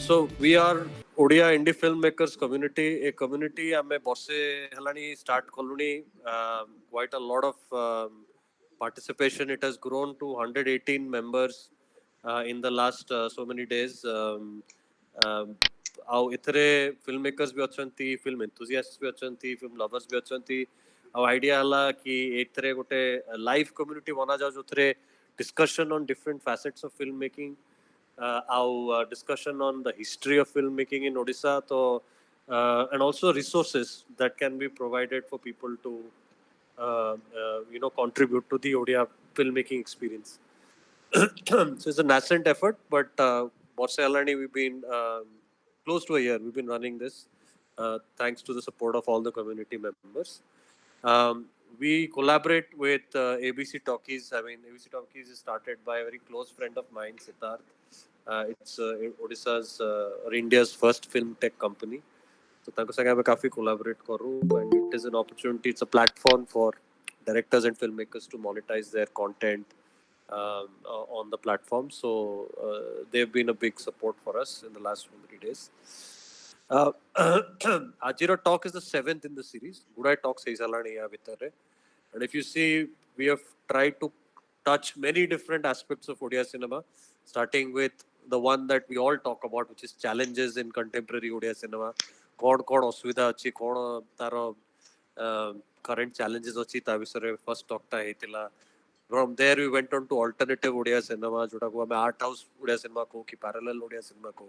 So we are Odia Indie Filmmakers Community. A community ame borse helani start koluni. Quite a lot of participation. It has grown to 118 members in the last so many days. ଆଉ ଏଥିରେ filmmakers ବି ଅଛନ୍ତି, film enthusiasts ବି ଅଛନ୍ତି, film lovers ବି ଅଛନ୍ତି। ଆଉ idea ହେଲା କି ଏଥିରେ ଗୋଟେ live community ବନାଯାଉ ଯୋଉଥିରେ discussion on different facets of filmmaking, our discussion on the history of filmmaking in Odisha, and also resources that can be provided for people to contribute to the Odia filmmaking experience. So it's a nascent effort, but Borse Alani, we've been close to a year. We've been running this thanks to the support of all the community members. We collaborate with ABCtalkies. I mean, ABCtalkies is started by a very close friend of mine, Siddharth. It's Odisha's or India's first film tech company. So तांको संगे हमें काफी collaborate करूँ, and it is an opportunity. It's a platform for directors and filmmakers to monetize their content on the platform. So they've been a big support for us in the last 3 days. Ajira Talk is the 7th in the series. Gudai Talks heisalani ya vitare. And if you see, we have tried to touch many different aspects of Odia cinema, starting with the one that we all talk about, which is challenges in contemporary Odia cinema. Kon aswida achi, kon taro current challenges achi, ta visare first talk ta heitila. From there we went on to alternative Odia cinema, jota ko ame art house Odia cinema ko ki parallel Odia cinema ko.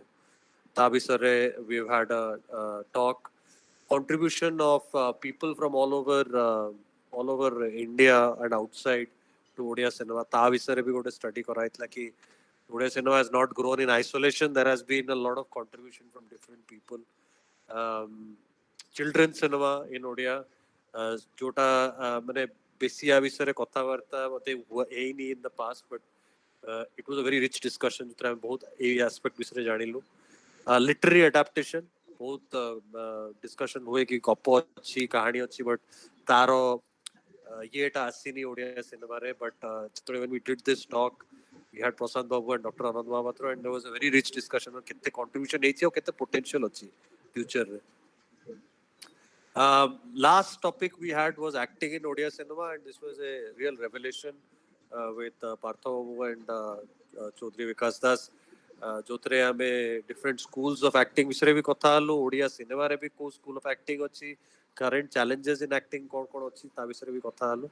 Ta visare we've had a talk, contribution of people from all over India and outside to Odia cinema. Ta visare bhi gote study karaitla ki Odia cinema has not grown in isolation. There has been a lot of contribution from different people. Children's cinema in Odia, jota mane बेसिया विषय कथबार्ता मते any in the past, but it was a very rich discussion जोतरा हम बहुत ए aspect विषय जानिलु. Literary adaptation बहुत discussion हुए कि गप अच्छी कहानी अच्छी, but तारो ये टा आसीनी ओडिया सिनेमा रे. But when we did this talk, we had Prasad Babu and Dr. Anand Mahapaତ୍ର, and there was a very rich discussion on कितने contribution नहीं थी और कितने potential अच्छी future रे. Last topic we had was acting in Odia cinema, and this was a real revelation with Partha Babu and Chaudhary Vikas Das. जोतरे हमें different schools of acting विषय भी कथा हलो, Odia cinema रे भी को school of acting अच्छी, current challenges in acting कौन अच्छी, ता विषय भी कथा हलो.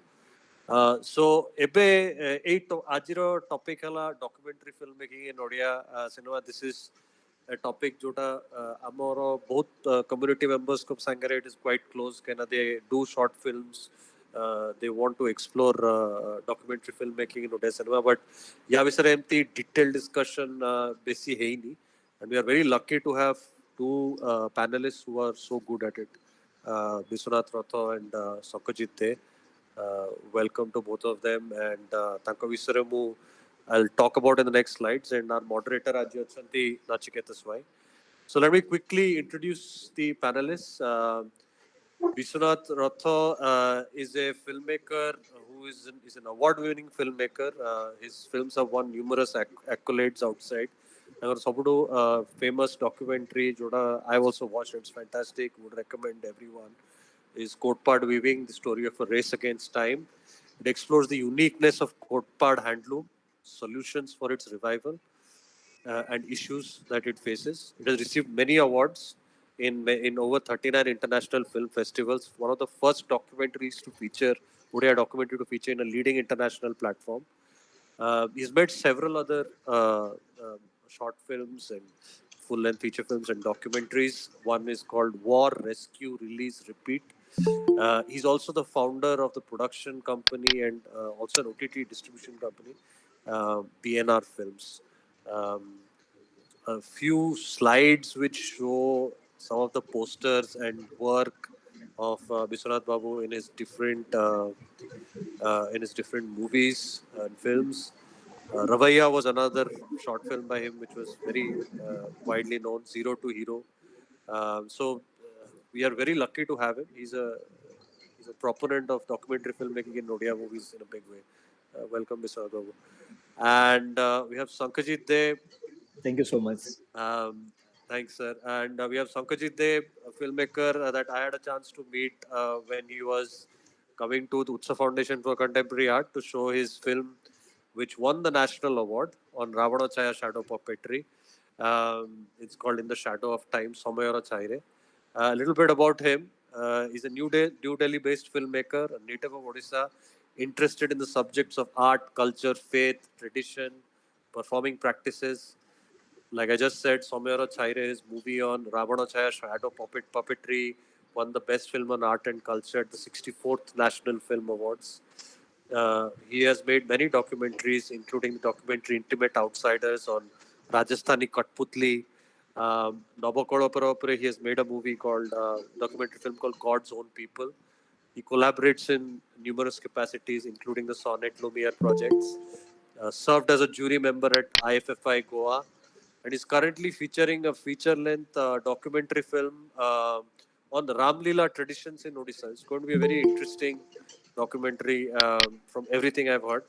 So एबे आजिरो topic हला documentary filmmaking in Odia cinema. This is a topic jota amoro both community members ko sangare it is quite close. Kena they do short films, they want to explore documentary filmmaking in Odia cinema, but ya visare empty detailed discussion besi hai nahi, and we are very lucky to have two panelists who are so good at it, Biswanath Rath and Shankhajeet. Welcome to both of them, and tanka visare mu I'll talk about in the next slides, and our moderator Ajay Nachiketa Swain. So let me quickly introduce the panelists. Biswanath Rath is a filmmaker who is an award-winning filmmaker. His films have won numerous accolades outside. Famous documentary, Joda, I also watched. It's fantastic. Would recommend everyone. Is Kotpad Weaving, the story of a race against time. It explores the uniqueness of Kotpad handloom, solutions for its revival, and issues that it faces. It has received many awards in over 39 international film festivals. One of the first documentaries to feature, Odia documentary to feature in a leading international platform. He's made several other short films and full-length feature films and documentaries. One is called War, Rescue, Release, Repeat. He's also the founder of the production company and also an OTT distribution company, PNR Films. A few slides which show some of the posters and work of Biswanath Babu in his different movies and films. Ravaiya was another short film by him, which was very widely known. Zero to Hero. So we are very lucky to have him. He's a proponent of documentary filmmaking in Odia movies in a big way. Welcome, Mr. Babu. And we have Shankhajeet there. Thank you so much. Thanks, sir. And we have Shankhajeet, a filmmaker that I had a chance to meet when he was coming to the Utsa Foundation for Contemporary Art to show his film, which won the National Award on Ravanachaya Shadow Puppetry. It's called In the Shadow of Time, Somayora Chaire. A little bit about him. He's a New Delhi-based filmmaker, a native of Odisha, interested in the subjects of art, culture, faith, tradition, performing practices. Like I just said, Soumyara Chaire, his movie on Ravanachaya Shadow Puppetry, won the Best Film on Art and Culture at the 64th National Film Awards. He has made many documentaries, including the documentary Intimate Outsiders on Rajasthani Katputli. He has made a movie called, documentary film called God's Own People. He collaborates in numerous capacities, including the Sonnet Lumiere projects. Served as a jury member at IFFI Goa, and is currently featuring a feature-length documentary film on the Ramlila traditions in Odisha. It's going to be a very interesting documentary from everything I've heard,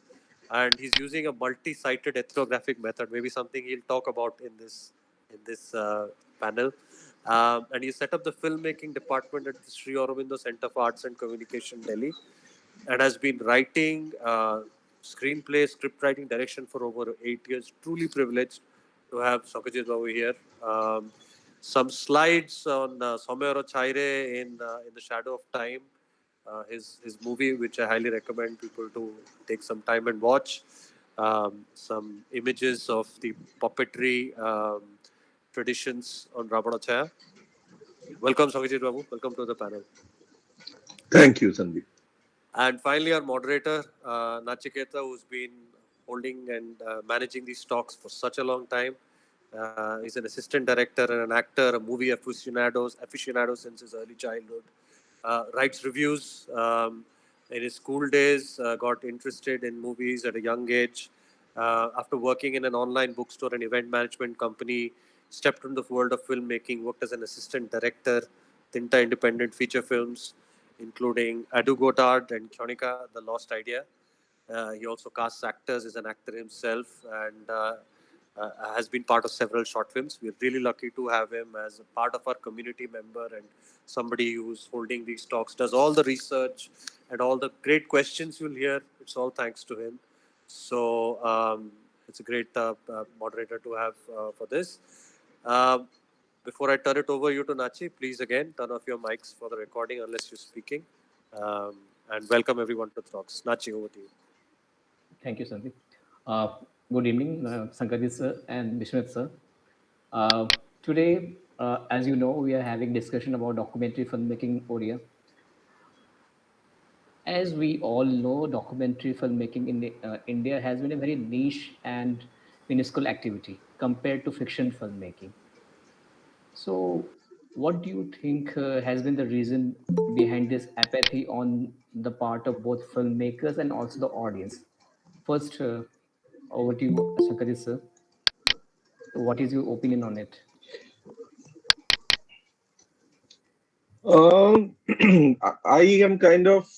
and he's using a multi-sited ethnographic method. Maybe something he'll talk about in this panel. And he set up the filmmaking department at the Sri Aurobindo Center for Arts and Communication, Delhi, and has been writing screenplay, script writing, direction for over 8 years. Truly privileged to have Shankhajeet Babu here. Some slides on Soumyara Chaire in the Shadow of Time, his movie, which I highly recommend people to take some time and watch. Some images of the puppetry traditions on Ravanachaya. Welcome, Shankhajeet Babu. Welcome to the panel. Thank you, Sandeep. And finally, our moderator, Nachiketa, who's been holding and managing these talks for such a long time. He's an assistant director and an actor, a movie aficionado since his early childhood. Writes reviews. In his school days, got interested in movies at a young age. After working in an online bookstore and event management company, stepped into the world of filmmaking, worked as an assistant director, Tinta independent feature films, including Adu Godard and Kyonika, The Lost Idea. He also casts actors, is an actor himself, and has been part of several short films. We're really lucky to have him as a part of our community member and somebody who's holding these talks, does all the research and all the great questions you'll hear. It's all thanks to him. So it's a great moderator to have for this. Um, Before I turn it over you to Nachi, please again turn off your mics for the recording unless you're speaking. And welcome everyone to Talks. Nachi, over to you. Thank you, Sandeep. Uh, Good evening, Shankhajeet sir and Biswanath sir. Today, as you know, we are having discussion about documentary filmmaking in Odia. As we all know, documentary filmmaking in India has been a very niche and minuscule activity compared to fiction filmmaking. So, what do you think has been the reason behind this apathy on the part of both filmmakers and also the audience? First, over to you, Shankhajeet sir. What is your opinion on it? I am kind of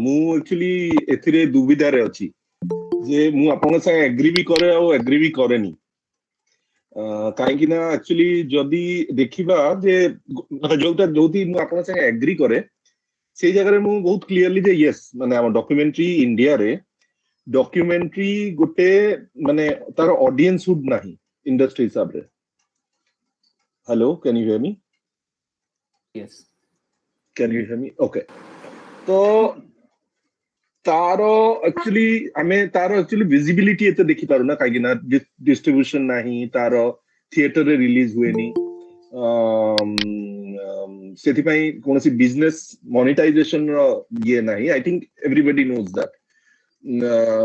ମୁଁ actually ଏଥିରେ ଦୁବିଧାରେ ଅଛି ଯେ ମୁଁ ଆପଣଙ୍କ ସାଙ୍ଗେ agri ବି କରେ ଆଉ agri ବି କରେନି କାହିଁକି ନା actually ଯଦି ଦେଖିବା ଯେ ଯୋଉଠି ମୁଁ ଆପଣଙ୍କ ସାଙ୍ଗେ ଏଗ୍ରି କରେ ସେଇ ଜାଗାରେ ମୁଁ ବହୁତ କ୍ଲିୟରଲି ଯେ ୟେସ୍ ମାନେ ଆମ ଡକ୍ୟୁମେଣ୍ଟାରୀ ଇଣ୍ଡିଆରେ ଡକ୍ୟୁମେଣ୍ଟାରୀ ଗୋଟେ ମାନେ ତାର ଅଡିଏନ୍ସହୁଡ୍ ନାହିଁ ଇଣ୍ଡଷ୍ଟ୍ରି ହିସାବରେ ହ୍ୟାଲୋ କ୍ୟାନ୍ ୟୁ ହିୟର ମି Yes. Can you hear me? Okay. So taro actually ଆମେ ତାର actually visibility ଏତେ ଦେଖି ପାରୁନା କାହିଁକି ନା distribution ନାହିଁ ତାର theater ରେ release ହୁଏନି ସେଥିପାଇଁ କୌଣସି business monetization ର ଇଏ ନାହିଁ I think everybody knows that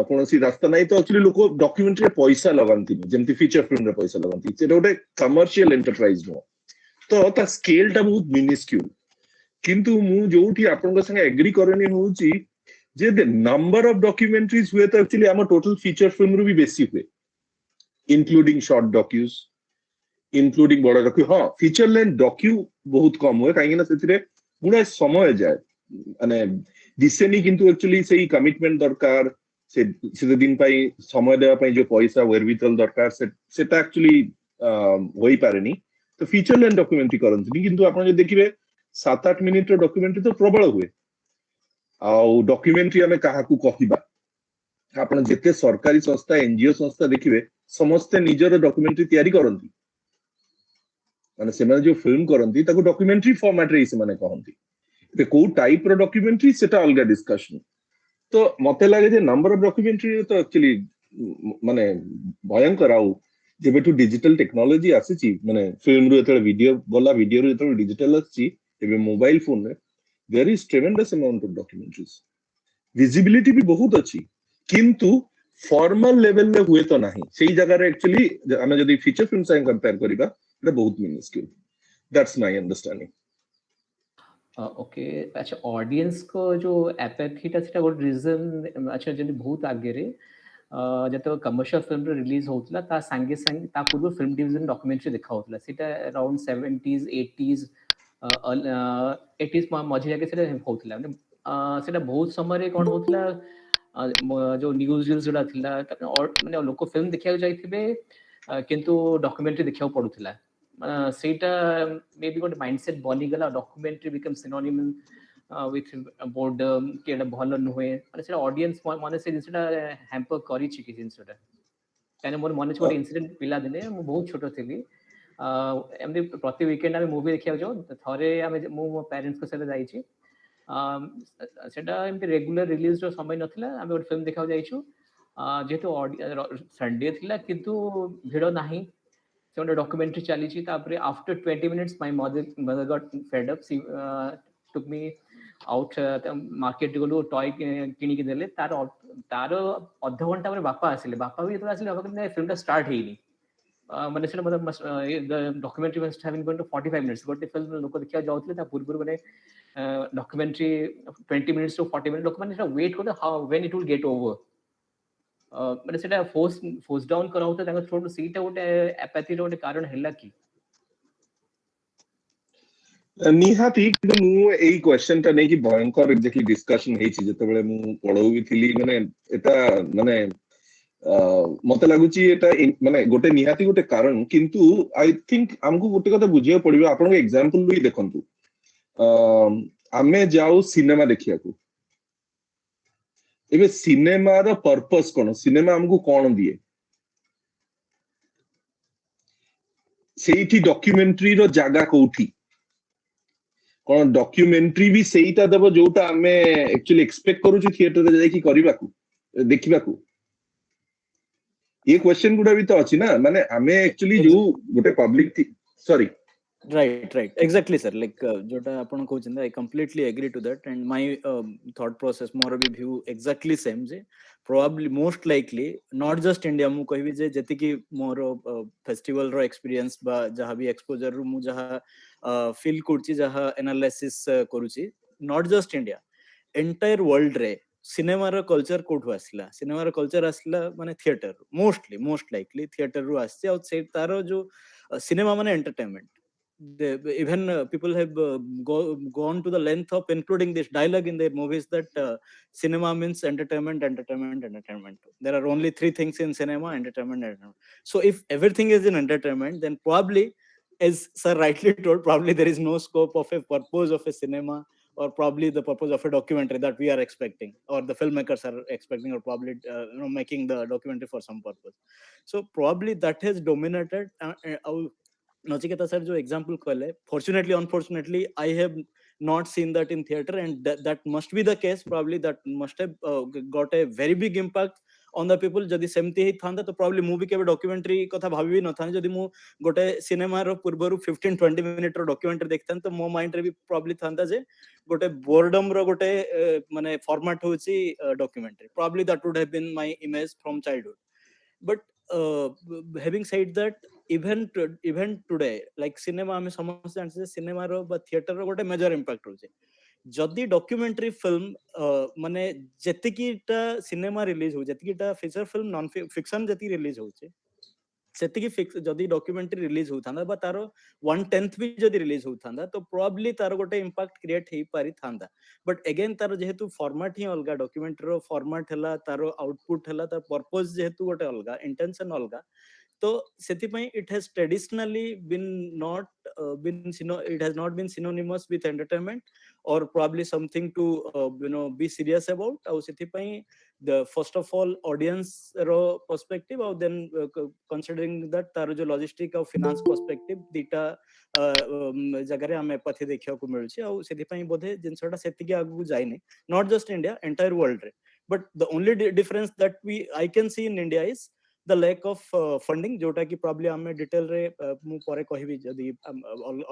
କୌଣସି ରାସ୍ତା ନାହିଁ ତ actually ଲୋକ documentary ରେ ପଇସା ଲଗାନ୍ତିନି ଯେମିତି feature film ରେ ପଇସା ଲଗାନ୍ତି ସେଟା ଗୋଟେ commercial enterprise ନୁହଁ ତ ତା scale ଟା ବହୁତ minuscule କିନ୍ତୁ ମୁଁ ଯୋଉଠି ଆପଣଙ୍କ ସାଙ୍ଗେ ଏଗ୍ରି କରେନି ହଉଛି ଯେ the number of documentaries ହୁଏ ତ actually ଆମ total feature film ରୁ ବି ବେଶୀ ହୁଏ including short docus including ବଡ docu ହଁ feature length docu ବହୁତ କମ ହୁଏ କାହିଁକି ନା ସେଥିରେ ଗୁଡାଏ ସମୟ ଯାଏ ମାନେ ଦିଶେନି କିନ୍ତୁ actually ସେଇ commitment ଦରକାର ସେତେ ଦିନ ପାଇଁ ସମୟ ଦେବା ପାଇଁ ଯୋଉ ପଇସା wherewithal ଦରକାର ସେଟା actually ହୋଇପାରେନି तो फीचर लेंथ डॉक्यूमेंट्री करंती किंतु आपण जे देखिबे 7-8 मिनिट रो डॉक्यूमेंट्री तो प्रबल हुए आउ डॉक्यूमेंट्री हमें काहाकू कहिबा आपण जेते सरकारी संस्था एनजीओ संस्था देखिबे समस्त निजर डॉक्यूमेंट्री तयारी करंती माने सेमाने जो फिल्म करंती ताको डॉक्यूमेंट्री फॉर्मेट रे से माने कहंती ते को टाइप रो डॉक्यूमेंट्री सेटा अलगा डिस्कशन तो मते लागे जे नंबर ऑफ डॉक्यूमेंट्री तो एक्चुअली माने भयंकर आउ जेबेठु डिजिटल टेक्नोलॉजी आसीची माने फिल्म रो एतळे वीडियो गला वीडियो रो एतळे डिजिटल आसीची एबे मोबाइल फोन रे there is tremendous amount of documentaries visibility भी बहुत अच्छी किंतु फॉर्मल लेवल में हुए तो नहीं सही जगह रे एक्चुअली हमें जदी फीचर फिल्म से कंपेयर करिबा एटा बहुत minuscule that's my understanding okay अच्छा ऑडियंस को जो एपैथी टा सेटा गोट रीजन अच्छा जदी बहुत आगे रे जते कमर्शियल फिल्म रिलीज होतला ता संगे संगे ता पूर्व फिल्म डिवीजन डॉक्यूमेंट्री देखा होतला सेटा अराउंड 70s 80s 80s मझे जाके सेटा होतला सेटा बहुत समय रे कोन होतला जो न्यूज रील्स जोड़ा थिला माने लोक फिल्म देखिया जाइथिबे किंतु डॉक्यूमेंट्री देखिया पडुथिला सेटा मे बी गोट माइंडसेट बनी गला documentary become synonym with boredom केडा भलो नुहे माने सेटा ऑडियंस माने से जिनसेटा हैम्पर करी छि कि जिनसेटा काने मोर मने छोटे इंसिडेंट पिला दिने मु बहुत छोटो थिली एमदी प्रति वीकेंड आमे मूवी देखिया जाऊ थरे आमे मो पेरेंट्स को सेटा जाई छि सेटा एमती रेगुलर रिलीज रो समय नथिला आमे गोट फिल्म देखा जाइछु जेहेतु संडे थिला किंतु भिड़ो नाही से डॉक्यूमेंट्री चली छी तापरे after 20 minutes my mother got fed up she took me out market गलो टॉय किनी के देले तार अध घंटा पर बापा आसिले बापा भी तो आसिले बापा फिल्म टा स्टार्ट हेनी माने से मतलब documentary must having going to 45 minutes गोटे फिल्म लोक देखिया जाउतले ता पूर्व माने डॉक्यूमेंट्री 20 मिनिट्स टू 40 मिनिट लोक माने वेट करते how when it will get over माने सेटा फोर्स डाउन करा होता तांगा थोड़ सीटा गोटे एपैथी रो गोटे कारण हैला की निहाती कि मु एई क्वेश्चन ता नै कि भयंकर एग्जैक्टली डिस्कशन हे छि जते बेले मु पढौ भी थिली माने एटा माने मते लागुची एटा माने गोटे निहाती गोटे कारण किंतु आई थिंक हमकु गोटे कथा बुझिया पड़िबो आपन एग्जांपल भी देखंतु आमे जाऊ सिनेमा देखिया को एबे सिनेमा रो पर्पस कोन सिनेमा हमकु कोन दिए सेठी डॉक्यूमेंट्री रो जागा कोठी कोन डॉक्यूमेंट्री भी सेहीटा देबो जोटा हमें एक्चुअली एक्सपेक्ट करू छु थिएटर रे जाई कि करिबा को देखिबा को ये क्वेश्चन गुडा भी तो अछि ना माने हमें एक्चुअली जो गोटे public sorry right exactly sir like jota apun कहउछन I completely agree to that and my thought process more भी view exactly same J probably most likely not just India मु कहबी जे जति कि मोर फेस्टिवल रो एक्सपीरियंस बा जहा भी एक्सपोजर रो मु जहा फील करछि जहा एनालिसिस करूछि not just India entire world रे सिनेमा रो कल्चर कोठु आसला सिनेमा रो कल्चर आसला माने थिएटर most likely थिएटर रो आसी और से तारो जो सिनेमा माने entertainment even people have gone to the length of including this dialogue in their movies that cinema means entertainment. There are only three things in cinema: entertainment. So if everything is in entertainment, then probably, as sir rightly told, probably there is no scope of a purpose of a cinema, or probably the purpose of a documentary that we are expecting, or the filmmakers are expecting, or probably making the documentary for some purpose. So probably that has dominated. Nachiketa sir जो example कहले fortunately unfortunately I have not seen that in theater and that must be the case probably that must have got a very big impact on the people जदि सेमती ही थांदा तो probably movie के documentary कथा भाभी भी न था जदि मु गोटे सिनेमा रो पूर्वरु 15-20 मिनिट रो documentary देखतन तो मो माइंड रे भी probably थांदा जे गोटे boredom रो गोटे माने format होची documentary probably that would have been my image from childhood but having said that even today like cinema हमें समस्त जानते सिनेमा रो बा थिएटर रो गोटे मेजर इंपैक्ट होचे जदी डॉक्यूमेंट्री फिल्म माने जतिकीटा सिनेमा रिलीज हो जतिकीटा फीचर फिल्म नॉन फिक्शन जति रिलीज होचे सेतिकी जदी डॉक्यूमेंट्री रिलीज होथांदा बा तारो 1/10 भी जदी रिलीज होथांदा तो प्रोबब्ली तारो गोटे इंपैक्ट क्रिएट हेई पारि थांदा बट अगेन तारो जेहेतु फॉर्मेट ही अलगा डॉक्यूमेंट्री रो फॉर्मेट हला तारो आउटपुट हला तार पर्पस जेहेतु गोटे अलगा इंटेंशन अलगा तो सेथिपाई it has traditionally been not it has not been synonymous with entertainment or probably something to be serious about. ଆଉ ସେଥିପାଇଁ the first of all audience ର perspective ଆଉ then considering that ତାର जो logistic ଆଉ finance perspective ଦିଟା ଜାଗାରେ ଆମେ ଏପାଥି ଦେଖିବାକୁ ମିଳୁଛି ଆଉ ସେଥିପାଇଁ ବୋଧେ ଜିନିଷଟା ସେତିକି ଆଗକୁ ଯାଇନି not just India entire world ରେ but the only difference that I can see in India is the lack of funding जोटा कि probably ଆମେ detail रे ମୁଁ ପରେ କହିବି ଯଦି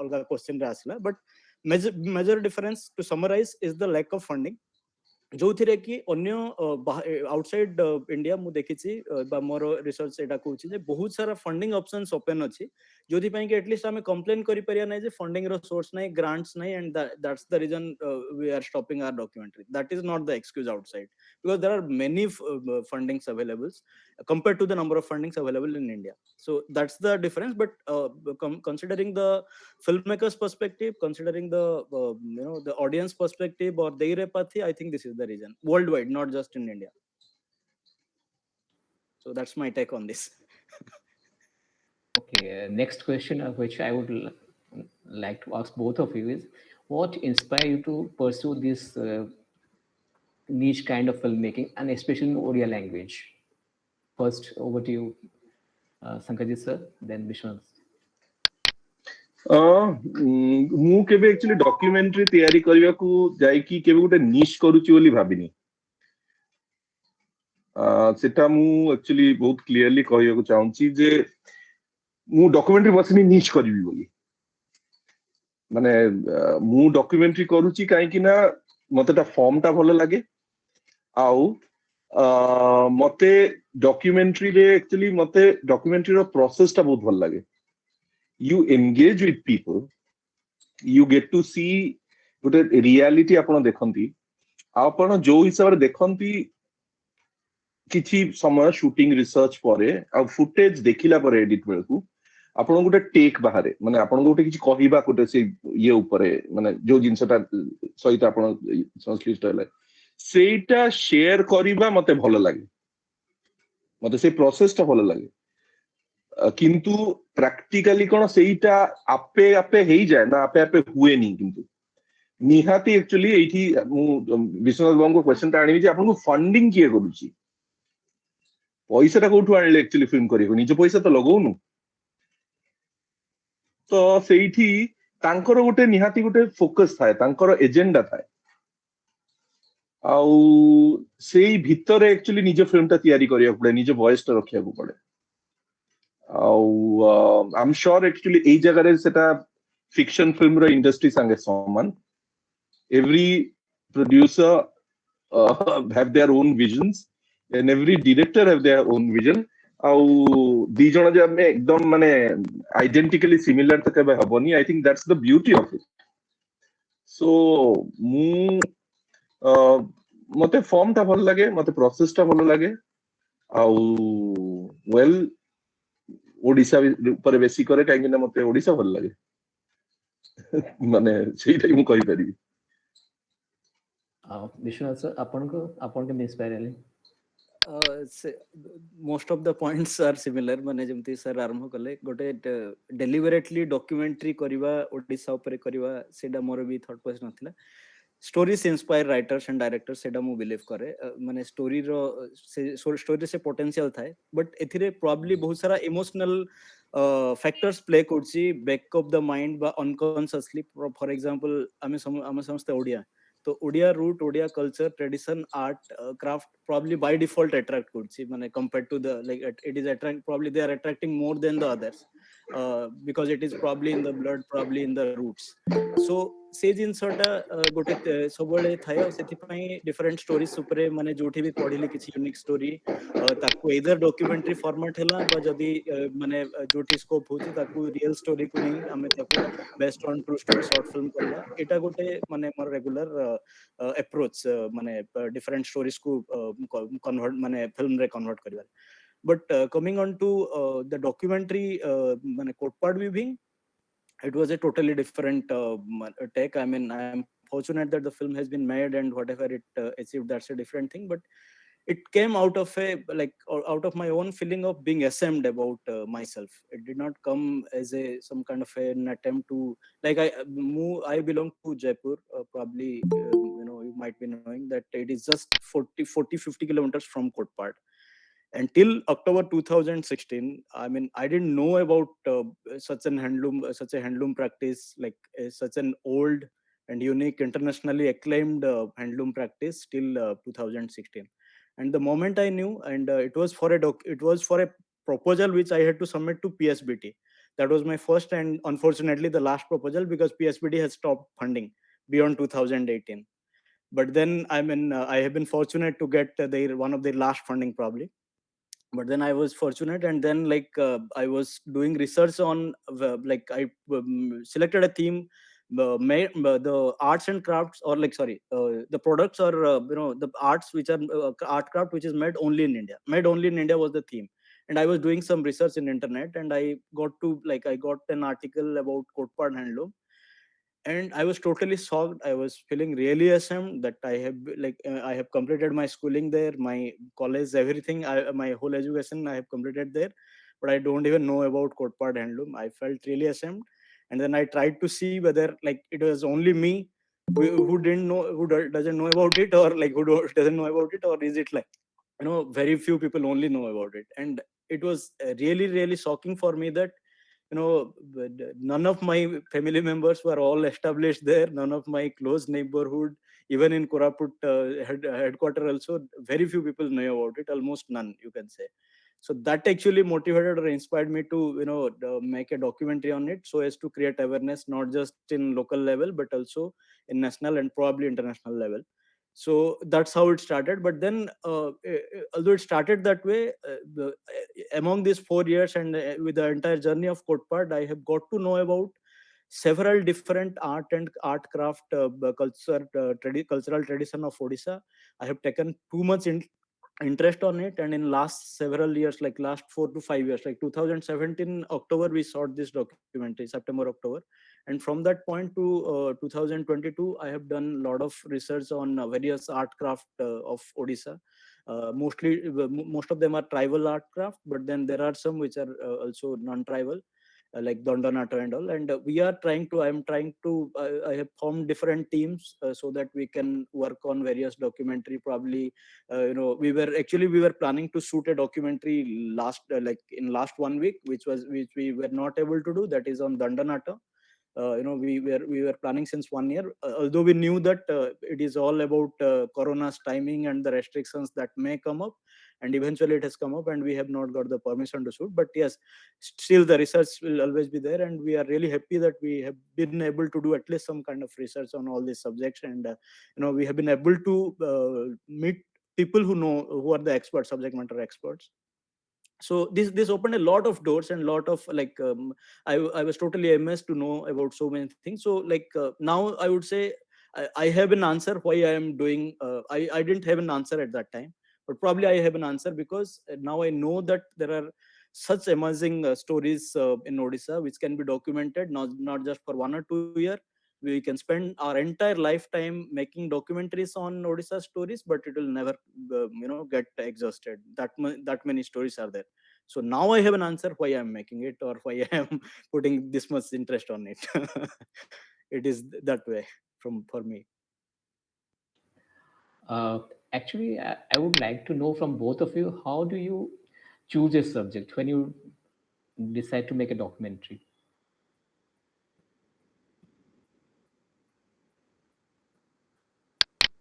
अलगा question रे आसला but major difference to summarize is the lack of funding जो थिरे कि अन्य आउटसाइड इंडिया मु देखिछि बा मोर रिसर्च एटा कहूछि जे बहुत सारा फंडिंग ऑप्शंस ओपन अछि जोथि पई कि एटलीस्ट हमें कंप्लेन करि परिया नै जे फंडिंग रो सोर्स नै ग्रांट्स नै and that's the reason we are stopping our documentary that is not the excuse outside because there are many fundings available compared to the number of fundings available in India. So that's the difference. But considering the filmmakers perspective, considering the the audience perspective or their apathy, I think this is the reason worldwide, not just in India. So that's my take on this. Okay, next question which I would like to ask both of you is, what inspired you to pursue this niche kind of filmmaking, and especially in Odia language? First, over to you, Shankhajeet sir, then Biswanath. ମୁଁ କେବେ actually documentary ତିଆରି କରିବାକୁ ଯାଇକି କେବେ ଗୋଟେ niche କରୁଛି ବୋଲି ଭାବିନି ସେଟା ମୁଁ actually ବହୁତ clearly କହିବାକୁ ଚାହୁଁଛି ଯେ ମୁଁ documentary ବସିନି niche କରିବି ବୋଲି ମାନେ ମୁଁ documentary କରୁଛି କାହିଁକି ନା ମତେ ତା form ଟା ଭଲ ଲାଗେ ଆଉ ମତେ documentary ରେ actually ମତେ documentary ର process ଟା ବହୁତ ଭଲ ଲାଗେ you engage with people you get to see ଗୋଟେ reality ଆପଣ ଦେଖନ୍ତି ଆପଣ ଯୋଉ ହିସାବରେ ଦେଖନ୍ତି କିଛି ସମୟ shooting research ପରେ ଆଉ footage ଦେଖିଲା ପରେ edit ବେଳକୁ ଆପଣ ଗୋଟେ ଟେକ୍ ବାହାରେ ମାନେ ଆପଣ ଗୋଟେ କିଛି କହିବା ଗୋଟେ ସେ ଇଏ ଉପରେ ମାନେ ଯୋଉ ଜିନିଷଟା ସହିତ ଆପଣ ସଂଶ୍ଳିଷ୍ଟ ହେଲେ ସେଇଟା ଶେୟାର କରିବା ମତେ ଭଲ ଲାଗେ ମତେ ସେଇ ପ୍ରୋସେସଟା ଭଲ ଲାଗେ କିନ୍ତୁ ପ୍ରାକ୍ଟିକାଲି କଣ ସେଇଟା ଆପେ ଆପେ ହେଇଯାଏ ନା ଆପେ ଆପେ ହୁଏନି କିନ୍ତୁ ନିହାତି ଆକ୍ଚୁଆଲି ଏଇଠି ମୁଁ ବିଶ୍ୱନାଥ ବାବୁଙ୍କ କ୍ୱେଶ୍ଚନଟା ଆଣିବି ଯେ ଆପଣଙ୍କୁ ଫଣ୍ଡିଂ କିଏ କରୁଛି ପଇସାଟା କୋଉଠୁ ଆଣିଲେ ଆକ୍ଚୁଆଲି ଫିଲ୍ମ କରିବାକୁ ନିଜ ପଇସା ତ ଲଗଉନୁ ତ ସେଇଠି ତାଙ୍କର ଗୋଟେ ନିହାତି ଗୋଟେ ଫୋକସ ଥାଏ ତାଙ୍କର ଏଜେଣ୍ଡା ଥାଏ ଆଉ ସେଇ ଭିତରେ ଆକ୍ଚୁଆଲି ନିଜ ଫିଲ୍ମଟା ତିଆରି କରିବାକୁ ପଡେ ନିଜ ଭଏସଟା ରଖିବାକୁ ପଡେ ଆଉ ଆଇ ଏମ୍ ଶ୍योର ଆକ୍ଚୁଆଲି ଏଇ ଜାଗାରେ ସେଟା ଫିକ୍ସନ ଫିଲ୍ମର ଇଣ୍ଡଷ୍ଟ୍ରି ସାଙ୍ଗେ ସମାନ every producer have their own visions and every director have their own vision ଆଉ ଦି ଜଣ ଯେ ଆମେ ଏକଦମ ମାନେ ଆଇଡେଣ୍ଟିକାଲି ସିମିଲାର ତ କେବେ ହବନି I think that's the beauty of it so ମୁଁ ମତେ ଫର୍ମଟା ଭଲ ଲାଗେ ମତେ ପ୍ରୋସେସଟା ଭଲ ଲାଗେ ଆଉ ୱେଲ ଓଡିଶା ଉପରେ ବେଶୀ କରେ କାହିଁକି ନା ମତେ ଓଡିଶା ଭଲ ଲାଗେ ମାନେ ସେଇଟା ମୁଁ କହିପାରିବି Biswanath sir, ଆପଣଙ୍କୁ inspire ହେଲେ most of the points are similar ମାନେ ଯେମିତି ସାର୍ ଆରମ୍ଭ କଲେ ଗୋଟେ deliberately documentary କରିବା ଓଡିଶା ଉପରେ କରିବା ସେଇଟା ମୋର ବି thought process ନଥିଲା stories inspire writers and directors ସେଇଟା ମୁଁ believe କରେ ମାନେ storyର story ସେ potential ଥାଏ but ଏଥିରେ probably ବହୁତ ସାରା emotional factors play କରୁଛି back of the mind ବା unconsciously for example ଆମେ ସମସ୍ତେ ଓଡିଆ तो Odia root Odia culture tradition art craft probably by default attract kurchi mane compared to the like it is attract probably they are attracting more than the others because it is probably in the blood probably in the roots so se jinsota gote sobale thaya sethipai different stories upare mane joti bi padhili kichi unique story taku either documentary format hela ba jodi mane joti scope hochi taku real story ku nei ame taku based on true story short film karwa eta gote mane more regular approach mane different stories ku convert mane film re convert karibar but coming on to the documentary mane codepart weaving it was a totally different take I am fortunate that the film has been made and whatever it achieved that's a different thing but it came out of out of my own feeling of being ashamed about myself. It did not come as some kind of an attempt to, like, I belong to Jaipur, probably, you might be knowing that it is just 50 kilometers from Kotpad. Until October 2016, I mean, I didn't know about such a handloom practice, like such an old and unique, internationally acclaimed handloom practice till 2016. And the moment I knew, and it was for a proposal which I had to submit to PSBT. That was my first and unfortunately the last proposal, because PSBT has stopped funding beyond 2018. But then, I mean, I have been fortunate to get their one of their last funding probably. But then I was fortunate, and then, like, I was doing research on, like, I selected a theme, made the arts and crafts, or, like, sorry, the products, or the arts which are art craft which is made only in India was the theme. And I was doing some research in internet, and I got an article about Kotpad handloom, and I was totally shocked. I was feeling really ashamed that I have completed my schooling there, my college, everything, my whole education I have completed there, but I don't even know about Kotpad handloom. I felt really ashamed. And then I tried to see whether, like, it was only me who didn't know, doesn't know about it, or, like, doesn't know about it, or is it, like, very few people only know about it. And it was really, really shocking for me that, none of my family members were all established there, none of my close neighborhood, even in Koraput headquarter also, very few people know about it, almost none, you can say. So that actually motivated or inspired me to, make a documentary on it, so as to create awareness, not just in local level, but also in national and probably international level. So that's how it started. But then, although it started that way, among these 4 years, and with the entire journey of Kotpad, I have got to know about several different art and art craft, cultural tradition of Odisha. I have taken too much interest on it, and in last several years, like last 4 to 5 years, like 2017 October, we shot this documentary, September, October. And from that point to 2022, I have done a lot of research on various art craft of Odisha. Most of them are tribal art craft, but then there are some which are also non-tribal, like Dondanato and all. And I have formed different teams, so that we can work on various documentary. Probably, we were planning to shoot a documentary in last 1 week, which we were not able to do. That is on Dandanata. We were planning since 1 year, although we knew that it is all about Corona's timing and the restrictions that may come up, and eventually it has come up, and we have not got the permission to shoot. But yes, still the research will always be there, and we are really happy that we have been able to do at least some kind of research on all these subjects. And we have been able to meet people who are the experts, subject matter experts. So this opened a lot of doors, and lot of, like, I was totally amazed to know about so many things. So, like, now I would say I have an answer why I am doing. I didn't have an answer at that time, but probably I have an answer, because now I know that there are such amazing stories in Odisha which can be documented, not just for 1 or 2 years. We can spend our entire lifetime making documentaries on Odisha stories, but it will never get exhausted. That many stories are there. So now I have an answer why I'm making it, or why I am putting this much interest on it. It is that way for me. Actually, I would like to know from both of you, how do you choose a subject when you decide to make a documentary?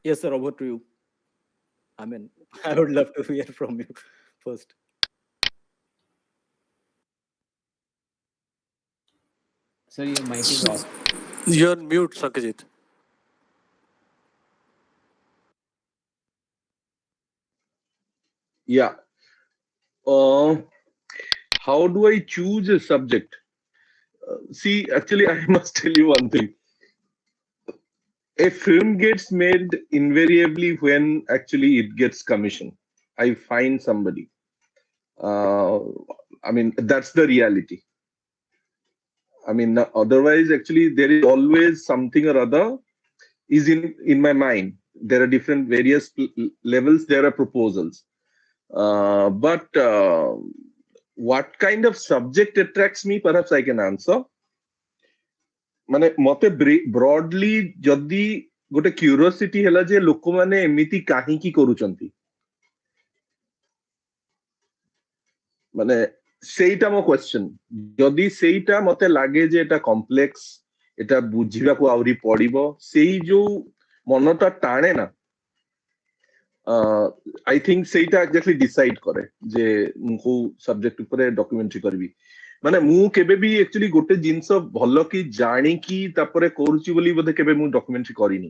Yes, sir. Over to you. I mean, I would love to hear from you first. So your mic is off. You're on mute, Shankhajeet. Yeah. How do I choose a subject? See, actually, I must tell you one thing. A film gets made invariably when actually it gets commissioned. I find somebody. Uh, I mean, that's the reality. I mean, otherwise, actually, there is always something or other is in my mind. there are different various levels, there are proposals. But what kind of subject attracts me, perhaps I can answer. माने मते broadly जदी गोटे curiosity हैला जे लोक माने एमिति काहे की करूचंती माने सेइटा मो क्वेश्चन जदी सेइटा मते लागे जे एटा कॉम्प्लेक्स एटा बुझिबा को आउरी पड़िबो सेई जो मनटा टाणे ना आई थिंक सेइटा एक्जेक्टली डिसाइड करे जे को सब्जेक्ट ऊपर डॉक्यूमेंट्री करबी माने मु केबे भी एक्चुअली गोटे जिंस भलो की जानी की तापरे करूची बोली बोधे केबे मु डॉक्यूमेंट्री करिनी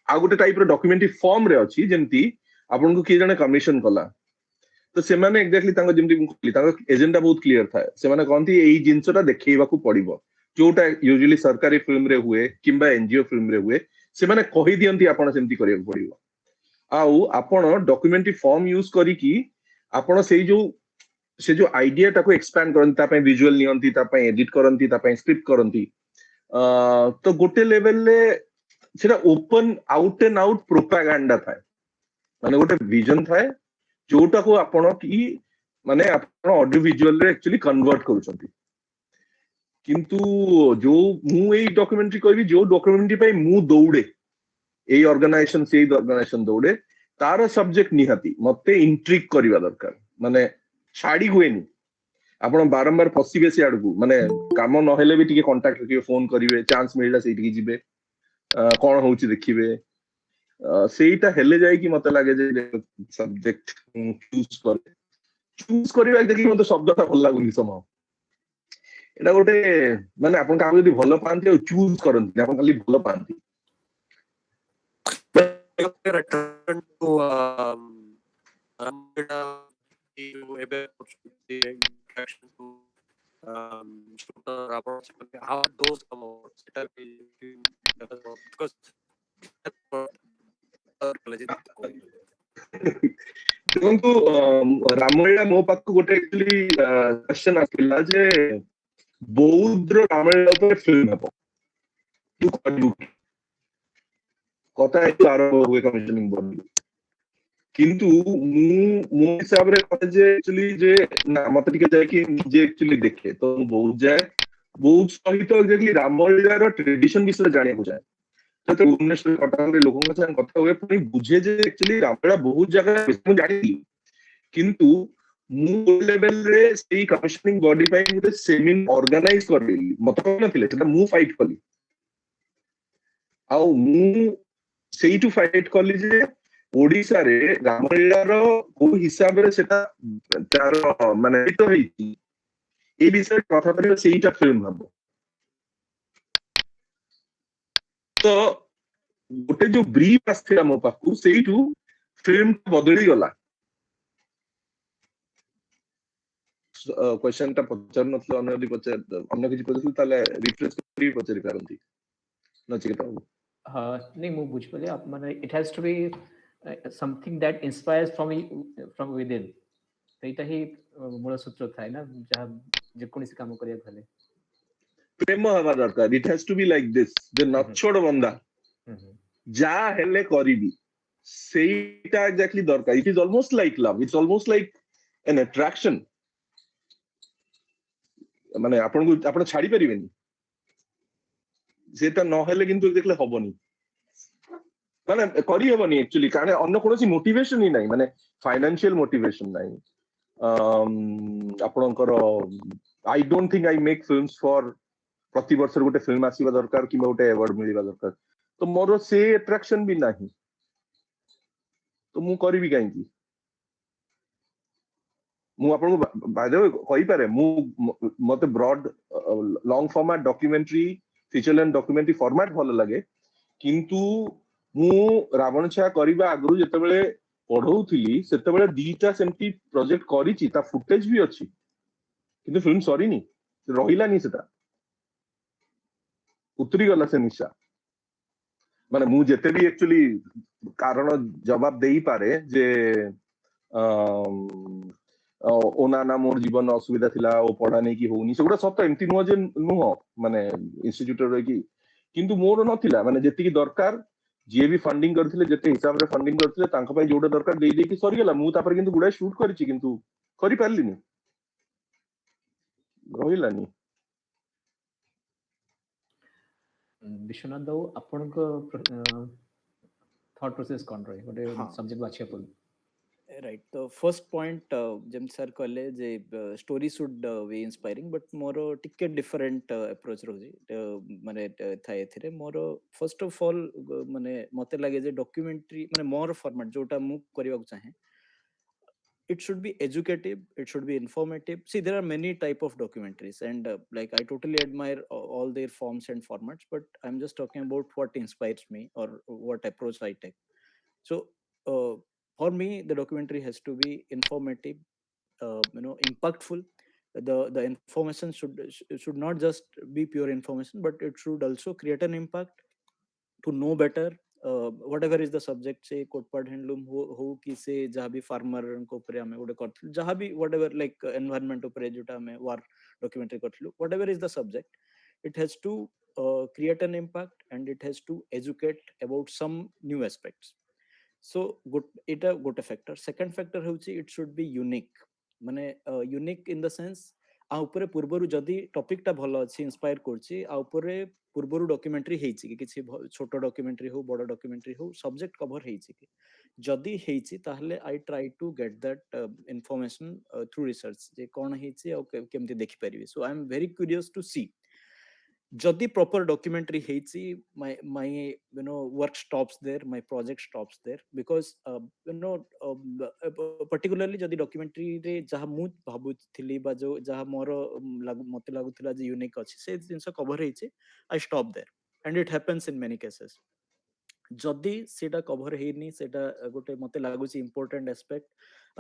आ गोटे टाइप रो डॉक्यूमेंट्री फॉर्म रे अछि जेंती आपन को की जने कमिशन कला तो से माने एक्जेक्टली तांको जेंती मु कहली तांको एजेंडा बहुत क्लियर था से माने कोनती एई जिंसटा देखैबा को पड़िबो जोटा यूजुअली सरकारी फिल्म रे हुए किंबा एनजीओ फिल्म रे हुए से माने कहि दियंती आपण सेंती करिया पड़िबो आउ आपण डॉक्यूमेंट्री फॉर्म यूज करी की आपण सेई जो से जो आइडिया टाको एक्सपैंड करंती ता पय विजुअल नियंती ता पय एडिट करंती ता पय स्क्रिप्ट करंती तो गोटे लेवल ले सेटा open out and out propaganda थाए माने गोटे विजन थाए जोटा को आपण की माने आपण ऑडियो विजुअल रे एक्चुअली कन्वर्ट करूछंती किंतु जो मु एई डॉक्यूमेंट्री कहबी जो डॉक्यूमेंट्री पय मु दौड़े एई ऑर्गेनाइजेशन दौड़े तार सब्जेक्ट निहाती मते इंट्रिग करबा दरकार माने छाड़ी हुएनी आपण बारंबार फसिबे से आडू माने काम न हेले भी टिके कांटेक्ट रखिबे फोन करिवे चांस मिलला सेठी जिबे कोन होउची देखिबे सेटा हेले जाय कि मते लागे जे सब्जेक्ट चूज करबा देखि मते शब्दटा भल लागुनी समाव एटा गोटे माने आपण काम जदी भलो पांती चूज करंती आपण खाली भलो पांती return to you ebe opportunity interaction to shooter approach how those come out सेटा because देखंतु रामलीला मो पाक गोटे एक्चुअली क्वेश्चन आथिला जे बौद्ध रामलीला पर फिल्म हबो तू करू कथा एक आरंभ हुए कमिशनिंग बॉडी किंतु मु मो हिसाब रे कहे जे एक्चुअली जे ना मते टिके जाय कि जे एक्चुअली देखे तो बहुत जाय बहुत सहित एक्चुअली रामलीला रो ट्रेडिशन विषय जाने को जाय तो भुवनेश्वर कटक रे लोगों के संग कथा हुए पुनी बुझे जे एक्चुअली रामलीला बहुत जगह मु जानि किंतु मु लेवल रे सेई कमिशनिंग बॉडी पे मुते सेमिनार ऑर्गेनाइज करली मते नथिले सेटा मु फाइट कली आउ मु सेई टू फाइट कली जे ओडिसा रे रामलीला रो को हिसाब रे सेटा तार माने तो हेची ए विषय कथा करे सेईटा फिल्म हबो तो गोटे जो ब्रीफ आस्थिला मो पाखु सेईटू फिल्म बदली गला क्वेश्चन ता पचार नथलो अन्य पचार अन्य किछि पचार ताले रिफ्रेश करी पचारि पारंती नचिकेता नहीं मु बुझ पले आप माने it has to be something that inspires from within एटा ही मूल सूत्र थाय ना जहा जे कोनसी काम करिया भले प्रेम हवा दरकार it has to be like this जे न छोड़ बंदा जा हेले करिबी सेटा एग्जैक्टली दरकार it is almost like love it's almost like an attraction माने आपन को आपन छाडी परिबेनी सेटा न हेले किंतु देखले हबनी माने करी हेबनी एक्चुअली कारण अन्य कोनोसी मोटिवेशन ही नाही माने फाइनेंशियल मोटिवेशन नाही आपनकर I don't think I make films for प्रति वर्ष गोटे फिल्म आसीबा दरकार कि गोटे अवार्ड मिलिबा दरकार तो मोर से अट्रैक्शन भी नाही तो मु करबी काई की मु आपन को बाय द वे कहि पारे मु मते broad long format documentary feature length documentary format भलो लागे किंतु मु रावण छा करबा आगरु जते बेले पढौथिली सेते बेले दीटा सेमती प्रोजेक्ट करिछि ता फुटेज भी अछि किंतु फिल्म सॉरी नी रहिला नी सेटा उतरी गला से निशा माने मु जेते भी एक्चुअली कारण जवाब देई पारे जे ओना ना मोर जीवन असुविधा थिला ओ पढ़ा नै कि होनी सेगुडा सत एमती नुह जे नुह माने इंस्टिट्यूट रे कि କିନ୍ତୁ ମୋର ନଥିଲା, ମାନେ ଯେତିକି ଦରକାର ଯିଏ ବି ଫଣ୍ଡିଂ କରିଥିଲେ ଯେତେ ହିସାବରେ ଫଣ୍ଡିଂ କରିଥିଲେ ତାଙ୍କ ପାଇଁ ଯୋଉଟା ଦରକାର ଦେଇ ଦେଇକି ସରିଗଲା। ମୁଁ ତାପରେ କିନ୍ତୁ ଗୁଡାଏ ସୁଟ୍ କରିଛି କିନ୍ତୁ କରିପାରିଲିନି, ରହିଲାନି। ବିଶ୍ୱନାଥ ବାବୁ, ଆପଣଙ୍କ thought process କଣ ରହି ଗୋଟେ ସବଜେକ୍ଟ ବାଛିବା ପୂର୍ବରୁ? Right. The first point, Jim sir कहले जे story should be inspiring, but मोरो टिके different approach रहुଛି। माने थाए एथिरे मोरो first of all माने मते लागे जे documentary माने मोर format जोटा मु करिवा को चाहे, it should be educative, it should be informative. See, there are many type of documentaries, and like I totally admire all their forms and formats, but I'm just talking about what inspires me or what approach I take. So for me, the documentary has to be informative, impactful. The information should not just be pure information, but it should also create an impact to know better. Whatever is the subject, say cotpad handloom ho ki se jaha bhi farmer ko upare ame gote karthlu, jaha bhi whatever, like environment upare jota ame war documentary karthlu, whatever is the subject, it has to create an impact and it has to educate about some new aspects. So good, eta gote factor. Second factor hochi it should be unique, mane unique in the sense आ उपरे पूर्वरु जदि topic टा भलो अछि, inspire करछि, आ उपरे पूर्वरु documentary हेछि कि किछि छोटो डॉक्यूमेंट्री हो बड़ डॉक्यूमेंट्री हो सब्जेक्ट कवर हेछि कि जदि हेछि ताहले I try to get that information through research जे कोन हेछि आ केमति देखि परिबे. So I am very curious to see जदि प्रॉपर डॉक्यूमेंट्री हेछि, my work stops there, my project stops there, because particularly जदि डॉक्यूमेंट्री रे जहा मु भाबुथिली बा जो जहा मोर मते लागुथिला जे यूनिक अछि से जिंस कवर हेछि, I stop there, and it happens in many cases. जदि सेटा कवर हेनी, सेटा गोटे मते लागुछि इंपोर्टेंट एस्पेक्ट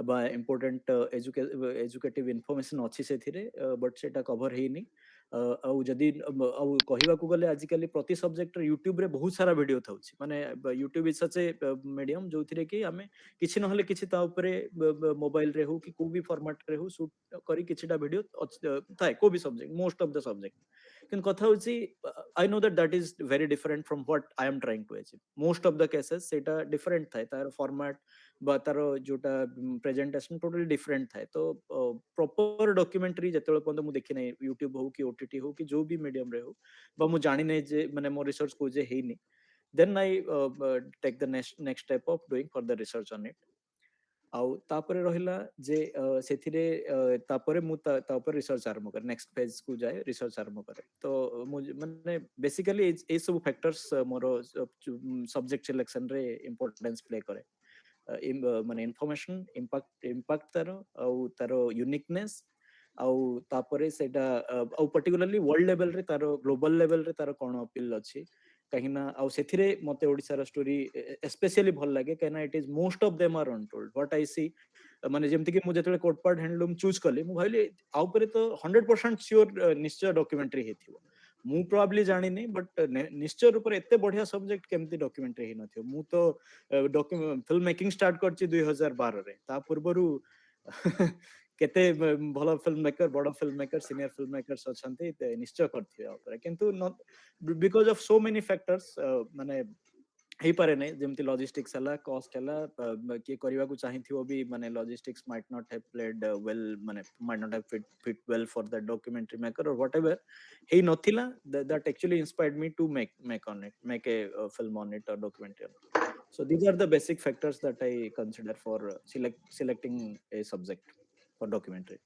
बा इंपोर्टेंट एजुकेटिव इन्फॉर्मेशन अछि सेथिरे, बट सेटा कवर हेनी. आउ जदि आउ कहिबा को गले आजिकली प्रति सब्जेक्ट यूट्यूब रे बहुत सारा वीडियो थाउछि, माने YouTube is such a medium जोथिरे कि हमें किछि नहले किछि ता ऊपरे मोबाइल रे हो कि को भी फॉर्मेट रे हो शूट करी किछिटा वीडियो थाए को भी subject, most of the subject. किन कथा होछि, I know that is very different from what I am trying to achieve. Most of the cases सेटा डिफरेंट थाए, तार फॉर्मेट बा तार जोटा प्रेजेंटेशन टोटली डिफरेंट थाए. तो प्रॉपर डॉक्यूमेंट्री जेतेले पन मु देखि नै यूट्यूब हो कि ओटीटी हो कि जो भी मीडियम रे हो, बा मु जानि नै जे माने मो रिसर्च को जे हेइनी, then I take the next step of doing further research on it. आउ तापरे रहिला जे सेथिरे तापरे मु ता ऊपर रिसर्च आरंभ करे, नेक्स्ट फेज को जाए रिसर्च आरंभ करे. तो मु माने बेसिकली ए सब फैक्टर्स मोर सब्जेक्ट सिलेक्शन रे इंपोर्टेंस प्ले करे. माने इन्फॉर्मेशन, इम्पैक्ट तारो यूनिकनेस, आउ तापरे सेटा आउ पर्टिकुलरली वर्ल्ड लेवल रे तारो ग्लोबल लेवल रे तारो कोन अपील अछि, कहिना आउ सेथिरे मते ओडिसा रा स्टोरी स्पेशली भल लागे, कहिना it is most of them are untold. What I see, माने जेमति कि मु जेतले कोटपाड हैंडलूम चूज कले, मु भाइले आउ परे तो 100% श्योर निश्चय डॉक्यूमेंट्री हेथिबो. मु प्रोबब्ली जानि नै, बट निश्चय रूप रे एते बढ़िया सब्जेक्ट केमति डॉक्यूमेंट्री हे नथियो. मु तो फिल्म मेकिंग स्टार्ट करछि 2012 रे, ता पूर्वरु केते भलो फिल्म मेकर, बड़ film maker, senior film makers अछंती, निश्चय करथिबे ऊपर. किंतु because of so many factors माने हे पारे नै, जेमति लॉजिस्टिक्स हला, कॉस्ट हला, के करिवा को चाहिथिबो भी, माने logistics might not have played well, माने might not have fit well for the documentary maker और व्हाटएवर हे नथिला, that actually inspired me to make a film on it or documentary on it. So these are the basic factors that I consider for selecting a subject for documentary.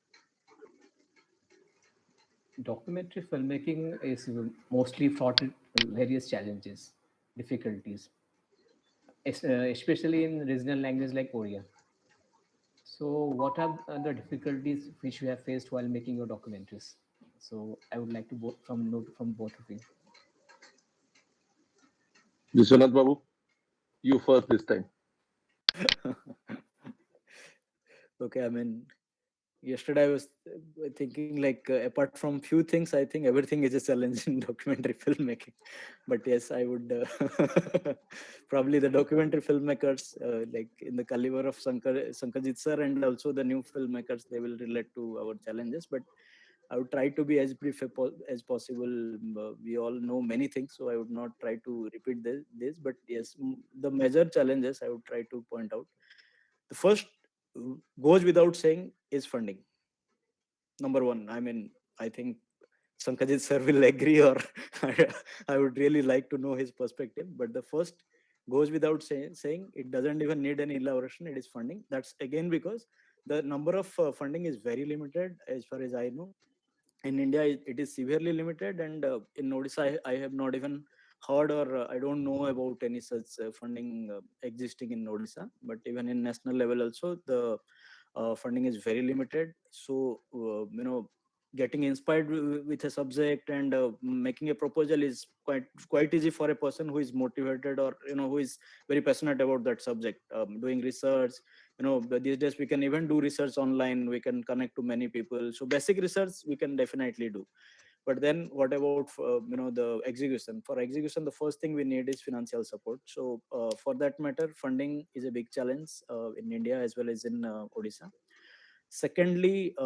Documentary filmmaking is mostly fraught with various challenges, difficulties, especially in regional language like Odia. So, what are the difficulties which you have faced while making your documentaries? So, I would like to from both of you. Biswanath Babu, you first this time. Okay, I mean, yesterday I was thinking like apart from few things, I think everything is a challenge in documentary filmmaking. But yes, I would probably the documentary filmmakers like in the caliber of Shankhajeet sir and also the new filmmakers, they will relate to our challenges. But I would try to be as brief as possible. We all know many things, so I would not try to repeat this. But yes, the major challenges I would try to point out. The first goes without saying is funding. Number one. I mean, I think Shankhajeet sir will agree, or I would really like to know his perspective. But the first goes without saying it doesn't even need any elaboration. It is funding. That's again because the number of funding is very limited, as far as I know. In India, it is severely limited, and in Odisha, I have not even heard, or I don't know about any such funding existing in Odisha. But even in national level, also the funding is very limited. So getting inspired with a subject and making a proposal is quite easy for a person who is motivated, or who is very passionate about that subject. Doing research, but these days we can even do research online, we can connect to many people, so basic research we can definitely do. But then what about the execution? For execution, the first thing we need is financial support. So for that matter, funding is a big challenge in India as well as in Odisha. Secondly,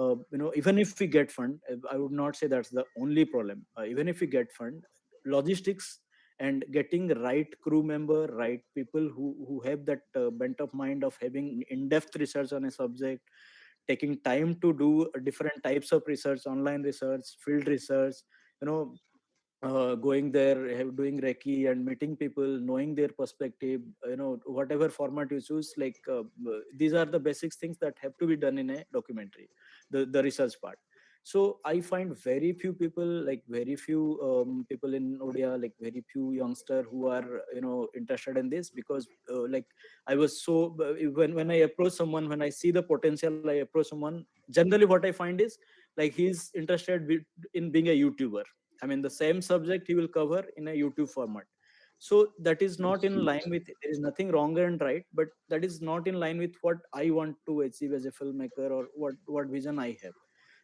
even if we get fund, I would not say that's the only problem. Even if we get fund, logistics and getting the right crew member, right people who have that bent of mind of having in-depth research on a subject, taking time to do different types of research, online research, field research, you know going there, doing recce and meeting people, knowing their perspective, whatever format you choose, like these are the basic things that have to be done in a documentary, the research part. So I find very few people, like very few people in Odia, like very few youngster who are interested in this, because like I was so when I approach someone, when I see the potential, I approach someone. Generally what I find is, like, he's interested in being a YouTuber. I mean, the same subject he will cover in a YouTube format. So that is not in line with, there is nothing wrong and right, but that is not in line with what I want to achieve as a filmmaker, or what vision I have.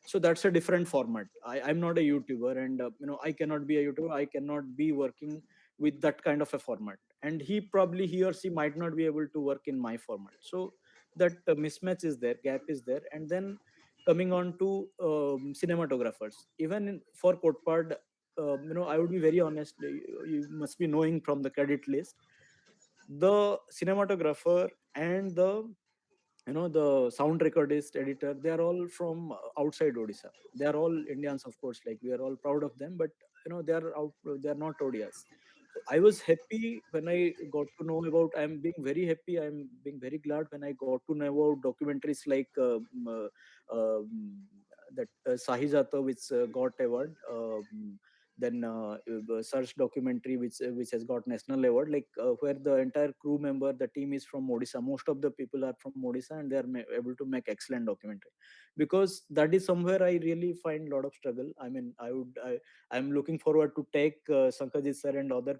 So that's a different format. I'm not a YouTuber, and I cannot be a YouTuber. I cannot be working with that kind of a format. And he or she might not be able to work in my format. So that mismatch is there, gap is there. And then coming on to cinematographers, even for Kotpad, I would be very honest. You must be knowing from the credit list, the cinematographer and the sound recordist, editor, they are all from outside Odisha. They are all Indians, of course. Like, we are all proud of them, but they are out. They are not Odias. So I was happy when I got to know about. I'm being very happy. I'm being very glad when I got to know about documentaries like that Sahijata, which got award. Then search documentary which has got national award, like where the entire crew member, the team is from Odisha. Most of the people are from Odisha, and they are able to make excellent documentary. Because that is somewhere I really find a lot of struggle. I mean, I'm looking forward to take Shankhajeet sir and other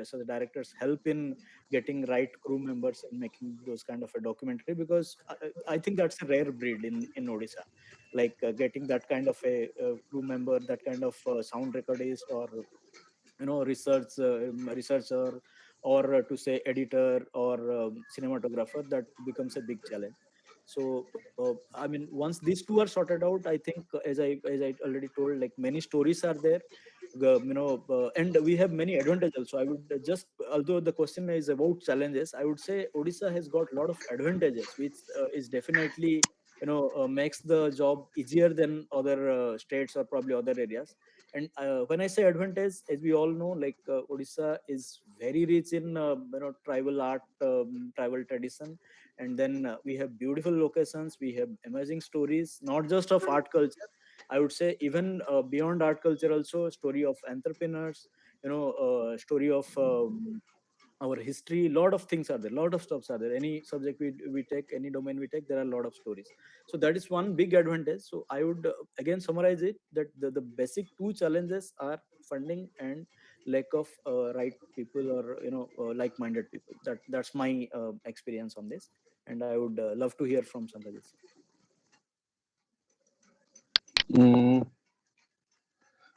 such directors help in getting right crew members and making those kind of a documentary, because I think that's a rare breed in Odisha, like getting that kind of a crew member, that kind of sound recordist, or researcher, or to say editor, or cinematographer, that becomes a big challenge. So I mean, once these two are sorted out, I think, as I already told, like, many stories are there. And we have many advantages. So I would just, although the question is about challenges, I would say Odisha has got a lot of advantages, which is definitely makes the job easier than other states or probably other areas. And when I say advantage, as we all know, like Odisha is very rich in tribal art, tribal tradition. And then we have beautiful locations, we have amazing stories, not just of art culture. I would say even beyond art culture also, story of entrepreneurs, story of our history. Lot of things are there, lot of stuffs are there. Any subject we take, any domain we take, there are a lot of stories. So that is one big advantage. So I would again summarize it, that the basic two challenges are funding and lack of right people, or like-minded people. That's my experience on this. And I would love to hear from Shankhajeet. Mm,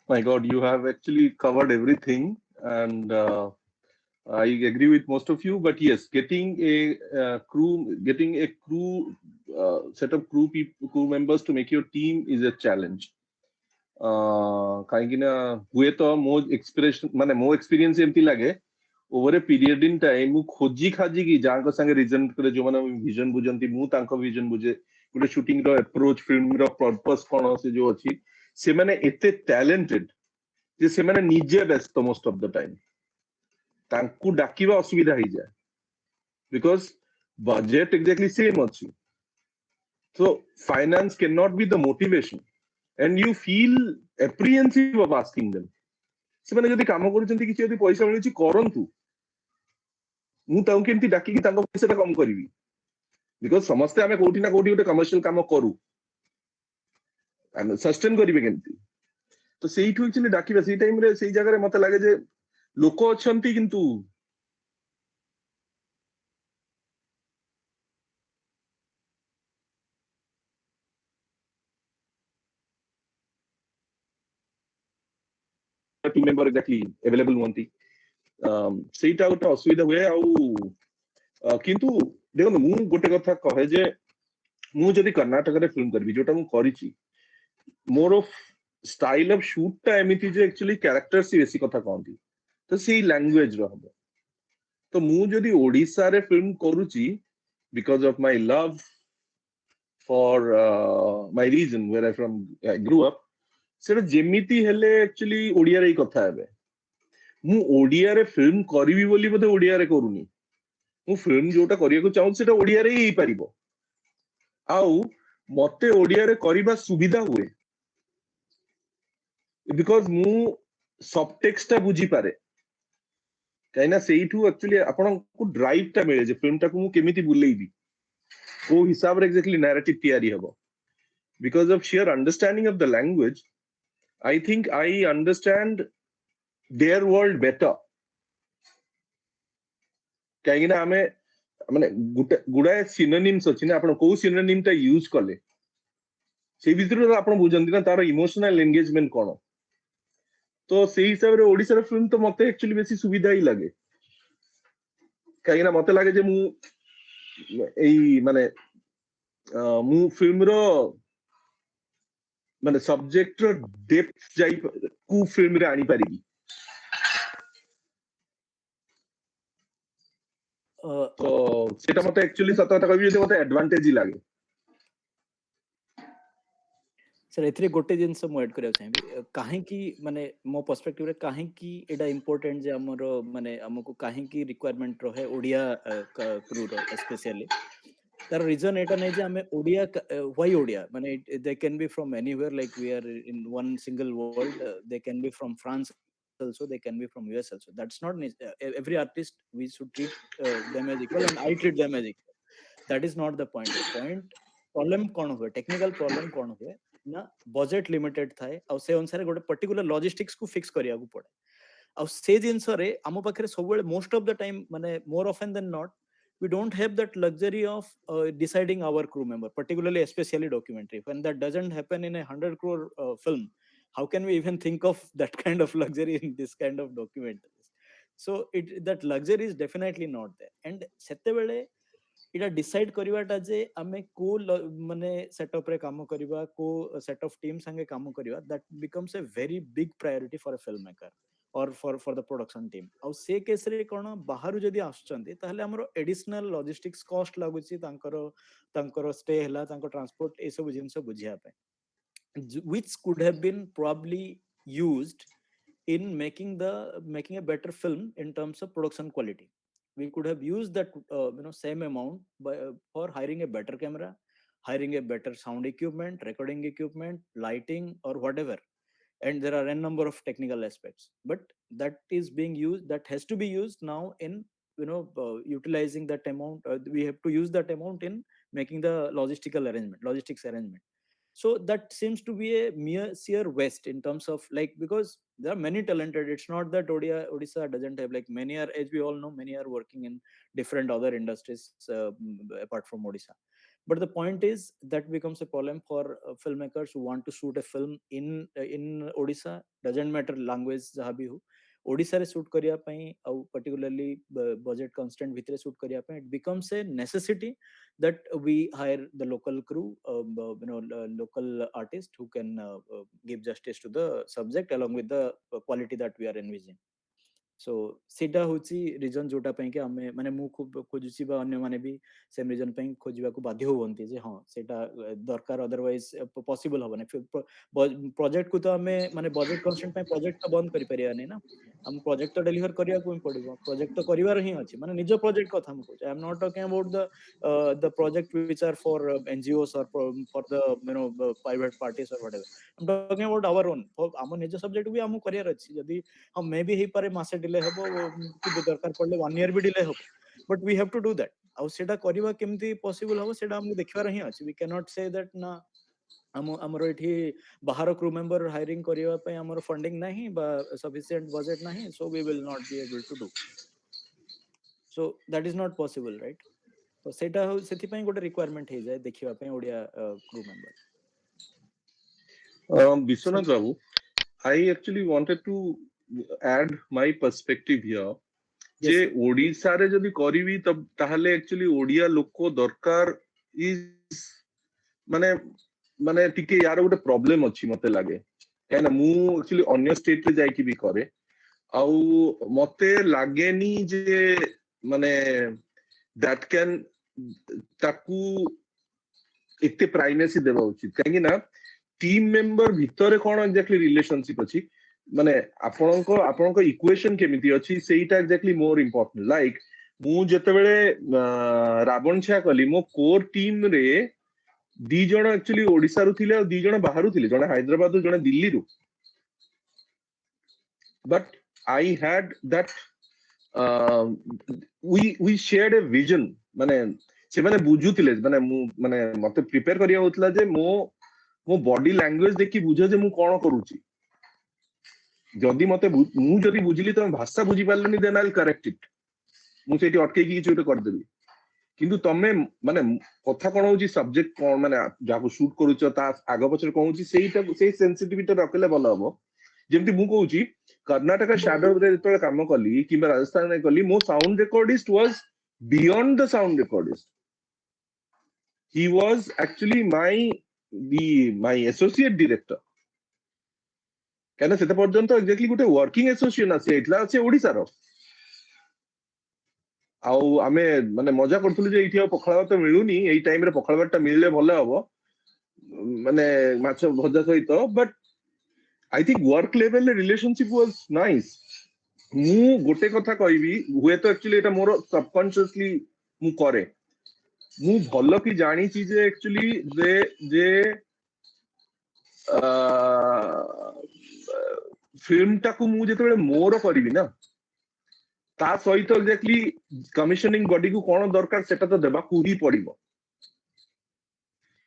my God, you have actually covered everything, and I agree with most of you. But yes, getting a crew set of crew members to make your team is a challenge. କାହିଁକି ନା ହୁଏତ ମୋ experience ଏମିତି ଲାଗେ over A period in time ମୁଁ ଖୋଜି ଖାଜିକି ଯାହାଙ୍କ ସାଙ୍ଗେ ରିଜନ କରେ, ଯୋଉମାନେ ଭିଜନ ବୁଝନ୍ତି ମୁଁ ତାଙ୍କ ଭିଜନ ବୁଝେ, ଗୋଟେ ସୁଟିଂ ର ଆପ୍ରୋଚ, ଫିଲ୍ମ ର ପର୍ପସ କଣ ସେ ଯୋଉ ଅଛି, ସେମାନେ ଏତେ ଟ୍ୟାଲେଣ୍ଟେଡ ଯେ ସେମାନେ ନିଜେ ବ୍ୟସ୍ତ ମୋଷ୍ଟ ଅଫ ଦ ଟାଇମ୍, ତାଙ୍କୁ ଡାକିବା ଅସୁବିଧା ହେଇଯାଏ ବିକଜ ବଜେଟ ଏକ୍ଜାକ୍ଟଲି ସେମ୍ ଅଛି। So finance cannot be the motivation and you feel apprehensive of asking them. ସେମାନେ ଯଦି କାମ କରୁଛନ୍ତି କିଛି ଯଦି ପଇସା ମିଳୁଛି କରନ୍ତୁ, ମୁଁ ତାଙ୍କୁ କେମିତି ଡାକିକି ତାଙ୍କ ପଇସାଟା କମ କରିବି, ବିକଜ ସମସ୍ତେ ଆମେ କୋଉଠି ନା କୋଉଠି ଗୋଟେ କମର୍ସିଆଲ କାମ କରୁ, ଆମେ ସଷ୍ଟେନ କରିବେ କେମିତି, ତ ସେଇଠୁ ଆକ୍ଚୁଆଲି ଡାକିବା, ସେଇ ଟାଇମରେ ସେଇ ଜାଗାରେ ମତେ ଲାଗେ ଯେ ଲୋକ ଅଛନ୍ତି କିନ୍ତୁ टीम मेंबर एग्जैक्टली अवेलेबल हुअंती, ସେଇଟା ଗୋଟେ ଅସୁବିଧା ହୁଏ। ଆଉ କିନ୍ତୁ ଦେଖନ୍ତୁ ମୁଁ ଗୋଟେ କଥା କହେ ଯେ ମୁଁ ଯଦି କର୍ଣ୍ଣାଟକରେ ଫିଲ୍ମ କରିବି, ଯୋଉଟା ମୁଁ କରିଛି, ମୋର ଷ୍ଟାଇଲ ଅଫ ସୁଟ ଟା ଏମିତି ଯେ ଆକ୍ଚୁଆଲି କ୍ୟାରେକ୍ଟର୍ସ ବେଶୀ କଥା କହନ୍ତି, ତ ସେଇ ଲାଙ୍ଗୁଏଜ ର ହବ। ତ ମୁଁ ଯଦି ଓଡିଶାରେ ଫିଲ୍ମ କରୁଛି because of my love for my region where I grew up, ସେଟା ଯେମିତି ହେଲେ ଆକ୍ଚୁଆଲି ଓଡିଆରେ ହିଁ କଥା ହେବେ। ମୁଁ ଓଡିଆରେ ଫିଲ୍ମ କରିବି ବୋଲି ବୋଧେ ଓଡିଆରେ କରୁନି, ମୁଁ ଫିଲ୍ମ ଯୋଉଟା କରିବାକୁ ଚାହୁଁଛି ସେଟା ଓଡିଆରେ ହିଁ ହେଇପାରିବ, ଆଉ ମତେ ଓଡିଆରେ କରିବା ସୁବିଧା ହୁଏ ବିକଜ ମୁଁ ସବଟେକ୍ସଟା ବୁଝିପାରେ, କାହିଁକିନା ସେଇଠୁ ଆକ୍ଚୁଆଲି ଆପଣଙ୍କୁ ଡ୍ରାଇଭ ଟା ମିଳେ ଯେ ଫିଲ୍ମଟାକୁ ମୁଁ କେମିତି ବୁଲେଇବି, କୋଉ ହିସାବରେ ଏକ୍ଜାକ୍ଟଲି ନାରେଟିଭ ତିଆରି ହବ। Because of sheer understanding of the language, I think I understand their world better. କାହିଁକି ନା ଆମେ ମାନେ ଗୁଡାଏ ସିନୋନିମ୍ସ ଅଛି ନା, ଆପଣ କୋଉ ସିନୋନିମ୍ ଟା ୟୁଜ କଲେ ସେଇ ଭିତରୁ ଆପଣ ବୁଝନ୍ତି ନା ତାର ଇମୋସନାଲ ଏନଗେଜମେଣ୍ଟ କଣ। ତ ସେଇ ହିସାବରେ ଓଡିଶାର ଫିଲ୍ମ ତ ମତେ ଆକ୍ଚୁଆଲି ବେଶୀ ସୁବିଧା ହିଁ ଲାଗେ, କାହିଁକି ନା ମତେ ଲାଗେ ଯେ ମୁଁ ଏଇ ମୁଁ ଫିଲ୍ମର ସବଜେକ୍ଟର ଡେପ୍ଥ ଯାଇ କୋଉ ଫିଲ୍ମରେ ଆଣିପାରିବି, ତ ସେଟା ମତେ ଆକ୍ଚୁଆଲି ସତ କଥା କହିବି ଯଦି ମତେ ଆଡଭାନ୍ଟେଜ ହିଁ ଲାଗେ। सर एथरे गोटे जिनस मु ऐड करिया चाहिबी, काहेकि माने मो पर्सपेक्टिव रे काहेकि एडा इंपोर्टेंट जे हमर माने हमको काहेकि रिक्वायरमेंट रहे ओडिया क्रू रो स्पेशली, तार रीजन एटा नै जे हमें ओडिया व्हाई ओडिया माने they can be from anywhere, like we are in one single world, they can be from France also, they can be from US also. That's not every artist we should treat them as equal, and I treat them as equal. That is not the point. Point problem कौन हुए, technical problem कौन हुए ना, budget limited थाए आ से अनुसार गोटे particular logistics को फिक्स करिया को पड़े। आ से जिंस रे आम पाखरे सब मोस्ट ऑफ द टाइम माने more often than not we don't have that luxury of deciding our crew member, particularly especially documentary. When that doesn't happen in a 100 crore film, how can we even think of that kind of luxury in this kind of documentaries? So that luxury is definitely not there. And setebele इटा decide करवाटा जे आमे को माने setup रे काम करबा, को set of team संगे काम करबा, that becomes a very big priority for a film maker और फॉर द प्रोडक्शन टीम। आ से केस रे कोन बाहरु जदी आछचंती ताहले हमरो एडिशनल लॉजिस्टिक्स कॉस्ट लागुची, तांकर स्टे हला, तांकर ट्रांसपोर्ट ए सब जिंस बुझिया पे, which could have been probably used in making a better film in terms of production quality. We could have used that same amount for hiring a better camera, hiring a better sound equipment, recording equipment, lighting, or whatever. And there are a number of technical aspects, but that is being used, that has to be used now in utilizing that amount. We have to use that amount in making the logistics arrangement. So that seems to be a mere sheer waste in terms of, like, because there are many talented, it's not that Odisha doesn't have, like, many are, as we all know, many are working in different other industries apart from Odisha. But the point is that becomes a problem for filmmakers who want to shoot a film in Odisha, doesn't matter language jaha bhi ho, Odisha रे shoot करिया पई आ particularly budget constant भितरे shoot करिया पई it becomes a necessity that we hire the local crew, local artist who can give justice to the subject along with the quality that we are envisioning. So सेटा होची reason जोटा पई के हमें माने मु खूब खोजुची बा अन्य माने भी सेम रीजन पई खोजिबा को बाध्य होवंती जे हां सेटा दरकार अदरवाइज पॉसिबल होबने प्रोजेक्ट को तो हमें माने बजेट कंस्ट्रेंट पई प्रोजेक्ट तो बंद करि परिया नै ना हम प्रोजेक्ट तो डिलीवर करिया को पड़िबो प्रोजेक्ट तो करिवार ही अछि माने निज प्रोजेक्ट कथा हम कहै I am not talking about the project which are for NGOs और फॉर द प्राइवेट पार्टीज और whatever I am talking about our own हम निज सब्जेक्ट भी हम करियार अछि जदी हम मे भी हे पारे मासे डिले हबो कि दरकार पड़ले 1 ईयर भी डिले हबो but we have to do that आ सेटा करबा केमती पॉसिबल हबो सेटा हम देखिवार ही अछि we can not say that ना हमर एठी बाहर क्रू मेंबर हायरिंग करिवा पे हमर फंडिंग नाही बा सफिशिएंट बजेट नाही so we will not be able to do so that is not possible right तो सेटा सेति पई गोटे रिक्वायरमेंट हे जाय देखिवा पे Odia crew member Biswanath Babu, I actually wanted to add my perspective here. Yes, J sir. Odisha रे जदी करिवि तब ताहले एक्चुअली ओडिया लोक दरकार इज माने माने टिके यार गोटे प्रॉब्लम अछि मते लागे काना मु एक्चुअली अन्य स्टेट रे जाई कि भी करे आउ मते लागेनी जे माने दैट कैन ताकू एते प्राइमेसी देबा उचित काहे ना टीम मेंबर भितरे कोन एक्जेक्टली रिलेशनशिप अछि माने आपनको इक्वेशन केमिति अछि सेटा एक्जेक्टली मोर इंपोर्टेंट लाइक मु जते बेले रावण छा कली मो कोर टीम रे दी जण एक्चुअली ओडिसा रु थिले दी जण बाहरु थिले जण हैदराबाद रु जण दिल्ली रु but I had that we shared a vision माने से माने बुझुतिले माने मते प्रिपेयर करिया होतला जे मो बॉडी लैंग्वेज देखि बुझे जे मु कोन करूची जदि मते मु जदि बुझिली त भाषा बुझी पारलनी then I will correct it मु सेठी अटके की किछु कर देबी किंतु तमे माने कथा कोन होची सब्जेक्ट कोन माने जाको शूट करूछ ता आगो पछर कोन होची सेईटा से सेंसिटिविटी रखले भलो हबो जेमति मु कहूची कर्नाटक शैडो रे जतले काम कली किबा राजस्थान रे कली मो sound recordist was beyond the sound recordist he was actually my associate director कहना सेते पर्यंत एक्जेक्टली गोटे वर्किंग एसोसिएशन आसी एतला से ओडिसा रो आउ आमे माने मजा करथुलु जे इठी पखळा भात मिलुनी एई टाइम रे पखळा भातटा मिलले भलो हबो माने माछ भजा सहित but I think work level relationship was nice मु गोटे कथा कहबी हुए तो एक्चुअली एटा मोर सबकॉन्शियसली मु करे मु भलो कि जानी छी जे एक्चुअली जे फिल्म टाकू मु जेते मोर करबी ना ता सहित एक्जेक्टली कमिशनिंग बॉडी को कोन दरकार सेटा तो देबा को ही पड़िबो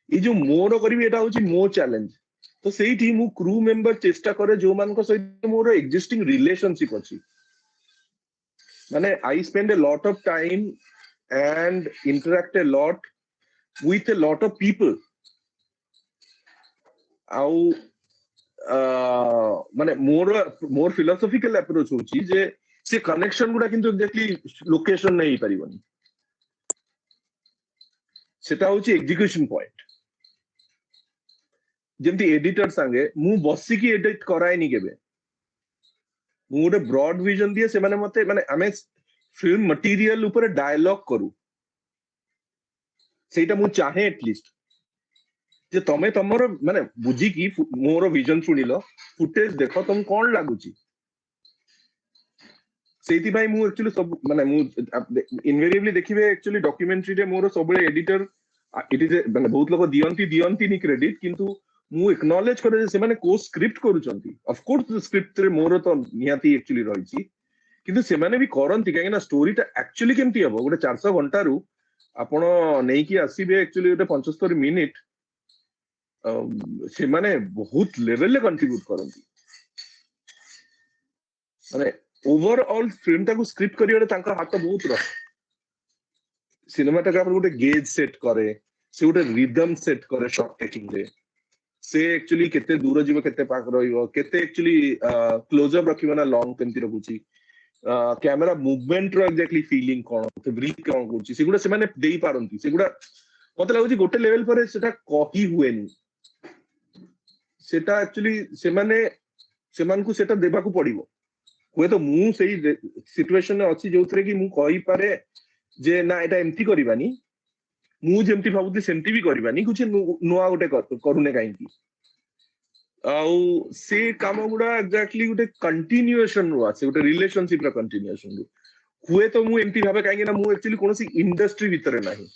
ई जो मोर करबी एटा होची मो चैलेंज तो सेही टी मु क्रू मेंबर चेष्टा करे जो मान को सहित मोर एग्जिस्टिंग रिलेशनशिप अछि माने I spend a lot of time and interact a lot with a lot of people आउ माने मोर फिलोसॉफिकल अप्रोच होची जे से कनेक्शन गुडा किंतु एक्जेक्टली लोकेशन नहीं परिबनी सेटा होची एग्जीक्यूशन पॉइंट जेमती एडिटर संगे मु बसी की एडिट करायनी केबे मु गोटे ब्रॉड विजन दिए से मते माने आमे फिल्म मटेरियल ऊपर डायलॉग करू सेटा मु चाहे एटलीस्ट जे तमे तमरो माने बुझी की मोर विजन सुनिलो फुटेज देखो तुम कोन लागुची सेति भाई मु एक्चुअली सब माने मु इनवेरिएबली देखिबे एक्चुअली डॉक्यूमेंटरी रे मोर सबले एडिटर इट इज माने बहुत लोग दियंती नि क्रेडिट किंतु मु एक्नॉलेज करे से माने को स्क्रिप्ट करूचंती ऑफ कोर्स स्क्रिप्ट रे मोर तो नियाती एक्चुअली रहिची किंतु से माने भी करंती काहे ना स्टोरी ता एक्चुअली केमती हबो गोटे 400 घंटा रु आपण नै कि आसीबे एक्चुअली गोटे 75 मिनिट से माने बहुत लेवल ले कंट्रीब्यूट करंती माने ओवरऑल फिल्म टाको स्क्रिप्ट करियो तांका हाथ बहुत रह सिनेमाटोग्राफर गोटे गेज सेट करे से गोटे रिदम सेट करे शॉट टेकिंग रे से एक्चुअली केते दूर जीव केते पाख रहिबो केते एक्चुअली क्लोज अप रखिबो ना लॉन्ग केमति रखुची कैमरा मूवमेंट रो एक्जेक्टली फीलिंग कोन तो ब्रीथ कोन करची सेगुडा से माने देई पारंती सेगुडा मते लागुची गोटे लेवल पर सेटा कही हुएनी सेटा एक्चुअली से माने सेमान को सेटा देबा को पड़िबो हुए तो मु सेही सिचुएशन में अछि जोथरे कि मु कहि पारे जे ना एटा एमती करबानी मु जेमती भाबुती सेमती भी करबानी कुछ नुआ गोटे करूने काई की आउ से काम गुडा एक्जेक्टली गोटे कंटिन्यूएशन रो आसे गोटे रिलेशनशिप रा कंटिन्यूएशन रो हुए तो मु एमती भाबे काई ना मु एक्चुअली कोनोसी इंडस्ट्री भितरे नाही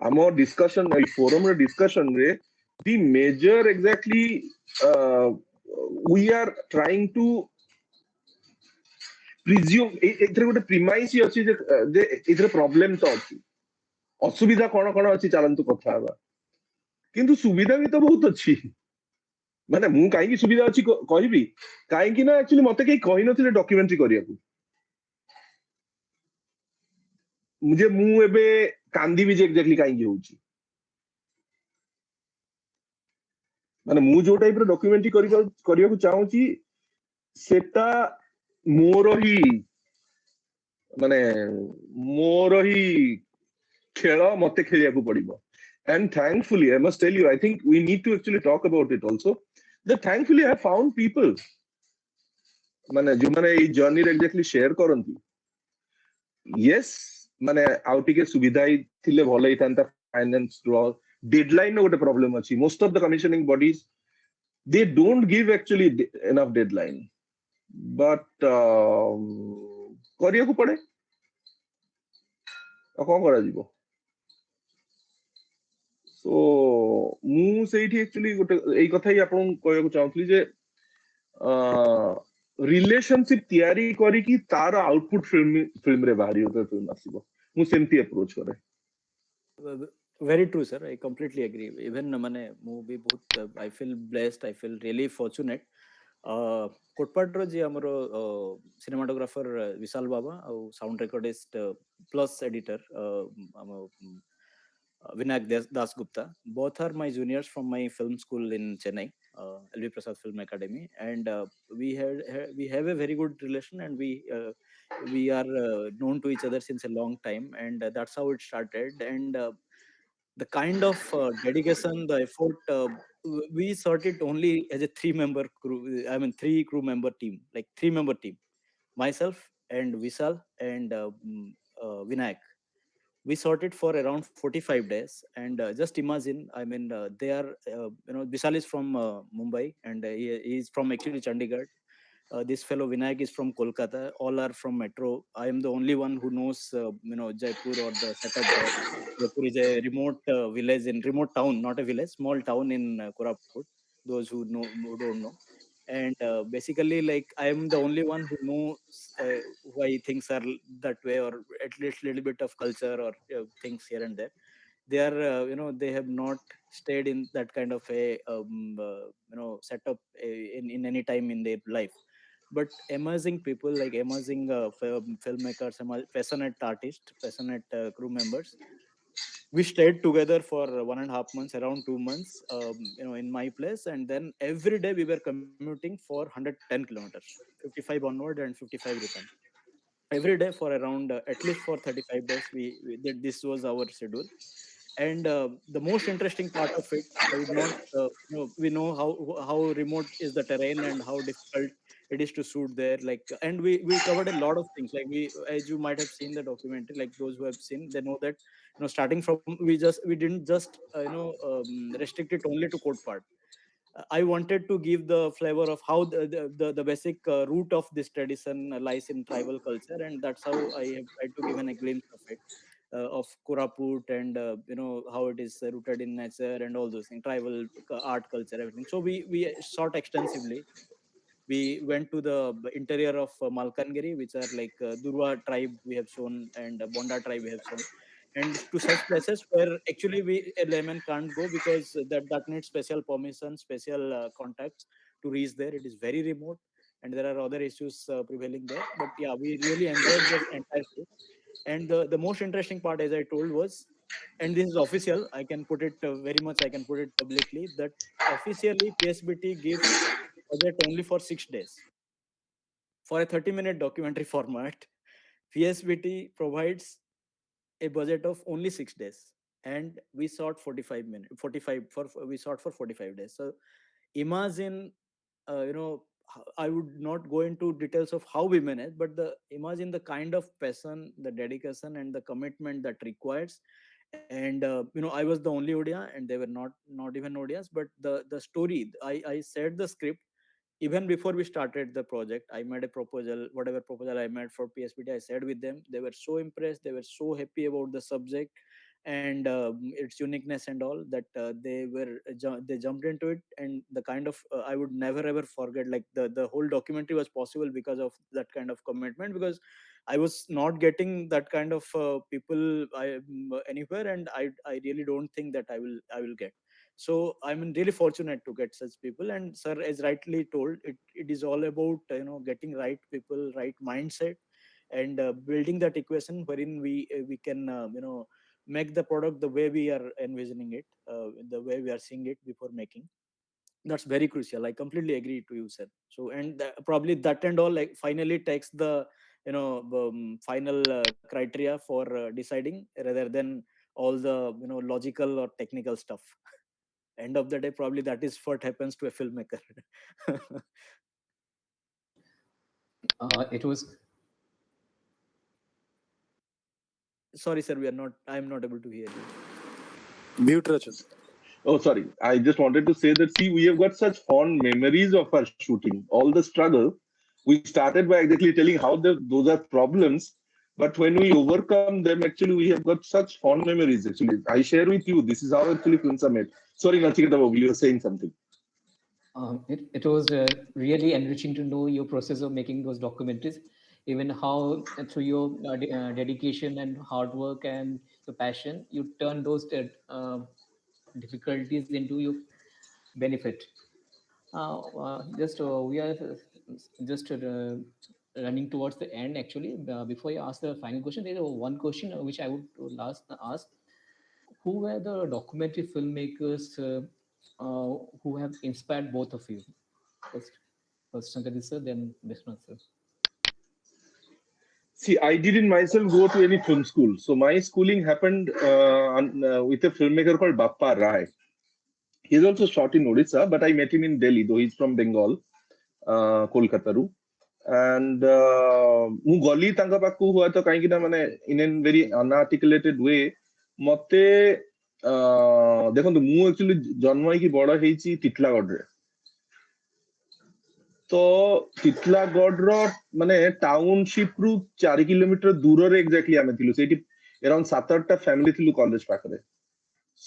आमो डिस्कशन फोरम रे डिस्कशन रे the major exactly we are trying to presume एथरे गोटे प्रिमाइस अछि जे एथरे प्रॉब्लम तो अछि असुविधा कोन कोन अछि चालंतु कथा हबा किंतु सुविधा भी तो बहुत अछि माने मु काई की सुविधा अछि कहिबी काई की ना एक्चुअली मते कई कहि नथिले डॉक्यूमेंट्री करिया को मुझे मु एबे कांदी भी जे एक्जेक्टली काई की होउची माने मु जो टाइप रो डॉक्यूमेंट्री करिया को चाहूची सेटा मोर ही माने मोर ही खेल मते खेलिया को पड़िबो and thankfully I must tell you I think we need to actually talk about it also that thankfully I have found people माने जो माने ई जर्नी रे एक्जेक्टली शेयर करंती yes माने आउ टिके सुविधा ही थिले भलो हितांता फाइनेंस रो डेडलाइन नो गोटे प्रॉब्लम अछि most of the commissioning bodies they don't give actually enough deadline but करिया को पड़े कोन करा जीवो सो मु सेठी एक्चुअली गोटे एई कथा ही आपन कहया को चाहतली जे रिलेशनशिप तयारी करी कि तार आउटपुट फिल्म रे बाहरी होते फिल्म आसीबो मु सेमती अप्रोच करे very true sir, I completely agree. Even mane mu भी बहुत I feel blessed, I feel really fortunate. कोटपाट रो जे हमरो सिनेमाटोग्राफर विशाल बाबा और sound recordist plus editor Vinayak Das Gupta. Both are my juniors from my film school in Chennai, LV Prasad Film Academy, and we have a very good relation, and we are known to each other since a long time, and that's how it started. And the kind of dedication, the effort, we sorted only as a three-member crew. I mean, three crew member team, like three-member team. Myself and Vishal and Vinayak, we sorted for around 45 days, and just imagine, I mean, they are Vishal is from Mumbai, and he is from actually Chandigarh. This fellow Vinayak is from Kolkata. All are from metro. I am the only one who knows Jaipur or the setup there. Jaipur is a remote village, in remote town, not a village, small town in Koraput, those who don't know. And basically, like, I am the only one who knows why things are that way, or at least little bit of culture or things here and there. They are they have not stayed in that kind of a setup in any time in their life. But amazing people, like amazing filmmakers, passionate artists, passionate crew members. We stayed together for 1.5 months, around 2 months, in my place, and then every day we were commuting for 110 kilometers, 55 onward and 55 return. Every day for around at least for 35 days, we did. This was our schedule. And the most interesting part of it, I would not we know how remote is the terrain and how difficult it is to shoot there, like, and we covered a lot of things, like, we, as you might have seen the documentary, like those who have seen, they know that, starting from, we didn't just restrict it only to code part. I wanted to give the flavor of how the basic root of this tradition lies in tribal culture, and that's how I have tried to give a glimpse of it, of Koraput, and how it is rooted in nature and all those things, tribal art, culture, everything. So we shot extensively. We went to the interior of Malkangiri, which are like Durwa tribe we have shown, and Bonda tribe we have shown, and to such places where actually a layman can't go, because that needs special permission, special contacts to reach there. It is very remote, and there are other issues prevailing there. But yeah, we really enjoyed the entire trip. And the most interesting part, as I told, was and this is official, I can put it very much, I can put it publicly, that officially PSBT gives budget only for 6 days. For a 30-minute documentary format, PSBT provides a budget of only 6 days, and we shot 45 days. So imagine, I would not go into details of how we manage, but imagine the kind of passion, the dedication, and the commitment that requires. And I was the only Odia, and they were not even Odias. But the story, I said the script even before we started the project. I made a proposal, whatever proposal I made for PSBT, I said with them. They were so impressed, they were so happy about the subject and its uniqueness and all, that they jumped into it. And the kind of I would never ever forget, like the whole documentary was possible because of that kind of commitment, because I was not getting that kind of people anywhere, and I really don't think that I will get. So I'm really fortunate to get such people. And sir, as rightly told, it is all about getting right people, right mindset, and building that equation wherein we can make the product the way we are envisioning it, the way we are seeing it before making. That's very crucial. I completely agree to you, sir. So, and probably that and all, like, finally takes the final criteria for deciding, rather than all the logical or technical stuff. End of the day, probably that is what happens to a filmmaker. It was Sorry, sir, I'm not able to hear you. Mute Rachan. Oh, sorry. I just wanted to say that, see, we have got such fond memories of our shooting. All the struggle, we started by exactly telling how those are problems. But when we overcome them, actually, we have got such fond memories, actually. I share with you, this is how actually films are made. Sorry, Nachiketa, you were saying something. it was really enriching to know your process of making those documentaries, even how through your dedication and hard work and your passion, you turn those difficulties into your benefit. Just we are just running towards the end. Actually, before you ask the final question, there is one question which I would last ask: who were the documentary filmmakers who have inspired both of you? First Shankhajeet sir, then Biswanath sir. See, I didn't myself go to any film school. So my schooling happened with a filmmaker called Bappa Rai. He's also shot in Odisha, but I met him in Delhi, though he's from Bengal, Kolkata. And ମୁଁ ଗଲି ତାଙ୍କ ପାଖକୁ ହୁଏତ କାହିଁକି ନା ମାନେ in a very unarticulated way ମତେ ଦେଖନ୍ତୁ ମୁଁ actually ଜନ୍ମ ହେଇକି ବଡ ହେଇଛି ଟିଟଲାଗଡରେ। ତ ଟିଟଲାଗଡର ମାନେ ଟାଉନସିପ ରୁ 4 କିଲୋମିଟର ଦୂରରେ ଏକ୍ଜାକ୍ଟଲି ଆମେ ଥିଲୁ। ସେଇଠି around 7-8ଟା ଫ୍ୟାମିଲି ଥିଲୁ କଲେଜ ପାଖରେ।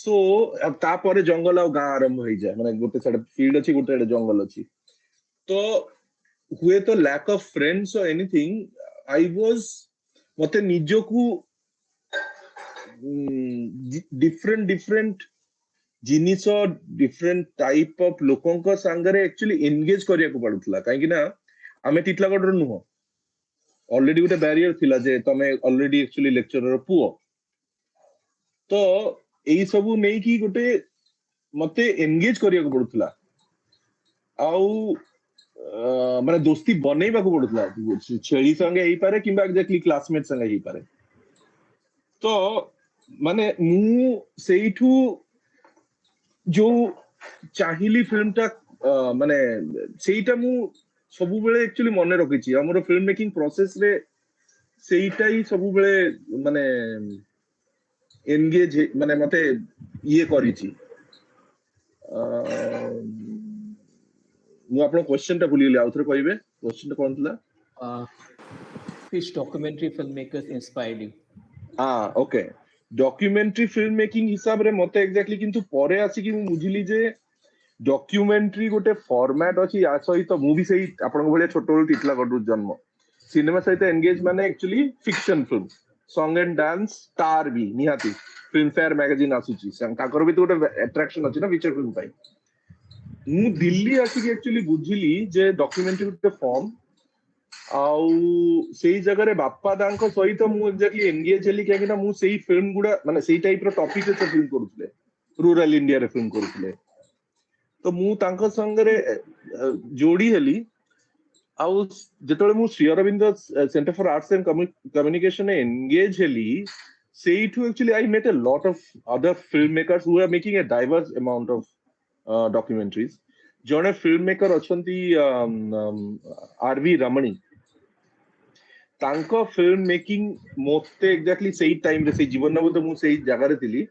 ସୋ ତାପରେ ଜଙ୍ଗଲ ଆଉ ଗାଁ ଆରମ୍ଭ ହେଇଯାଏ, ମାନେ ଗୋଟେ ସାଇଡ ଫିଲ୍ଡ ଅଛି, ଗୋଟେ ସାଇଡ ଜଙ୍ଗଲ ଅଛି। ତ ହୁଏତ lack of friends or anything, I was ମତେ ନିଜକୁ different ଜିନିଷ different type of ଲୋକଙ୍କ ସାଙ୍ଗରେ actually engage କରିବାକୁ ପଡୁଥିଲା, କାହିଁକି ନା ଆମେ ଟିଟଲାଗଡର ନୁହଁ। ଅଲରେଡି ଗୋଟେ ବ୍ୟାରିୟର ଥିଲା ଯେ ତମେ ଅଲରେଡି actually ଲେକ୍ଚରର ପୁଅ। ତ ଏଇ ସବୁ ନେଇକି ଗୋଟେ ମତେ ଏନଗେଜ କରିବାକୁ ପଡୁଥିଲା, ଆଉ ମାନେ ଦୋସ୍ତି ବନେଇବାକୁ ପଡୁଥିଲା। ଛେଳି ସାଙ୍ଗେ ହେଇପାରେ କିମ୍ବା ଏକ୍ଜାକ୍ଟଲି କ୍ଲାସମେଟ ସାଙ୍ଗେ ହେଇପାରେ। ତ ମାନେ ମୁଁ ସେଇଠୁ ଯୋଉ ଚାହିଁଲି ଫିଲ୍ମଟା ମାନେ ସେଇଟା ମୁଁ ସବୁବେଳେ ଆକ୍ଚୁଆଲି ମନେ ରଖିଛି। ଆମର ଫିଲ୍ମ ମେକିଂ ପ୍ରୋସେସରେ ସେଇଟା ହିଁ ସବୁବେଳେ ମାନେ ଏନଗେଜ ମାନେ ମତେ ଇଏ କରିଛି। ମୁଁ ଆପଣଙ୍କ କ୍ୱେଶ୍ଚନଟା ଭୁଲିଗଲି, ଆଉ ଥରେ କହିବେ କ୍ୱେଶ୍ଚନଟା କଣ ଥିଲା? Which documentary filmmakers inspired you? Okay, documentary film making ହିସାବରେ ମତେ ଏକ୍ଜାକ୍ଟଲି କିନ୍ତୁ ପରେ ଆସିକି ମୁଁ ବୁଝିଲି ଯେ ଡକ୍ୟୁମେଣ୍ଟାରୀ ଗୋଟେ ଫର୍ମାଟ ଅଛି। ୟା ସହିତ ମୁଁ ବି ସେଇ ଆପଣଙ୍କ ଭଳିଆ ଛୋଟବେଳୁ ଟିଟଲାଗଡରୁ ଜନ୍ମ। ସିନେମା ସହିତ ଏନଗେଜ ମାନେ actually fiction film, song and dance, star ବି ନିହାତି ଫିଲ୍ମ ଫେୟାର ମ୍ୟାଗାଜିନ ଆସୁଛି, ତାଙ୍କର ବି ତ ଗୋଟେ ଆଟ୍ରାକ୍ସନ ଅଛି ନା ଫିଚର ଫିଲ୍ମ ପାଇଁ। ମୁଁ ଦିଲ୍ଲୀ ଆସିକି ଆକ୍ଚୁଆଲି ବୁଝିଲି ଯେ ଡକ୍ୟୁମେଣ୍ଟାରୀ ଗୋଟେ ଫର୍ମ, ଆଉ ସେଇ ଜାଗାରେ ବାପା ଦାଙ୍କ ସହିତ ମୁଁ ଏକ୍ଜାକ୍ଟଲି ଏନଗେଜ ହେଲି କାହିଁକି ନା ମୁଁ ସେଇ ଫିଲ୍ମ ଗୁଡା ମାନେ ସେଇ ଟାଇପ ର ଟପିକ ରେ ଫିଲ୍ମ କରୁଥିଲେ ରୁରାଲ ଇଣ୍ଡିଆରେ ଫିଲ୍ମ କରୁଥିଲେ ତ ମୁଁ ତାଙ୍କ ସାଙ୍ଗରେ ଯୋଡି ହେଲି ଆଉ ଯେତେବେଳେ ମୁଁ Shri Aurobindo centre for arts and communication engage ହେଲି ସେଇଠୁ actually I met a lot of other film makers who are making a diverse amount of documentaries ଜଣେ ଫିଲ୍ମ ମେକର ଅଛନ୍ତି ଆରଭି ରମଣୀ ତାଙ୍କ ଫିଲ୍ମ ମେକିଂ ମତେ ଏକ୍ଜାକ୍ଟଲି ସେଇ ଟାଇମରେ ସେଇ ଜୀବନ ବୋଧ ମୁଁ ସେଇ ଜାଗାରେ ଥିଲି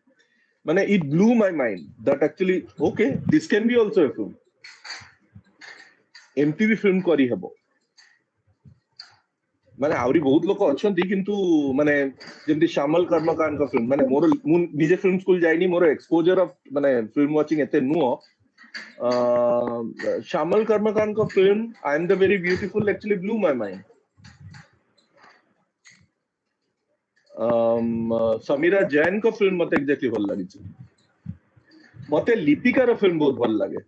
ମାନେ it blew my mind that actually okay this can be also a film ଏମିତି ବି ଫିଲ୍ମ କରିହେବ ମାନେ ଆହୁରି ବହୁତ ଲୋକ ଅଛନ୍ତି କିନ୍ତୁ ମାନେ ଯେମିତି ଶ୍ୟାମଲ କର୍ମକାରଙ୍କ ଫିଲ୍ମ ମାନେ ମୋର ମୁଁ ନିଜେ ଫିଲ୍ମ ସ୍କୁଲ ଯାଇନି ମୋର ଏକ୍ସପୋଜର ଅଫ ମାନେ ଫିଲ୍ମ ୱାଚିଂ ଏତେ ନୁହଁ ଶ୍ୟାମଲ କର୍ମକାରଙ୍କ film I am the very beautiful actually blew my mind Samira ଜୈନଙ୍କ ଫିଲ୍ମ ମତେ ଏକ୍ଜାକ୍ଟଲି ଭଲ ଲାଗିଛି ମତେ ଲିପିକାର ଫିଲ୍ମ ବହୁତ ଭଲ ଲାଗେ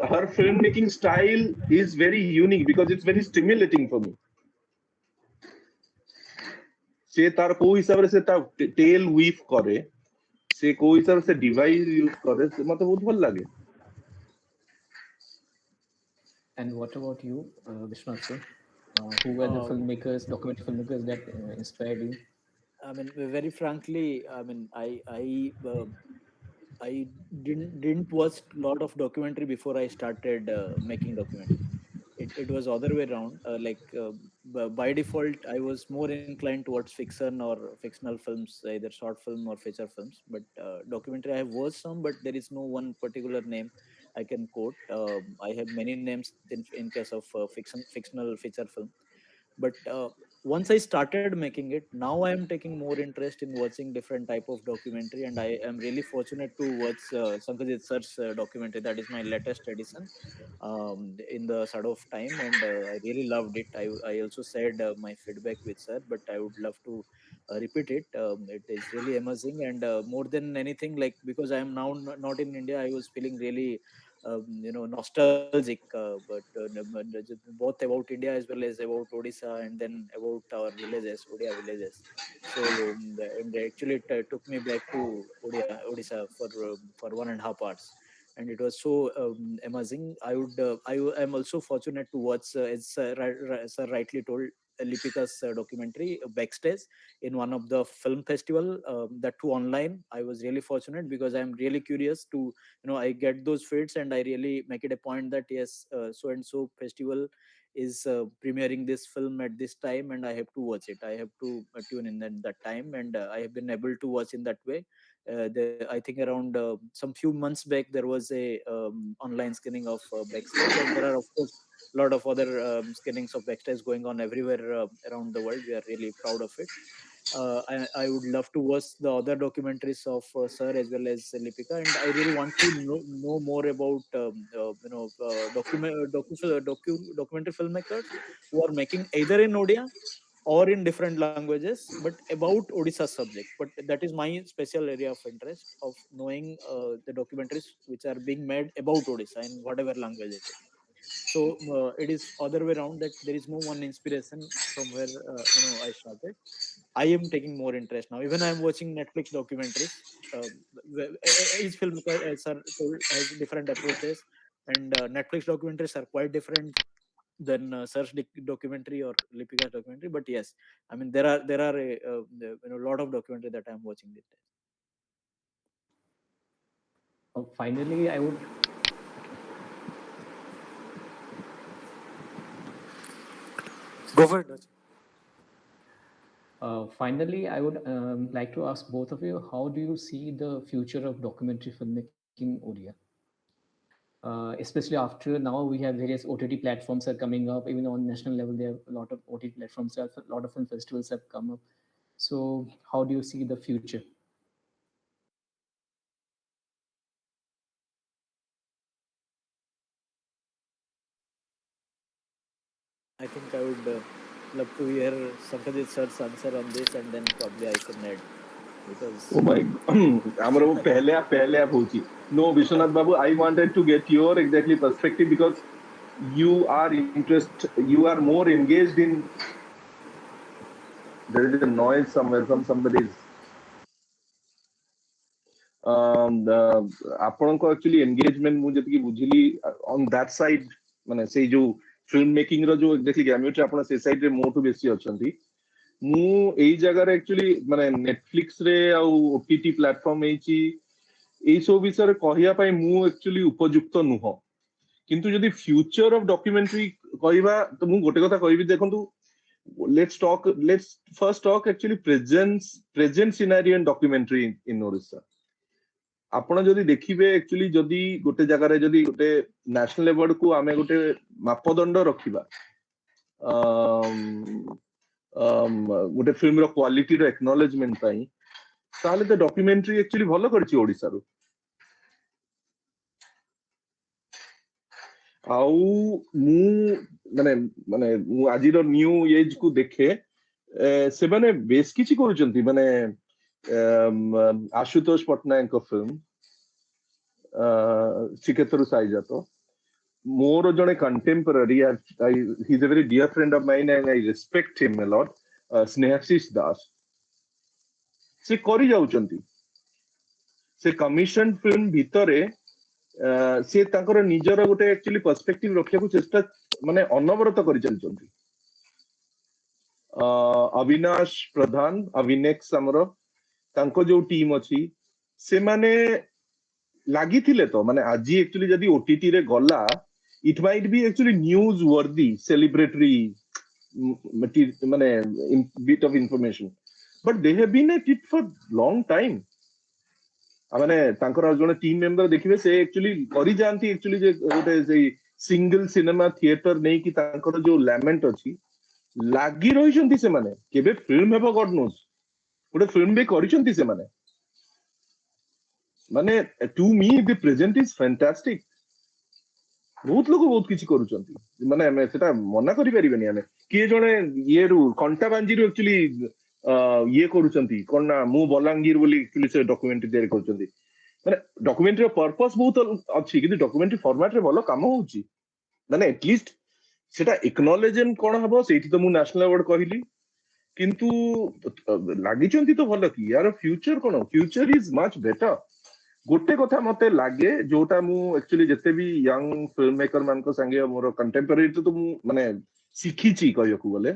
her filmmaking style is very unique because it's very stimulating for me से तार को हिसाब से ता टेल वीव करे से को हिसाब से डिवाइस यूज करे से मते बहुत भल लागे And what about you, Vishwanath sir? Who were the filmmakers, documentary filmmakers that inspired you? I mean, very frankly, I mean, I didn't watch a lot of documentary before I started making documentary. It was other way around. By default, I was more inclined towards fiction or fictional films, either short film or feature films. But documentary, I have watched some, but there is no one particular name I can quote. I have many names in case of fictional feature film. But once I started making it, now I am taking more interest in watching different type of documentary, and I am really fortunate to watch Shankhajeet sir's documentary. That is my latest edition in the shadow of time, and I really loved it. I also shared my feedback with sir, but I would love to repeat it. It is really amazing, and more than anything, like because I am now not in India, I was feeling really nostalgic, both about India as well as about Odisha, and then about our villages, Odia villages. So and actually it took me back to Odisha for 1.5 hours, and it was so amazing. I am also fortunate to watch, as sir rightly told, Lipika's documentary Backstage in one of the film festival, that too online. I was really fortunate because I am really curious to, I get those feeds, and I really make it a point that yes, so and so festival is premiering this film at this time, and I have to watch it. I have to tune in at that time, and I have been able to watch in that way. I think around some few months back there was a online screening of Backstage, and there are of course a lot of other screenings of Backstage going on everywhere around the world. We are really proud of it. I would love to watch the other documentaries of Sir as well as Lipika, and I really want to know more about documentary filmmakers who are making either in Odia or in different languages, but about Odisha subject. But that is my special area of interest of knowing the documentaries which are being made about Odisha in whatever language it is. So it is other way around, that there is no one inspiration from where I started. I am taking more interest now. Even I am watching Netflix documentaries. Each filmmaker, as sir told, has different approaches, and Netflix documentaries are quite different than Sir's documentary or Lipika's documentary. But yes, I mean there are a lot of documentary that I am watching these days. Finally, I would Go for it, Nach. Finally, I would like to ask both of you, how do you see the future of documentary filmmaking in Odia? Especially after now we have various OTT platforms are coming up. Even on national level, there are a lot of OTT platforms. A lot of film festivals have come up. So, how do you see the future? I think I would love to hear Shankhajeet sir's answer on this, and then probably I can add. because Oh my ଆମର पहले आप होची. No, Biswanath Babu, I wanted to get your exactly perspective because you are more engaged in. There is a noise somewhere from somebody's. ଆପଣଙ୍କ actually engagement ମୁଁ ଯେତିକି ବୁଝିଲି on that side ମାନେ ସେଇ ଯୋଉ film making ର ଯୋଉ exactly gamut ଆପଣ ସେ side ରେ ମୋଠୁ ବେଶୀ ଅଛନ୍ତି. ମୁଁ ଏଇ ଜାଗାରେ actually ମାନେ Netflix ରେ ଆଉ OTT platform ହେଇଛି ଏଇ ସବୁ ବିଷୟରେ କହିବା ପାଇଁ ମୁଁ actually ଉପଯୁକ୍ତ ନୁହଁ. କିନ୍ତୁ ଯଦି future of documentary କହିବା ତ ମୁଁ ଗୋଟେ କଥା କହିବି ଦେଖନ୍ତୁ let's first talk actually present scenario in documentary in Odisha. ଆପଣ ଯଦି ଦେଖିବେ actually ଯଦି ଗୋଟେ ଜାଗାରେ ଯଦି ଗୋଟେ national award କୁ ଆମେ ଗୋଟେ ମାପଦଣ୍ଡ ରଖିବା ଗୋଟେ ଫିଲ୍ମ ର କ୍ୱାଲିଟି ର acknowledgement ପାଇଁ ତାହେଲେ ତ documentary actually ଭଲ କରିଛି ଓଡିଶାରୁ. ଆଉ ମୁଁ ଆଜିର ନ୍ୟୁ ଏଜ୍ କୁ ଦେଖେ ସେମାନେ ବେଶ କିଛି କରୁଛନ୍ତି ମାନେ ଆଶୁତୋଷ ପଟ୍ଟନାୟକଙ୍କ ଫିଲ୍ମ ଶ୍ରୀକ୍ଷେତ୍ରରୁ ସାଇଜାତ ମୋର ଜଣେ contemporary he is a very dear friend of mine and I respect him a lot. Snehasish Das ସେ କରି ଯାଉଛନ୍ତି ସେ କମିଶନ ଫିଲ୍ମ ଭିତରେ ସେ ତାଙ୍କର ନିଜର ଗୋଟେ actually perspective ରଖିବାକୁ ଚେଷ୍ଟା ମାନେ ଅନବରତ କରି ଚାଲିଛନ୍ତି. ଅବିନାଶ ପ୍ରଧାନ ଅଭିନେକ୍ସ ଆମର ତାଙ୍କ ଯୋଉ ଟିମ୍ ଅଛି ସେମାନେ ଲାଗିଥିଲେ ତ ମାନେ ଆଜି actually ଯଦି OTT ରେ ଗଲା it might be actually news worthy celebratory ମାନେ bit of information but they have been at it for long time. ମାନେ ତାଙ୍କର ଜଣେ ଟିମ୍ ମେମ୍ବର ଦେଖିବେ ସେ actually କରି ଯାଆନ୍ତି actually ଯେ ଗୋଟେ ସେଇ ସିଙ୍ଗଲ ସିନେମା ଥିଏଟର ନେଇକି ତାଙ୍କର ଯୋଉ ଲ୍ୟାମେଣ୍ଟ ଅଛି ଲାଗି ରହିଛନ୍ତି ସେମାନେ କେବେ ଫିଲ୍ମ ହେବ ଗଡ୍ ନୋସ୍ ଗୋଟେ ଫିଲ୍ମ ବି କରିଛନ୍ତି ସେମାନେ ମାନେ ଟୁ ମି ଦି ପ୍ରେଜେଣ୍ଟ ଇଜ ଫ୍ୟାଣ୍ଟାଷ୍ଟିକ. ବହୁତ ଲୋକ ବହୁତ କିଛି କରୁଛନ୍ତି ମାନେ ଆମେ ସେଟା ମନା କରିପାରିବେନି ଆମେ କିଏ ଜଣେ ଇଏରୁ କଣ୍ଟା ବାଞ୍ଜିରୁ actually ଇଏ କରୁଛନ୍ତି କଣ ନା ମୁଁ ବଲାଙ୍ଗୀର ବୋଲି ସେ ଡକୁମେଣ୍ଟାରୀ ତିଆରି କରୁଛନ୍ତି ମାନେ ଡକୁମେଣ୍ଟାରୀର ପର୍ପସ ବହୁତ ଅଛି କିନ୍ତୁ ଡକୁମେଣ୍ଟାରୀ ଫର୍ମାଟରେ ଭଲ କାମ ହଉଛି ମାନେ ଏଟଲିଷ୍ଟ ସେଟା ଏକନଲେଜମେଣ୍ଟ କଣ ହବ ସେଇଠି ତ ମୁଁ ନ୍ୟାସନାଲ ଆୱାର୍ଡ କହିଲି କିନ୍ତୁ ଲାଗିଛନ୍ତି ତ ଭଲ କି ୟାର ଫ୍ୟୁଚର କଣ ଫ୍ୟୁଚର ଇଜ ମଚ ବେଟର. ଗୋଟେ କଥା ମତେ ଲାଗେ ଯୋଉଟା ମୁଁ ଆକ୍ଚୁଆଲି ଯେତେ ବି ୟଙ୍ଗ ଫିଲ୍ମ ମେକର ମାନଙ୍କ ସାଙ୍ଗେ ମୋର କଣ୍ଟେମ୍ପୋରାରୀ ତ ମୁଁ ମାନେ ଶିଖିଛି କହିବାକୁ ଗଲେ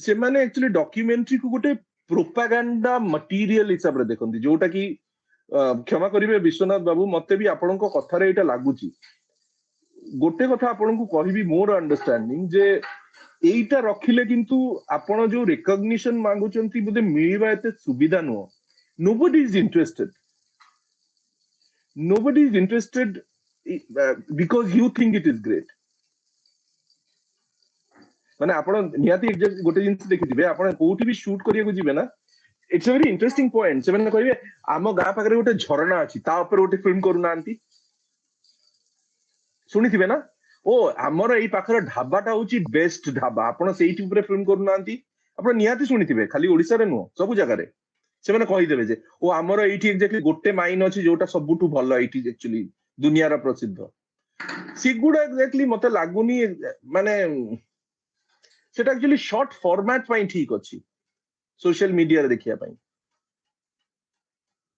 ସେମାନେ ଆକ୍ଚୁଆଲି ଡକ୍ୟୁମେଣ୍ଟାରୀ କୁ ଗୋଟେ ପ୍ରୋପାଗାଣ୍ଡା ମଟିରିଆଲ ହିସାବରେ ଦେଖନ୍ତି ଯୋଉଟା କି କ୍ଷମା କରିବେ ବିଶ୍ୱନାଥ ବାବୁ ମତେ ବି ଆପଣଙ୍କ କଥାରେ ଏଇଟା ଲାଗୁଛି. ଗୋଟେ କଥା ଆପଣଙ୍କୁ କହିବି ମୋର ଅଣ୍ଡରଷ୍ଟାଣ୍ଡିଂ ଯେ ଏଇଟା ରଖିଲେ କିନ୍ତୁ ଆପଣ ଯୋଉ ରେକଗ୍ନିସନ ମାଗୁଛନ୍ତି ବୋଧେ ମିଳିବା ଏତେ ସୁବିଧା ନୁହଁ. Nobody is interested because you think it is great. ମାନେ ଆପଣ ନିହାତି ଗୋଟେ ଜିନିଷ ଦେଖିଥିବେ ଆପଣ କୋଉଠି ବି ସୁଟ କରିବାକୁ ଯିବେ ନା ଇଟ୍ସ ଅ ଭେରି ଇଣ୍ଟରେଷ୍ଟିଂ ପଏଣ୍ଟ ସେମାନେ କହିବେ ଆମ ଗାଁ ପାଖରେ ଗୋଟେ ଝରଣା ଅଛି ତା ଉପରେ ଗୋଟେ ଫିଲ୍ମ କରୁନାହାନ୍ତି ଶୁଣିଥିବେ ନା ଓ ଆମର ଏଇ ପାଖରେ ଢାବାଟା ହଉଛି ବେଷ୍ଟ ଢାବା ଆପଣ ସେଇଠି ଉପରେ ଫିଲ୍ମ କରୁନାହାନ୍ତି ଆପଣ ନିହାତି ଶୁଣିଥିବେ ଖାଲି ଓଡିଶାରେ ନୁହଁ ସବୁ ଜାଗାରେ ସେମାନେ କହିଦେବେ ଯେ ଓ ଆମର ଏଇଠି ଏକ୍ଜାକ୍ଟଲି ଗୋଟେ ମାଇନ ଅଛି ଯୋଉଟା ସବୁଠୁ ଭଲ ଏଇଠି ଆକ୍ଚୁଆଲି ଦୁନିଆର ପ୍ରସିଦ୍ଧ ସେଗୁଡା ଏକ୍ଜାକ୍ଟଲି ମତେ ଲାଗୁନି ମାନେ ସେଟା ଆକ୍ଚୁଆଲି ସର୍ଟ ଫର୍ମାଟ ପାଇଁ ଠିକ ଅଛି ସୋସିଆଲ ମିଡିଆରେ ଦେଖିବା ପାଇଁ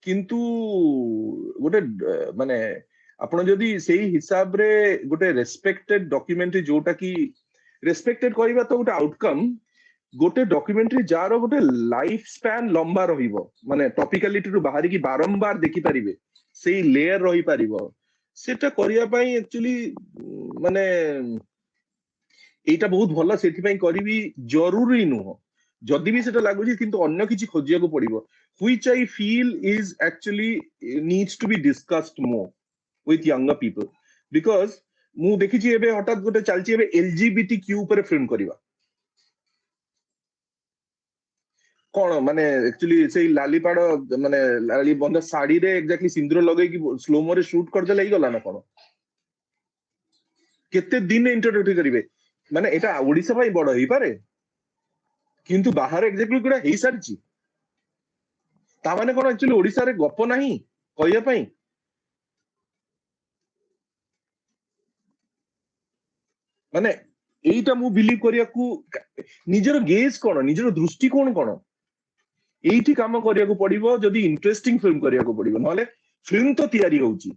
କିନ୍ତୁ ଗୋଟେ ମାନେ ଆପଣ ଯଦି ସେଇ ହିସାବରେ ଗୋଟେ ରେସ୍ପେକ୍ଟେଡ ଡକ୍ୟୁମେଣ୍ଟାରୀ ଯୋଉଟା କି ରେସ୍ପେକ୍ଟେଡ କହିବା ତ ଗୋଟେ ଆଉଟକମ୍ ଗୋଟେ ଡକ୍ୟୁମେଣ୍ଟାରୀ ଯାହାର ଗୋଟେ ଲାଇଫ ସ୍ପାନ ଲମ୍ବା ରହିବ ମାନେ ଟପିକାଲିଟିରୁ ବାହାରିକି ବାରମ୍ବାର ଦେଖିପାରିବେ ସେଇ ଲେୟର ରହିପାରିବ ସେଟା କରିବା ପାଇଁ ଆକ୍ଚୁଆଲି ମାନେ ଏଇଟା ବହୁତ ଭଲ ସେଥିପାଇଁ କରିବି ଜରୁରୀ ନୁହଁ ଯଦି ବି ସେଟା ଲାଗୁଛି କିନ୍ତୁ ଅନ୍ୟ କିଛି ଖୋଜିବାକୁ ପଡିବ which I feel is actually needs to be discussed more with younger people because ମୁଁ ଦେଖିଛି ଏବେ ହଠାତ୍ ଗୋଟେ ଚାଲିଛି ଏବେ LGBTQ ଉପରେ ଫିଲ୍ମ କରିବା କଣ ମାନେ ଆକ୍ଚୁଆଲି ସେଇ ଲାଲିପାଡ ମାନେ ଲାଲି ବନ୍ଧ ଶାଢୀରେ ଏକ୍ଜାକ୍ଟଲି ସିନ୍ଦୁର ଲଗେଇକି ସ୍ଲୋମୋରେ ସୁଟ କରିଦେଲେ ହେଇଗଲା ନା କଣ କେତେ ଦିନ ଇଣ୍ଟରଭ୍ୟୁ କରିବେ ମାନେ ଏଟା ଓଡିଶା ପାଇଁ ବଡ ହେଇପାରେ କିନ୍ତୁ ବାହାରେ ଏକ୍ଜାକ୍ଟଲି ଗୁଡା ହେଇସାରିଛି ତା ମାନେ କଣ ଆକ୍ଚୁଆଲି ଓଡିଶାରେ ଗପ ନାହିଁ କହିବା ପାଇଁ? ମାନେ ଏଇଟା ମୁଁ ବିଲିଭ କରିବାକୁ ନିଜର ଗେଜ୍ କଣ, ନିଜର ଦୃଷ୍ଟିକୋଣ କଣ, ଏଇଠି କାମ କରିବାକୁ ପଡିବ ଯଦି ଇଣ୍ଟରେଷ୍ଟିଂ ଫିଲ୍ମ କରିବାକୁ ପଡିବ, ନହେଲେ ଫିଲ୍ମ ତ ତିଆରି ହଉଛି।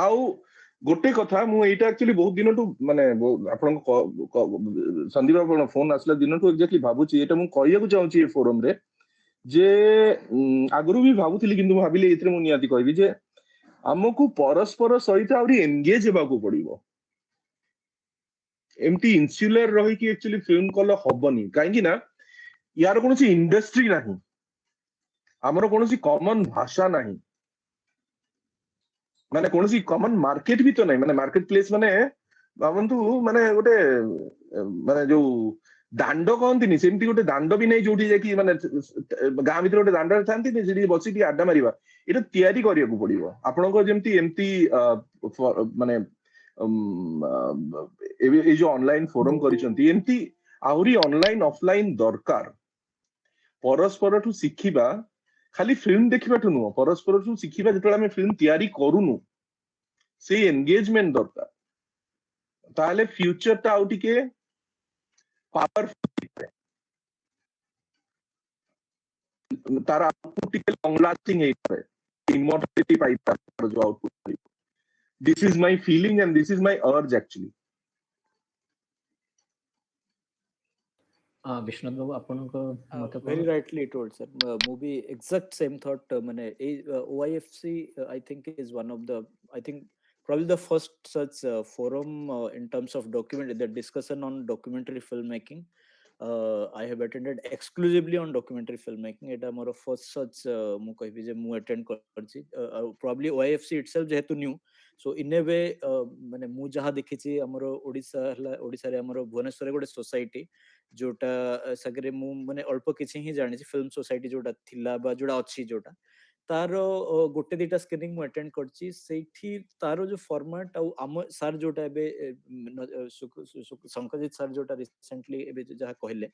ଆଉ ଗୋଟେ କଥା ମୁଁ ଏଇଟା ଆକ୍ଚୁଆଲି ବହୁତ ଦିନଠୁ ମାନେ ଆପଣଙ୍କ ସନ୍ଦୀପ ଆପଣ ଫୋନ ଆସିଲା ଦିନଠୁ ଏକ୍ଜାକ୍ଟଲି ଭାବୁଛି, ଏଇଟା ମୁଁ କହିବାକୁ ଚାହୁଁଛି ଏ ଫୋରମରେ ଯେ ଆଗରୁ ବି ଭାବୁଥିଲି କିନ୍ତୁ ମୁଁ ଭାବିଲି ଏଇଥିରେ ମୁଁ ନିହାତି କହିବି ଯେ ଆମକୁ ପରସ୍ପର ସହିତ ଆହୁରି ଏନଗେଜ ହେବାକୁ ପଡିବ। ଏମିତି ଇନସୁଲାର ରହିକି ଆକ୍ଚୁଆଲି ଫିଲ୍ମ କଲେ ହବନି, କାହିଁକି ନା ୟାର କୌଣସି ଇଣ୍ଡଷ୍ଟ୍ରି ନାହିଁ, ଆମର କୌଣସି କମନ ଭାଷା ନାହିଁ, ମାନେ କୌଣସି କମନ ମାର୍କେଟ ବି ତ ନାହିଁ। ମାନେ ମାର୍କେଟ ପ୍ଲେସ୍ ମାନେ ଭାବନ୍ତୁ ମାନେ ଗୋଟେ ମାନେ ଯୋଉ ଦାଣ୍ଡ କହନ୍ତିନି ସେମିତି ଗୋଟେ ଦାଣ୍ଡ ବି ନାହିଁ ଯୋଉଠି ଯାଇକି ମାନେ ଗାଁ ଭିତରେ ଗୋଟେ ଦାଣ୍ଡରେ ଥାନ୍ତିନି ସେଠି ବସିକି ଆଡ୍ଡା ମାରିବା, ଏଇଟା ତିଆରି କରିବାକୁ ପଡିବ। ଆପଣଙ୍କ ଯେମିତି ଏମିତି ମାନେ ଏଇ ଯୋଉ ଅନଲାଇନ ଫୋରମ କରିଛନ୍ତି ଏମିତି ଆହୁରି ଅନଲାଇନ ଅଫଲାଇନ ଦରକାର। ପରସ୍ପରଠୁ ଶିଖିବା, ଖାଲି ଫିଲ୍ମ ଦେଖିବାଠୁ ନୁହଁ, ପରସ୍ପରଠୁ ଶିଖିବା ଯେତେବେଳେ ଆମେ ଫିଲ୍ମ ତିଆରି କରୁନୁ ସେଇ ଏନଗେଜମେଣ୍ଟ ଦରକାର, ତାହେଲେ ଫ୍ୟୁଚରଟା ଆଉ ଟିକେ ପାୱାରଫୁଲ, ତାର ଆଉଟପୁଟ ଟିକେ ଲଙ୍ଗ ଲାଷ୍ଟିଂ ହେଇପାରେ, ଇମର୍ଟାଲିଟି ପାଇପାରେ ଯୋଉ ଆଉଟପୁଟ ମିଳିବ। This is my feeling and this is my urge actually. Biswanath babu ଆପଣଙ୍କ ମତ କଣ? Very rightly told, sir. Movie exact same thought. Mane OIFC, I think, is one of the, I think, probably the first such forum in terms of document the discussion on documentary filmmaking. I have attended exclusively on documentary filmmaking. Eta mor first such mu kahibi je mu attend karchi. Probably OIFC itself jehetu new, so in a way mane mu jaha dekhichi amaro odisha re amaro bhubaneswar re gote society जोटा सागरे मु माने अल्प किछि ही जानि film society जोटा थिला बा जोटा अछि जोटा तार गोटे दिटा स्क्रीनिंग मु अटेंड करछि, सेठी तार जो फॉर्मेट आ हम सर जोटा एबे शंखजीत सर जोटा रिसेंटली एबे जहा कहले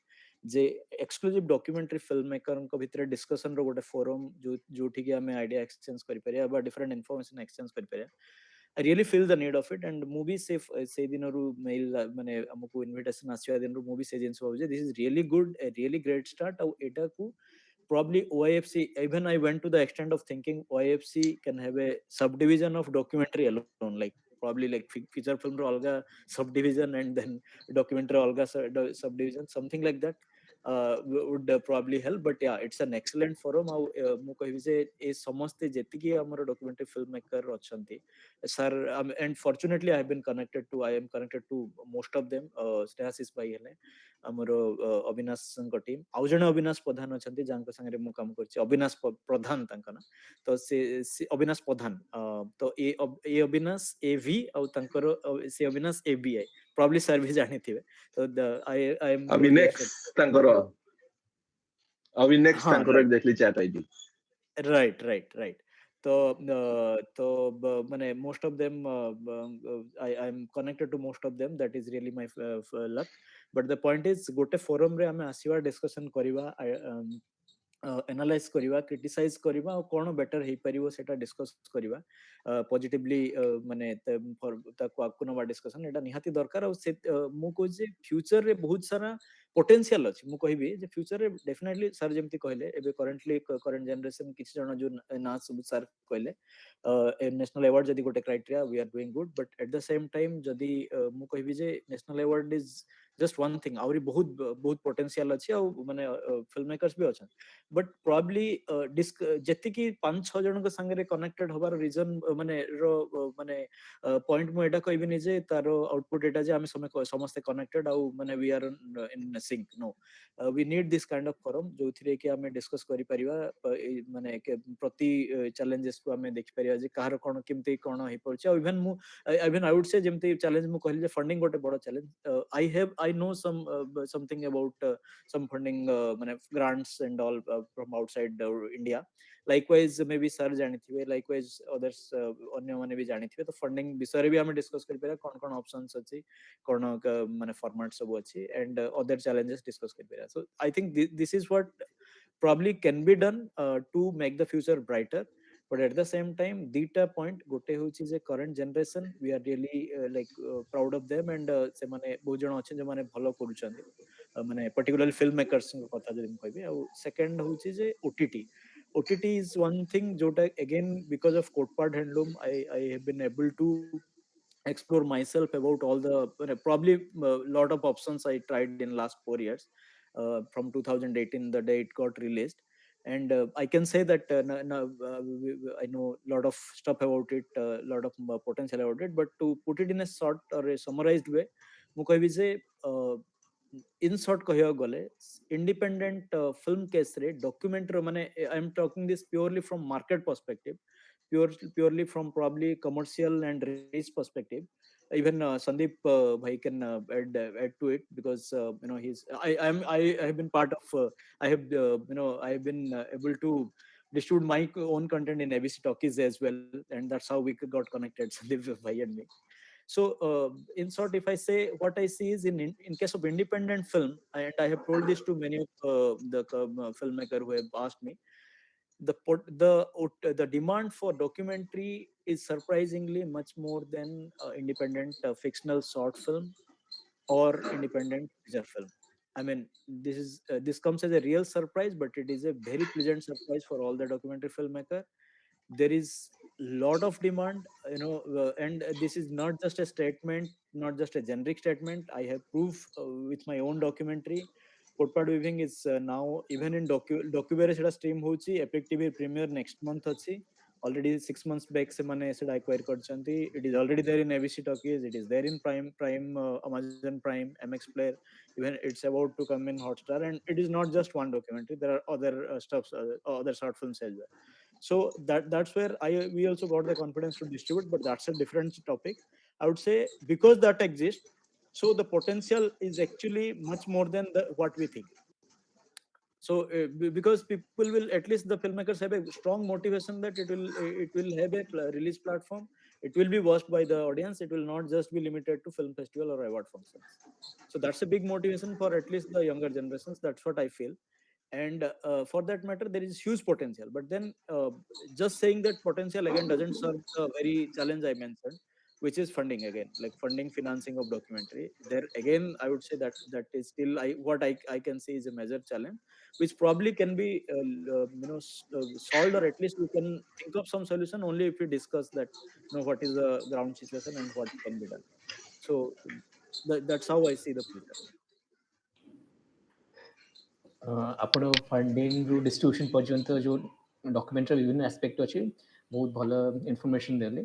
जे एक्सक्लूसिव डॉक्यूमेंटरी फिल्म मेकर को भितर डिस्कशन रो गोटे फोरम जो जोठी के हमें आइडिया एक्सचेंज करि परिया बा डिफरेंट इन्फॉर्मेशन एक्सचेंज करि परिया। I really feel the need of it, and movie say dinru mail mane amuku invitation aswa dinru movie say jinsu hoje this is really good, a really great start. Au eta ku probably OIFC, even I went to the extent of thinking OIFC can have a subdivision of documentary alone, like probably like feature film ro alga subdivision and then documentary alga subdivision, something like that would probably help. But yeah, it's an excellent forum. Mu kahibi je e samaste jetiki amara documentary filmmaker achanti sir, and fortunately I have been connected to, I am connected to most of them. Stasis bhai hele amaro Avinash ko team, au jane Avinash Pradhan achanti janko sangre mu kam korchi, Avinash Pradhan tankana, to se Avinash Pradhan, to e Avinash AV au tankaro se Avinash ABI, probably sir bhi jani thibe, so I am अभी really next तांकर अभी next ha तांकर right exactly chat ID right तो mane most of them I am connected to most of them, that is really my luck. But the point is gote forum re ame asiba discussion kariba, analyse करिवा, criticise करिवा और कोन better हे परिबो सेटा discuss करिवा positively माने ताको आकु नबा discussion एटा निहाती दरकार। और से मु को जे फ्यूचर रे बहुत सारा पोटेंशियल अछि, मु कहिबी जे फ्यूचर रे डेफिनेटली सर जेमति कहले एबे करंटली करंट जनरेशन किछ जण जो ना सब सर कहले नेशनल अवार्ड जदी गोटे criteria we are doing good, but at the same time जदी मु कहिबी जे national award is just one thing, आउरी बहुत बहुत पोटेंशियल अछि आ माने फिल्म मेकर्स भी अछन, बट प्रोबब्ली जेति की 5-6 जन के संगे कनेक्टेड होबार रीजन माने माने पॉइंट मु एटा कहबी नि जे तारो आउटपुट एटा जे हम समस्त कनेक्टेड आ माने we are in sync, no we need this kind of forum जो थिरे कि हमें डिस्कस करि परिबा माने प्रति चैलेंजेस को हमें देखि परिबा जे कहार कोन केमते कोन हे परछ। Even I would say जेमते challenge मु कहली जे फंडिंग गोटे बड़ challenge, I know something about some funding mane grants and all from outside India, likewise maybe sir ଜାଣିଥିବେ, likewise others ଅନ୍ୟମାନେ ବି ଜାଣିଥିବେ, ତ ଫଣ୍ଡିଂ ବିଷୟରେ ବି ଆମେ ଡିସ୍କସ୍ କରିପାରିବା, କଣ ଅପସନ୍ସ ଅଛି, କଣ ମାନେ ଫର୍ମାଟ ସବୁ ଅଛି, and other challenges discuss କରିପାରିବା. So I think this is what probably can be done to make the future brighter. But at the same time, dita point gote hochi je current generation, we are really proud of them, and semane bahut jana achen je mane bhalo karuchandi, mane particularly filmmakers kotha jodi mu କହିବି. ଆଉ second hochi je OTT is one thing jota again because of Kotpad Handloom I have been able to explore myself about all the probably lot of options I tried in last 4 years, from 2018 the day it got released. And I can say that I know a lot of stuff about it, a lot of potential about it, but to put it in a short or a summarized way, ମୁଁ କହିବି ଯେ in short କହିବାକୁ ଗଲେ independent film case ରେ documentary ମାନେ I am talking this purely from market perspective, purely from probably commercial and reach perspective. Even Sandeep bhai can add to it, because he's I have been part of I have been able to distribute my own content in ABCtalkies as well, and that's how we got connected, Sandeep bhai and me. So in short, if I say what I see is in case of independent film, and I have told this to many of the filmmaker who have asked me, the demand for documentary is surprisingly much more than independent fictional short film or independent feature film. I mean, this comes as a real surprise, but it is a very pleasant surprise for all the documentary filmmaker. There is lot of demand, and this is not just a statement, not just a generic statement. I have proof with my own documentary. Potpad weaving is now even in docubere seta stream hochi, Epic TV premiere next month achi. Already 6 months back semane seta acquire karchanti. It is already there in ABCtalkies, it is there in Prime Amazon Prime, MX Player. Even it's about to come in Hotstar, and it is not just one documentary, there are other stuffs, other short films as well. So that's where we also got the confidence to distribute, but that's a different topic. I would say, because that exists, so the potential is actually much more than what we think. So because people will, at least the filmmakers, have a strong motivation that it will have a release platform, it will be watched by the audience, it will not just be limited to film festival or award functions. So that's a big motivation for at least the younger generations, that's what I feel. And for that matter, there is huge potential, but then just saying that potential again doesn't serve the very challenge I mentioned, which is funding. Again, like funding, financing of documentary, there again I would say that is still I can say is a major challenge, which probably can be solved, or at least we can think of some solution only if we discuss that, what is the ground situation and what can be done. So that's how I see the future. ଆପଣ ଫଣ୍ଡିଂରୁ distribution ପର୍ଯ୍ୟନ୍ତ ଯେଉଁ documentary ବିଭିନ୍ନ aspect ଅଛି, ବହୁତ ଭଲ information ଦେଲେ.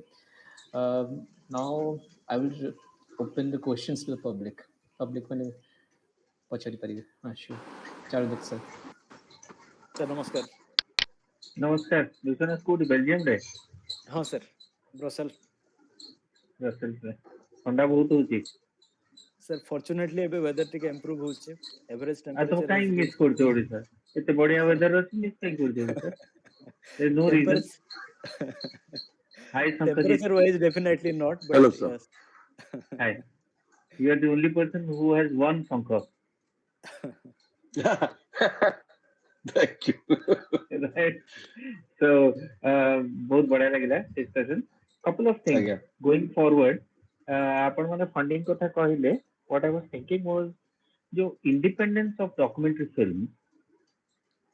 Now I will open the questions to the public ମାନେ ପଚାରି ପାରିବେ. ହଁ, ସିଓର. ଚାରୁଦତ୍ତ ସାର୍. ସାର୍ ନମସ୍କାର. ନମସ୍କାର. ବିଶ୍ୱନାଥ କୋଉଠି, ବେଲଜିୟମରେ? ହଁ ସାର୍, ବ୍ରସେଲ. ବ୍ରସେଲସରେ ଥଣ୍ଡା ବହୁତ ହଉଛି ସାର୍. ଫର୍ଚୁନେଟଲି ଏବେ ୱେଦର ଟିକେ ଇମ୍ପ୍ରୁଭ ହଉଛି, ଏଭରେଜ ଆଉ ତମେ ଟେମ୍ପରେଚର କାହିଁକି ମିସ୍ କରୁଛ ଓଡିଶା? ଏତେ ବଢିଆ ୱେଦର ଅଛି, ମିସ୍ କାହିଁକି କରୁଛ Odisha? There is no reason. Hi, Shankhajeet. Temperature wise, definitely not. But Hello, sir. yes. Hi. You are the only person who has won Shankha. Thank you. Right. So, बहुत बढ़िया लगिला discussion. Couple of things Aଜ୍ଞା. going forward. आपण माने funding କଥା କହିले. What I was thinking was जो independence of documentary films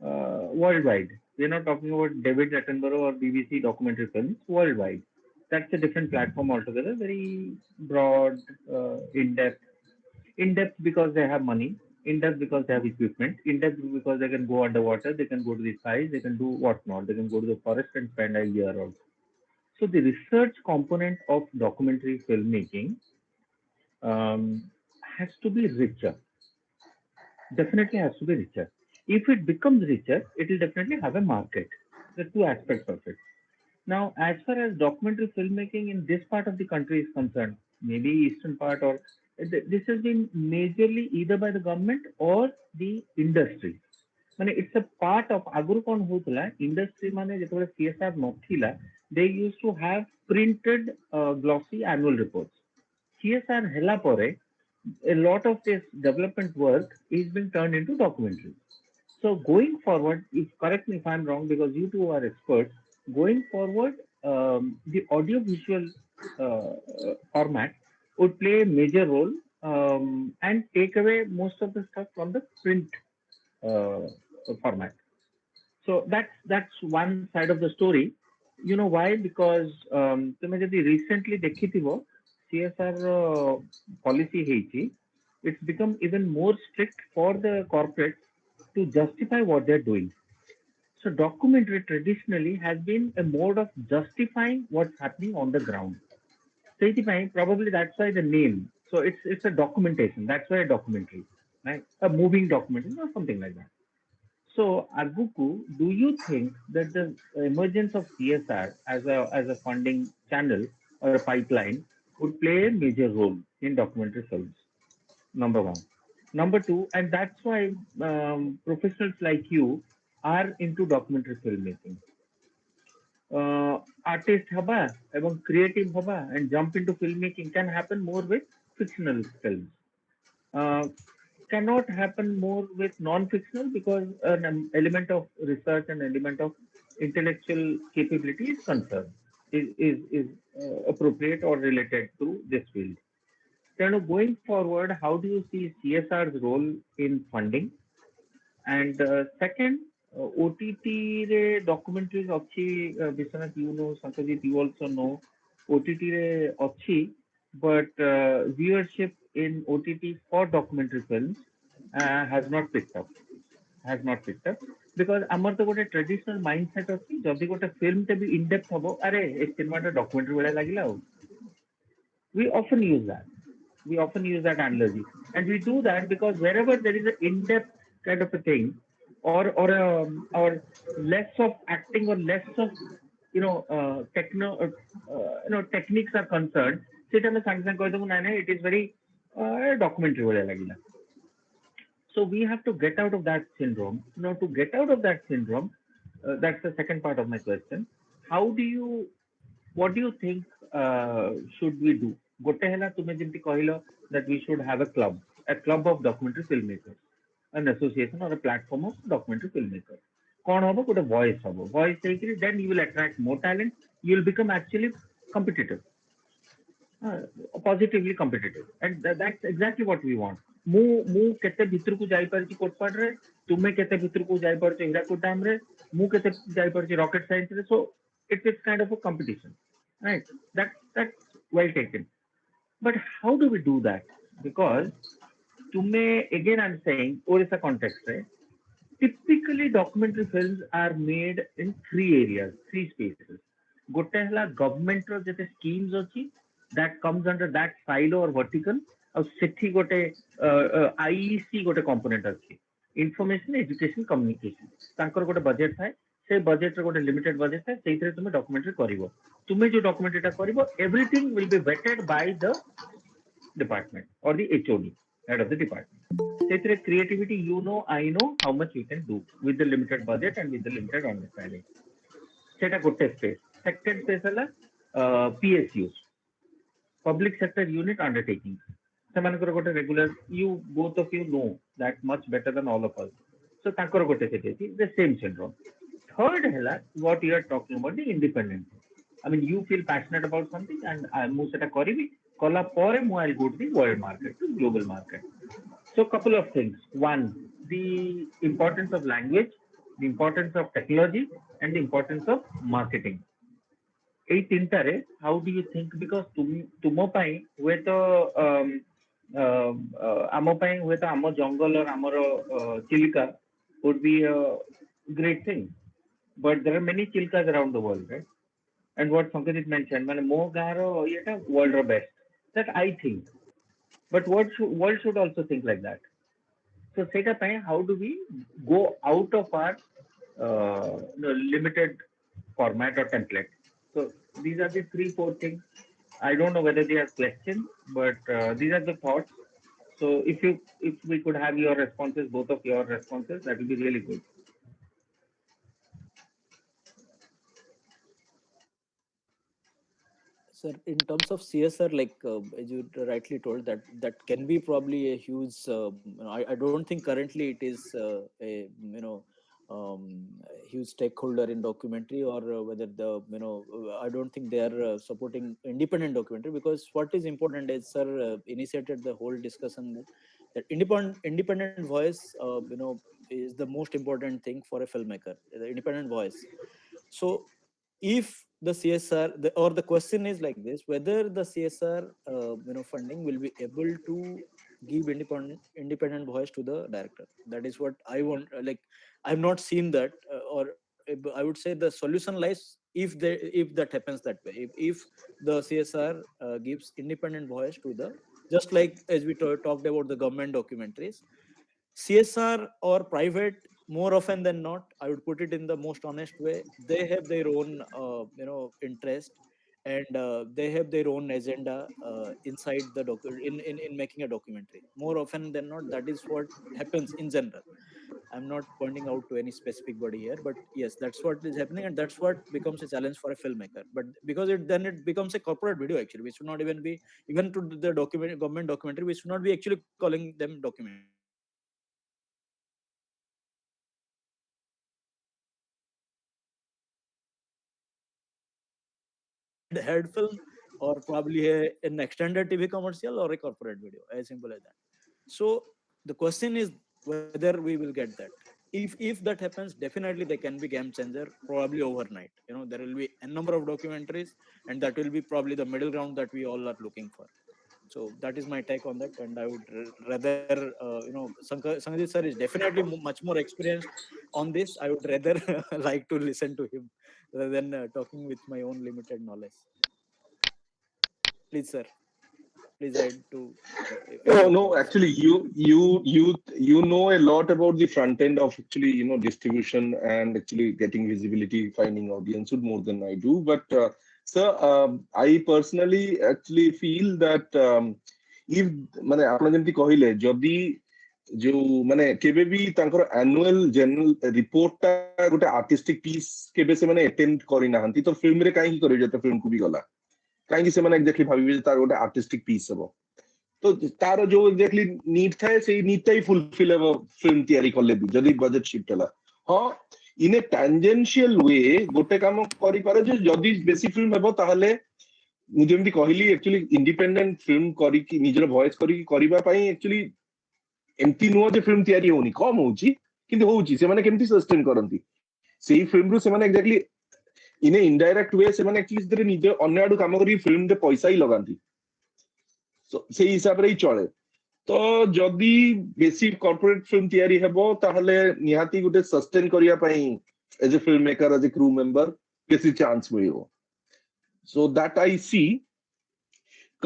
worldwide. We are not talking about David Attenborough or BBC documentary films. Worldwide, that's a different platform altogether. Very broad, in depth because they have money, in depth because they have equipment, in depth because they can go underwater, they can go to the skies, they can do whatnot, they can go to the forest and spend a year also. So the research component of documentary filmmaking has to be richer. Definitely has to be richer. If it becomes richer, it will definitely have a market. The two aspects of it. Now, as far as documentary filmmaking in this part of the country is concerned, maybe eastern part, or this has been majorly either by the government or the industry. ମାନେ it's a part of ଆଗରୁ କ'ଣ ହଉଥିଲା industry ମାନେ ଯେତେବେଳେ CSR ନଥିଲା they used to have printed glossy annual reports. CSR ହେଲା ପରେ a lot of this development work is being turned into documentary. So going forward, if correct me if I'm wrong, because you two are experts, going forward, the audio-visual format would play a major role and take away most of the stuff from the print uh, format. So that's one side of the story. You know why? Because तुमे जदि recently देखिथिबो CSR policy ହେଇଛି, it's become even more strict for the corporates to justify what they're doing. So documentary traditionally has been a mode of justifying what's happening on the ground. ସେଇଥିପାଇଁ probably that's why the name. So it's a documentation. That's why a documentary, right? A moving documentary or something like that. So, Aguku, do you think that the emergence of CSR as a funding channel or a pipeline would play a major role in documentary films? Number one. Number two, and that's why professionals like you are into documentary filmmaking. Artist haba এবং creative haba and jump into filmmaking can happen more with fictional films. Uh, cannot happen more with non-fictional because an element of research and element of intellectual capability is concerned, is appropriate or related to this field. Then going forward, how do you see CSR's role in funding? And second, OTT re documentaries achi, Biswanath, you know, Shankhajeet, you also know, OTT re achi, but viewership in OTT for documentary films has not picked up. Has not picked up because ଆମର ତ ଗୋଟେ traditional mindset ଅଛି ଯଦି ଗୋଟେ film ଟେ ବି in depth ହବ ଆରେ ଏ cinema ଟା documentary ଭଳିଆ ଲାଗିଲା ଆଉ we often use that. We often use that analogy, and we do that because wherever there is an in-depth kind of a thing, or less of acting or less of techniques are concerned, ସେଇଟା ଆମେ ସାଙ୍ଗେ ସାଙ୍ଗେ କହିଦେବୁ ନାଇଁ it is very documentary ଭଳିଆ ଲାଗିଲା. So we have to get out of that syndrome. Now, to get out of that syndrome, that's the second part of my question. What do you think should we do? Gote hela tume jemti kahilo that we should have a club of documentary filmmakers, an association or a platform of documentary filmmakers. Kon hobo gote voice hobo. Voice heikiri, then you will attract more talent. You will become actually competitive. Positively competitive, and that's exactly what we want. ମୁଁ କେତେ ଭିତରକୁ ଯାଇପାରିଛି କୋଟପାଡରେ, ତୁମେ କେତେ ଭିତରକୁ ଯାଇପାରୁଛ ହୀରାକୁଦ ଡ୍ୟାମରେ, ମୁଁ କେତେ ଯାଇପାରୁଛି rocket ସାଇନ୍ସରେ. So it's kind of a competition, right? That's well taken. But how do we do that? Because ତୁମେ, again I'm saying, Orissa context ରେ typically documentary films are made in three areas, three spaces. ଗୋଟେ ହେଲା government ର ଯେତେ schemes ଅଛି, that comes under that silo or vertical. ଆଉ ସେଠି ଗୋଟେ IEC ଗୋଟେ component ଅଛି, information education communication. ତାଙ୍କର ଗୋଟେ budget ଥାଏ, ସେ budget ରେ ଗୋଟେ limited budget ଥାଏ, ସେଇଥିରେ ତୁମେ documentary କରିବ. ତୁମେ ଯୋଉ documentary ଟା କରିବ, everything will be vetted by the department or the HOD, head of the department. ସେଥିରେ creativity, I know how much you can do with the limited budget and with the limited understanding. ସେଇଟା ଗୋଟେ space. Second space ହେଲା PSUs, public sector unit undertaking. ସେମାନଙ୍କର ଗୋଟେ regular, you both of you know that much better than all of us. So ତାଙ୍କର ଗୋଟେ ସେଠି ଅଛି, the same syndrome. Third ହେଲା what you are talking about, the independent. I mean, you feel passionate about something and ମୁଁ ସେଟା କରିବି, କଲା ପରେ ମୁଁ I'll go to the world market, to global market. So couple of things. One, the importance of language, the importance of technology, and the importance of marketing. এই তিনটারে how do you think, because ତୁମ ପାଇଁ ହୁଏତ ଆମ ପାଇଁ ହୁଏତ ଆମ ଜଙ୍ଗଲ ଆମର Chilika would be a great thing, but there are many chilkas around the world, right? And what Shankhajeet mentioned, ମାନେ ମୋ ଗାଁର ଇଏଟା world ର best, that I think, but world should also think like that. So ସେଇଟା ପାଇଁ how do we go out of our limited format or template? So these are the 3-4 things. I don't know whether they are questions, but these are the thoughts. So if we could have your responses, both of your responses, that would be really good. Sir, in terms of CSR, like as you rightly told, that can be probably a huge. I don't think currently it is a a huge stakeholder in documentary, or whether the I don't think they are supporting independent documentary, because what is important is, sir, initiated the whole discussion that independent voice is the most important thing for a filmmaker, the independent voice. So if the CSR, or the question is like this, whether the CSR funding will be able to give independent voice to the director. That is what I want. Like, I've not seen that, or I would say the solution lies if that happens that way. If the CSR gives independent voice to the, just like as we talked about the government documentaries, CSR or private, more often than not, I would put it in the most honest way, they have their own, interest, and they have their own agenda inside the in making a documentary. More often than not, that is what happens in general. I'm not pointing out to any specific body here, but yes, that's what is happening, and that's what becomes a challenge for a filmmaker. But because it becomes a corporate video, actually, we should not even be, even to the government documentary, we should not be actually calling them documentaries. We should be calling them head film, or probably an extended TV commercial, or a corporate video, as simple as that. So the question is whether we will get that. If that happens, definitely they can be game changer, probably overnight. There will be a number of documentaries, and that will be probably the middle ground that we all are looking for. So that is my take on that, and I would rather, Sanjay sir is definitely much more experienced on this. I would rather like to listen to him rather than talking with my own limited knowledge. Please, sir, please add to add Oh your no, thoughts. actually, you know a lot about the front end of actually distribution and actually getting visibility, finding audience more than I do. But sir, I personally actually feel that if মানে ଆପଣ ଯେମିତି କହିଲେ ଯଦି ଯୋଉ ମାନେ କେବେ ବି ତାଙ୍କର annual general ରିପୋର୍ଟଟା ଗୋଟେ ଆର୍ଟିଷ୍ଟିକ ପିସ୍ କେବେ ସେମାନେ ଆଟେମ୍ପ୍ଟ କରିନାହାନ୍ତି ତ ଫିଲ୍ମରେ କାହିଁକି କରିବେ ଯେତେ ଫିଲ୍ମକୁ ବି ଗଲା କାହିଁକି ସେମାନେ ଏକ୍ଜାକ୍ଟଲି ଭାବିବେ ଯେ ତାର ଗୋଟେ ଆର୍ଟିଷ୍ଟିକ ପିସ୍ ହବ तो तार जो एक्जाक्टली नीड था से नीड ही फुलफिल हे फिल्म तैयारी कले भी जदी बजेट शिफ्ट हला हां इन ए टैंजेंशियल वे गोटे काम करि पारे जे जदी बेसी फिल्म हेबो ताहले मु जेमति कहली एक्चुअली इंडिपेंडेंट फिल्म करी कि निजर वॉइस करी करबा पई एक्चुअली एमती नुह जे फिल्म तैयारी होनी कम होउची किंतु होउची से माने केमति सस्टेन करंती सेही फिल्म रु से माने एक्जाक्टली इन ए इनडायरेक्ट वे से माने एटलीस्ट दरे निज अन्य आडू काम करी फिल्म दे पैसा ही लगांती ସେଇ ହିସାବରେ ହିଁ ଚଳେ ତ ଯଦି ବେଶୀ କର୍ପୋରେଟ ଫିଲ୍ମ ତିଆରି ହେବ ତାହେଲେ ନିହାତି ଗୋଟେ ସଷ୍ଟେନ କରିବା ପାଇଁ as a film maker as a crew member ବେଶୀ ଚାନ୍ସ ମିଳିବ so that I see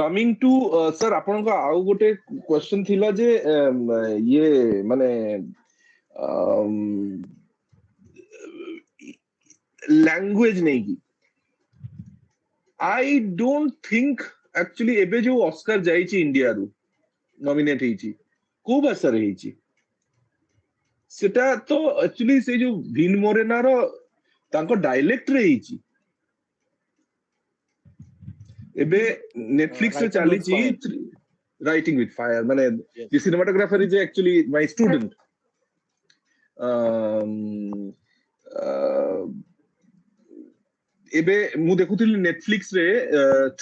coming to sir ଆପଣଙ୍କ ଆଉ ଗୋଟେ କ୍ୱେଶ୍ଚନ ଥିଲା ଯେ ଇଏ ମାନେ ଲାଙ୍ଗୁଏଜ ନେଇକି I don't think actually ଏବେ ଯୋଉ ଅସ୍କାର ଯାଇଛି ଇଣ୍ଡିଆରୁ ନମିନେଟ ହେଇଛି କୋଉ ଭାଷାରେ ହେଇଛି ସେଟା ତ ଆକ୍ଚୁଆଲି ସେ ଯୋଉ ଭିନ୍ ମୋରେନାର ତାଙ୍କ ଡାଇଲେକ୍ଟରେ ହେଇଛି ଏବେ ନେଟଫ୍ଲିକ୍ସ ରେ Writing with ଚାଲିଛି fire. ରାଇଟିଂ ୱିଥ ଫାୟାର ମାନେ Yes. The cinematographer is actually my student ଏବେ ମୁଁ ଦେଖୁଥିଲି ନେଟଫ୍ଲିକ୍ସ ରେ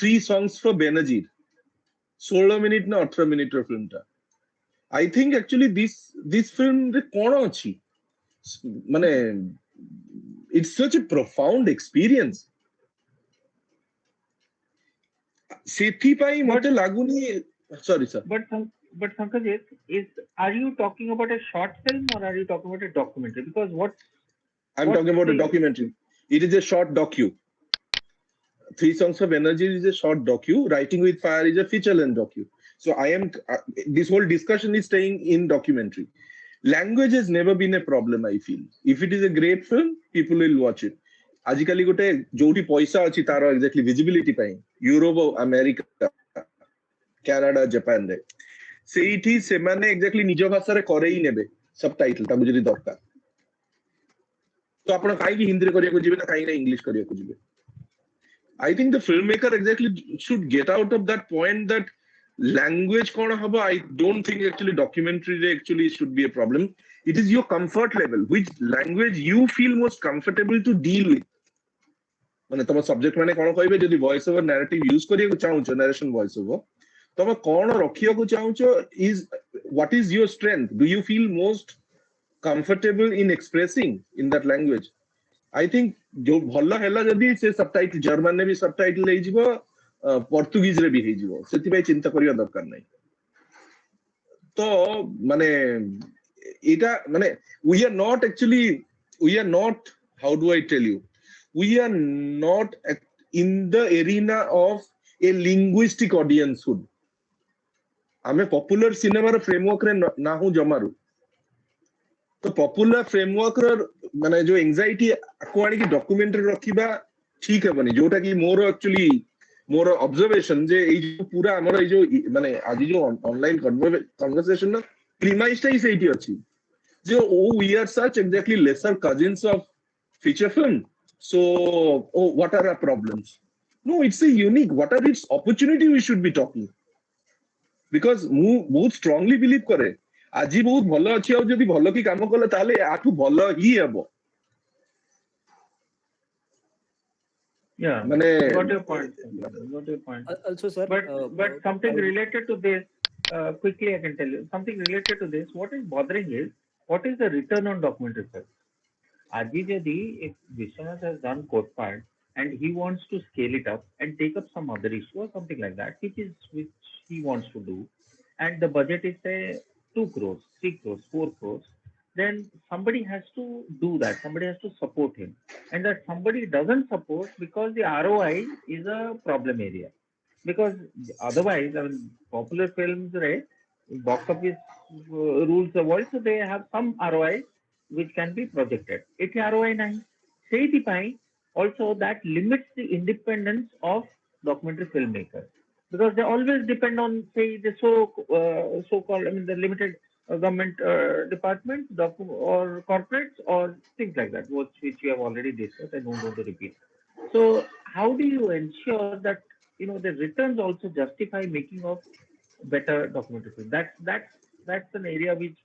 3 songs for Benazir 16 ମିନିଟ ନା 18 ମିନିଟ ର ଫିଲ୍ମଟା I think actually this film ରେ କଣ ଅଛି ମାନେ it's such a profound experience ସେଥିପାଇଁ ମତେ ଲାଗୁନି sorry sir But Shankhajeet, are you talking about a short film or are you talking about a documentary? Because I'm talking about a documentary. It is a short docu. 3 Songs of Energy is a short docu. Writing with Fire is a feature-length docu. So this whole discussion is staying in documentary. Language has never been a problem, I feel. If it is a great film, people will watch it. ଆଜିକାଲି ଗୋଟେ ଯୋଉଠି ପଇସା ଅଛି ତାର exactly visibility ପାଇଁ Europe America Canada ଜାପାନରେ ସେଇଠି ସେମାନେ ଏକ୍ଜାକ୍ଟଲି ନିଜ ଭାଷାରେ କରେଇ ନେବେ ସବଟାଇଟଲ ତାଙ୍କୁ ଯଦି ଦରକାର ତ ଆପଣ କାହିଁକି ହିନ୍ଦୀରେ କରିବାକୁ ଯିବେ ନା କାହିଁକି ନା ଇଂଲିଶ କରିବାକୁ ଯିବେ I think the filmmaker exactly should get out of that point that language kona haba. I don't think actually documentary actually should be a problem. It is your comfort level, which language you feel most comfortable to deal with. ମାନେ ତମ subject ମାନେ କଣ କହିବେ ଯଦି voice over narrative use କରିବାକୁ ଚାହୁଁଛ ନାରେସନ voice over ତମେ କଣ ରଖିବାକୁ ଚାହୁଁଛ is what is your strength? Do you feel most comfortable in expressing in that language? I think जो ଭଲ ହେଲା ଯଦି ସେ ସବଟାଇଟଲ ଜର୍ମାନ ରେ ବି ସବଟାଇଟଲ ହେଇଯିବ ପର୍ତ୍ତୁଗୀଜ ରେ ବି ହେଇଯିବ ସେଥିପାଇଁ ଚିନ୍ତା କରିବା ଦରକାର ନାହିଁ ତ ମାନେ ଏଇଟା ମାନେ we are not actually we are not how do I tell you we are not in the arena of a linguistic audience hood ଆମେ ପପୁଲାର ସିନେମାର ଫ୍ରେମୱାର୍କ ରେ ନାହୁଁ ଜମାରୁ ତ ପପୁଲାର ଫ୍ରେମୱାର୍କ ର ମାନେ ଯୋଉ ଏଂଜାଇଟି ଆକୁ ଆଣିକି ଡକ୍ୟୁମେଣ୍ଟାରୀ ରଖିବା ଠିକ ହେବନି ଯୋଉଟା କି ମୋର ଆକ୍ଚୁଆଲି ମୋର ଅବଜରଭେସନ ଯେ ଏଇ ଯୋଉ ପୁରା ଆମର ଏଇ ଯୋଉ ମାନେ ଆଜି ଯୋଉ ଅନଲାଇନ କନଭରସେସନ ର ପ୍ରିମାଇଜ ଟା ହିଁ ସେଇଠି ଅଛି ଯେ we are such exactly lesser cousins of feature film so what are our problems no it's a unique what are its opportunity we should be talking because ମୁଁ ବହୁତ strongly believe କରେ ଆଜି ବହୁତ ଭଲ ଅଛି ଆଉ ଯଦି ଭଲ କି କାମ କଲେ ତାହେଲେ ଆଠୁ ଭଲ ହିଁ ହେବ Yeah, ମାନେ got your point. Got your point. Also, sir, But something I would- related to this, quickly I can tell you something related to this. What is bothering is what is the return on documentary film? Aji Jadi, if Biswanath has done court part and he wants to scale it up and take up some other issue or something like that, which he wants to do, and the budget is say 2 crores, 3 crores, 4 crores, then somebody has to do that. Somebody has to support him, and that somebody doesn't support because the ROI is a problem area. Because otherwise, I mean, popular films, right? Box office rules the world, so they have some ROI which can be projected. It's ROI nahi. Seithi also that limits the independence of documentary filmmakers because they always depend on say the so-called I mean the limited government departments or corporates or things like that, which we have already discussed. I don't want to repeat. So how do you ensure that the returns also justify making of better documentary film? That's an area which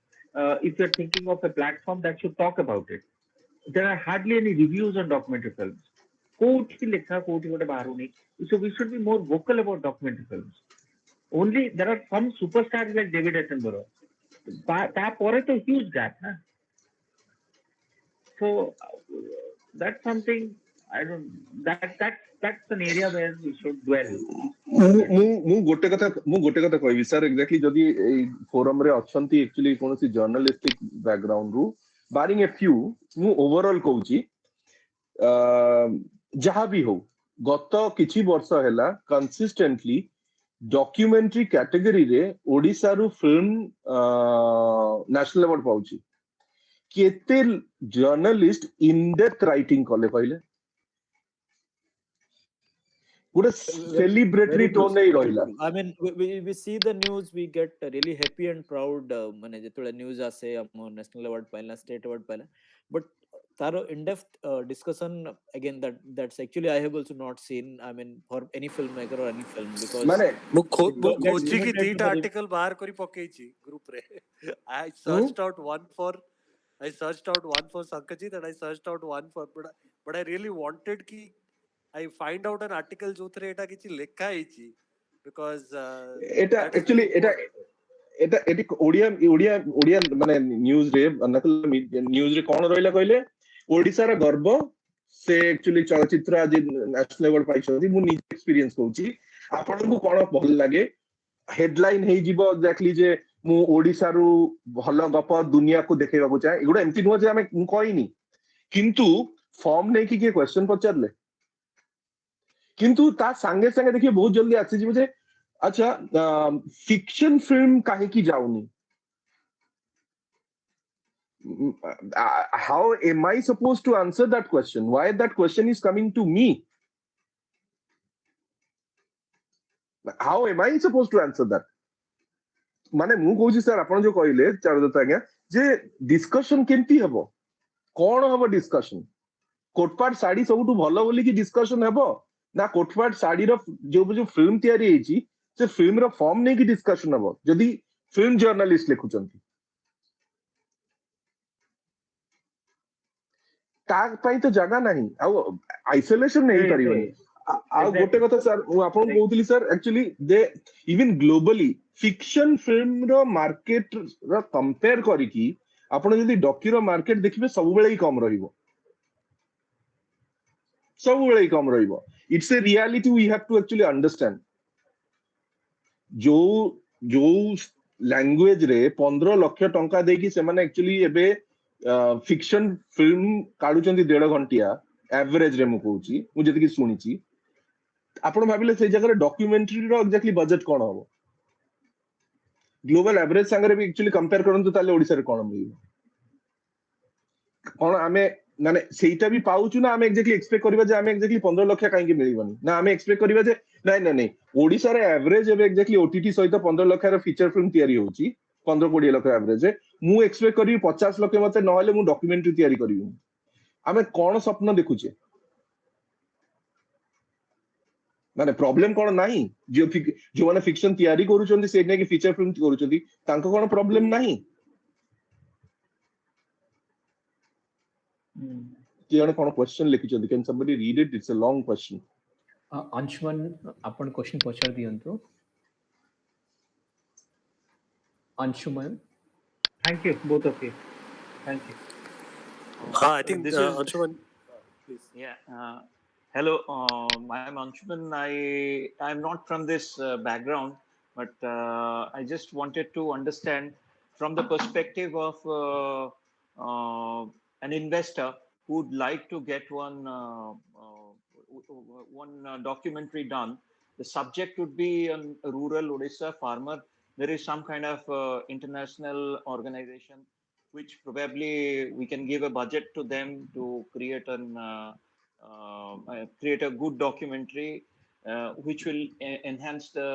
if you're thinking of a platform that should talk about it. There are hardly any reviews on documentary films. So we should be more vocal about documentary films. Only there are some superstars like David Attenborough. That's a huge gap. Na? So that's something I don't. That's an area where we should dwell. ମୁଁ ଗୋଟେ କଥା କହିବି sir exactly ଯଦି ଏଇ forum ରେ ଅଛନ୍ତି actually କୌଣସି ଜର୍ଣ୍ଣାଲିଷ୍ଟିକ background ରୁ ବାରିଂ ଏ ଫ୍ୟୁ ମୁଁ ଓଭରଅଲ କହୁଛି ଯାହା ବି ହଉ ଗତ କିଛି ବର୍ଷ ହେଲା କନସିଷ୍ଟେଣ୍ଟଲି ଡକ୍ୟୁମେଣ୍ଟାରୀ କ୍ୟାଟେଗୋରୀରେ ଓଡିଶାରୁ ଫିଲ୍ମ ନ୍ୟାସନାଲ ଆୱାର୍ଡ ପାଉଛି କେତେ ଜର୍ଣ୍ଣାଲିଷ୍ଟ ଇନଡେପ୍ଥ ରାଇଟିଂ କଲେ କହିଲେ ଗୋଟେ ସେଲିବ୍ରେଟରୀ ଟୋନ୍ ନେଇ ରହିଲା I mean, we see the news, we get really happy and proud. ମାନେ ଯେତେବେଳେ news ଆସେ ଆମ national award ପାଇଲା, state award ପାଇଲା, but ତାର in-depth discussion again that's actually I have also not seen. I mean, for any filmmaker or any film because ମାନେ ମୁଁ it gets ଖୋଜିକି limited to ଦିଟା the ଆର୍ଟିକଲ ବାହାର କରି ପକେଇଛି ଗ୍ରୁପ ରେ I searched out one for Shankhajeet and I searched out one for but I really wanted ki I find out an article ଯୋଉଥିରେ ଏଟା କିଛି ଲେଖା ହେଇଛି because এটা that is actually very এটা important. এটা এটি ওড়িয়া মানে নিউজ ରେ নিউজ ରେ କଣ ରହିଲା କହିଲେ ଓଡିଶାର ଗର୍ବ ସେ ଆକ୍ଚୁଆଲି ଚଳଚିତ୍ର ଆଜି ନ୍ୟାସନାଲ ଆୱାର୍ଡ ପାଇଛନ୍ତି ମୁଁ ନିଜେ ଏକ୍ସପିରିଏନ୍ସ କହୁଛି ଆପଣଙ୍କୁ କଣ ଭଲ ଲାଗେ ହେଡଲାଇନ ହେଇଯିବ ଏକ୍ଜାକ୍ଟଲି ଯେ ମୁଁ ଓଡିଶାରୁ ଭଲ ଗପ ଦୁନିଆକୁ ଦେଖେଇବାକୁ ଚାହେଁ ଏଗୁଡ଼ା ଏମିତି ନୁହଁ ଯେ ମୁଁ କହିନି କିନ୍ତୁ ଫର୍ମ ନେଇକି କିଏ କ୍ୱେଶ୍ଚନ ପଚାରିଲେ କିନ୍ତୁ ତା ସାଙ୍ଗେ ସାଙ୍ଗେ ଦେଖିବେ ବହୁତ ଜଲ୍ଦି ଆସିଯିବ ଯେ ଆଚ୍ଛା ଫିକ୍ସନ ଫିଲ୍ମ କାହିଁକି ଯାଉନି how am I supposed to answer that question? Why that question is coming to me? How am I supposed to answer that? ମାନେ ମୁଁ କହୁଛି ସାର୍ ଆପଣ ଯୋଉ କହିଲେ ଚାରୁଦତ୍ତ ଆଜ୍ଞା ଯେ ଡିସ୍କସନ କେମିତି ହେବ କଣ ହବ ଡିସ୍କସନ କୋଟପାଟ ଶାଢୀ ସବୁଠୁ ଭଲ ବୋଲିକି ଡିସ୍କସନ ହେବ ନା କୋଟପାଟ ଶାଢୀର ଯୋଉ ଫିଲ୍ମ ତିଆରି ହେଇଛି ସେ ଫିଲ୍ମର ଫର୍ମ ନେଇକି ଡିସ୍କସନ ହବ ଯଦି ଫିଲ୍ମ ଜର୍ଣ୍ଣାଲିଷ୍ଟ ଲେଖୁଛନ୍ତି ତା ପାଇଁ ତ ଜାଗା ନାହିଁ ଆଉ ଆଇସୋଲେସନ ହେଇପାରିବନି ଆଉ ଗୋଟେ କଥା ସାର୍ ମୁଁ ଆପଣଙ୍କୁ କହୁଥିଲି ସାର୍ ଆକ୍ଚୁଆଲି ଦେ ଇଭେନ ଗ୍ଲୋବାଲି ଫିକ୍ସନ ଫିଲ୍ମର ମାର୍କେଟ ର କମ୍ପେୟାର କରିକି ଆପଣ ଯଦି ଡକ୍ୟୁର ମାର୍କେଟ ଦେଖିବେ ସବୁବେଳେ ହିଁ କମ ରହିବ ସବୁବେଳେ ହିଁ କମ ରହିବ it's a reality we have to actually understand ଯୋଉ ଯୋଉ ଲାଙ୍ଗୁଏଜ ରେ 15 ଲକ୍ଷ ଟଙ୍କା ଦେଇକି ସେମାନେ ଆକ୍ଚୁଆଲି ଏବେ ଫିକ୍ସନ ଫିଲ୍ମ କାଢୁଛନ୍ତି 1.5 ଘଣ୍ଟିଆ ଆଭରେଜ ରେ ମୁଁ କହୁଛି ମୁଁ ଯେତିକି ଶୁଣିଛି ଆପଣ ଭାବିଲେ ସେଇ ଜାଗାରେ ଡକ୍ୟୁମେଣ୍ଟାରୀର ଏକ୍ଜାକ୍ଟଲି ବଜେଟ କଣ ହବ ଗ୍ଲୋବାଲ ଆଭରେଜ ସାଙ୍ଗରେ ବି ଆକ୍ଚୁଆଲି କମ୍ପେୟାର କରନ୍ତୁ ତାହେଲେ ଓଡିଶାରେ କଣ ମିଳିବ କଣ ଆମେ ମାନେ ସେଇଟା ବି ପାଉଛୁ ନା ଆମେ ଏକ୍ଜାକ୍ଟଲି ଏକ୍ସପେକ୍ଟ କରିବା ଯେ ଆମେ ଏକ୍ଜାକ୍ଟଲି 15 ଲକ୍ଷ କାହିଁକି ମିଳିବନି ନା ଆମେ ଏକ୍ସପେକ୍ଟ କରିବା ଯେ ନାଇଁ ନାଇଁ ନାଇଁ ଓଡିଶାରେ ଆଭରେଜ ଏବେ ଏକ୍ଜାକ୍ଟଲି ଓଟିଟି ସହିତ 15 ଲକ୍ଷର ଫିଚର ଫିଲ୍ମ ତିଆରି ହଉଛି 15-20 ଲକ୍ଷ ଆଭରେଜ ମୁଁ ଏକ୍ସପେକ୍ଟ କରିବି 50 ଲକ୍ଷ ମତେ ନହେଲେ ମୁଁ ଡକ୍ୟୁମେଣ୍ଟାରୀ ତିଆରି କରିବିନି ଆମେ କଣ ସ୍ୱପ୍ନ ଦେଖୁଛେ ମାନେ ପ୍ରୋବ୍ଲେମ କଣ ନାହିଁ ଯୋଉମାନେ ଫିକ୍ସନ ତିଆରି କରୁଛନ୍ତି ସେ ନେଇକି ଫିଚର ଫିଲ୍ମ କରୁଛନ୍ତି ତାଙ୍କ କଣ ପ୍ରୋବ୍ଲେମ ନାହିଁ କିଏ ଜଣେ କଣ କ୍ୱେଶ୍ଚନ ଲେଖିଛନ୍ତି can somebody read it it's a long question Anshuman आपण क्वेश्चन पचार दियंतु Anshuman Thank you, both of you. Thank you. I think This is Anshuman, please. yeah. Hello, I'm Anshuman. I'm not from this background, but I just wanted to understand from the perspective of an investor who would like to get one documentary done. The subject would be a rural Odisha farmer. There is some kind of international organization which probably we can give a budget to them to create create a good documentary which will enhance the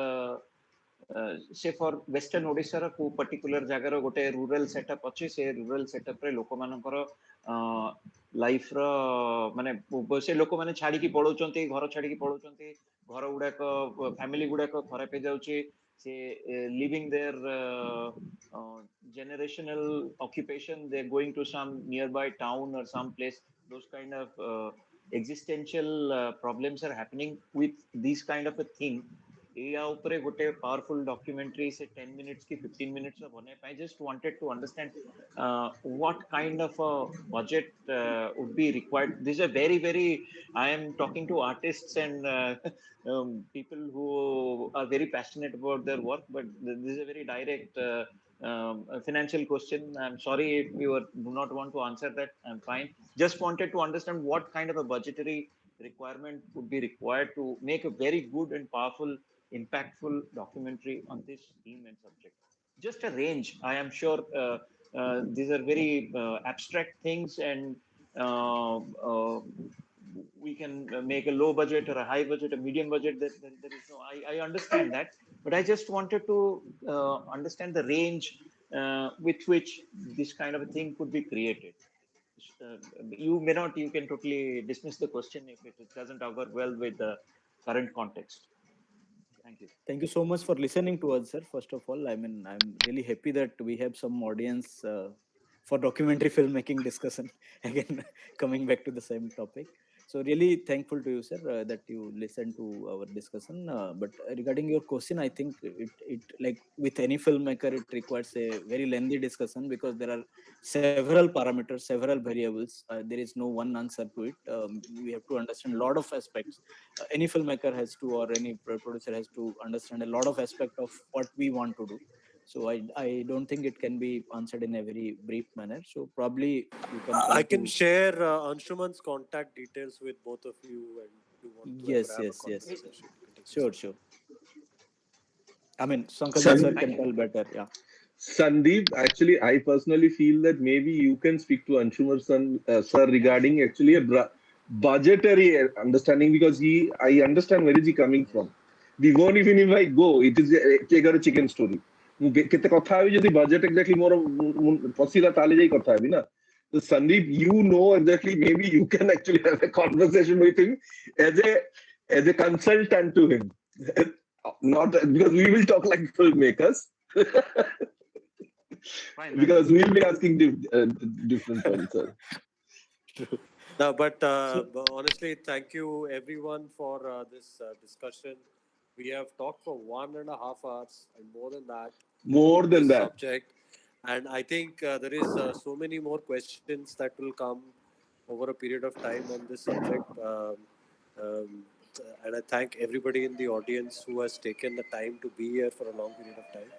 say for western odisha ର କୋଉ particular ଜାଗାର ଗୋଟେ rural setup ଅଛି ସେ rural setup ରେ ଲୋକମାନଙ୍କର life ର ମାନେ ସେ ଲୋକମାନେ ଛାଡିକି ପଳଉଛନ୍ତି ଘର ଛାଡିକି ପଳଉଛନ୍ତି ଘର ଗୁଡାକ ଫ୍ୟାମିଲି ଗୁଡାକ ଖରାପ ହେଇଯାଉଛି ସେ living their generational occupation they're going to some nearby town or some place those kind of existential problems are happening with this kind of a thing या ऊपर गोटे पावरफुल डॉक्यूमेंट्री से 10 minutes की 15 minutes of बने I just wanted to understand what kind of a budget would be required this is a very I am talking to artists and people who are very passionate about their work but this is a very direct financial question I'm sorry if you do not want to answer that I'm fine just wanted to understand what kind of a budgetary requirement would be required to make a very good and powerful impactful documentary on this theme and subject just a range I am sure these are very abstract things and we can make a low budget or a high budget a medium budget there is no I understand that but I just wanted to understand the range with which this kind of a thing could be created you may not you can totally dismiss the question if it doesn't augur well with the current context thank you so much for listening to us sir first of all I mean I'm really happy that we have some audience for documentary filmmaking discussion again coming back to the same topic so really thankful to you sir that you listened to our discussion but regarding your question I think it like with any filmmaker it requires a very lengthy discussion because there are several parameters several variables there is no one answer to it we have to understand a lot of aspects any filmmaker has to or any producer has to understand a lot of aspect of what we want to do so I don't think it can be answered in a very brief manner so probably you can I can share Anshuman's contact details with both of you and you want to yes have yes a conversation sure I mean Shankhajeet sir can tell better yeah Sandeep, actually, I personally feel that maybe you can speak to Anshuman sir regarding actually a budgetary understanding because I understand where is he coming from. We won't even if I go, it is a chicken story. କେତେ କଥା ହେବି ଯଦି budget exactly ମୋର ପଶିଲା ତାହେଲେ ଯାଇ କଥା ହେବି ନା। So Sandeep, you know exactly. Maybe you can actually have a conversation with him as a consultant to him, not because we will talk like filmmakers. Fine, Because we will be asking different points, sir. No, but So- honestly, thank you everyone for this discussion. We have talked for 1.5 hours and more than that More on than this that. subject, and I think there is so many more questions that will come over a period of time on this subject. Um, and I thank everybody in the audience who has taken the time to be here for a long period of time.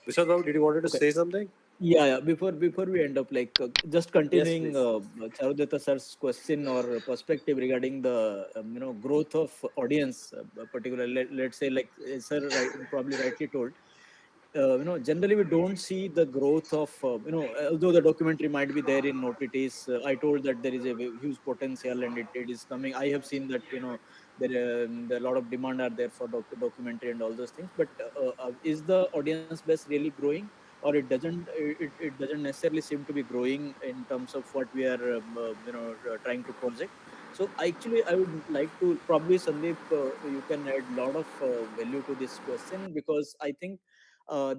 Vishal Babu, did you wanted to Okay. say something? Yeah. Before we end up, like just Yes, continuing please. Charudata sir's question or perspective regarding the growth of audience, particularly let's say like sir probably rightly told. Generally we don't see the growth of although the documentary might be there in OTTs. I told that there is a huge potential and it is coming. I have seen that there a lot of demand are there for documentary and all those things. But is the audience base really growing, or it doesn't necessarily seem to be growing in terms of what we are trying to project? So actually, I would like to probably Sandeep, you can add a lot of value to this question, because I think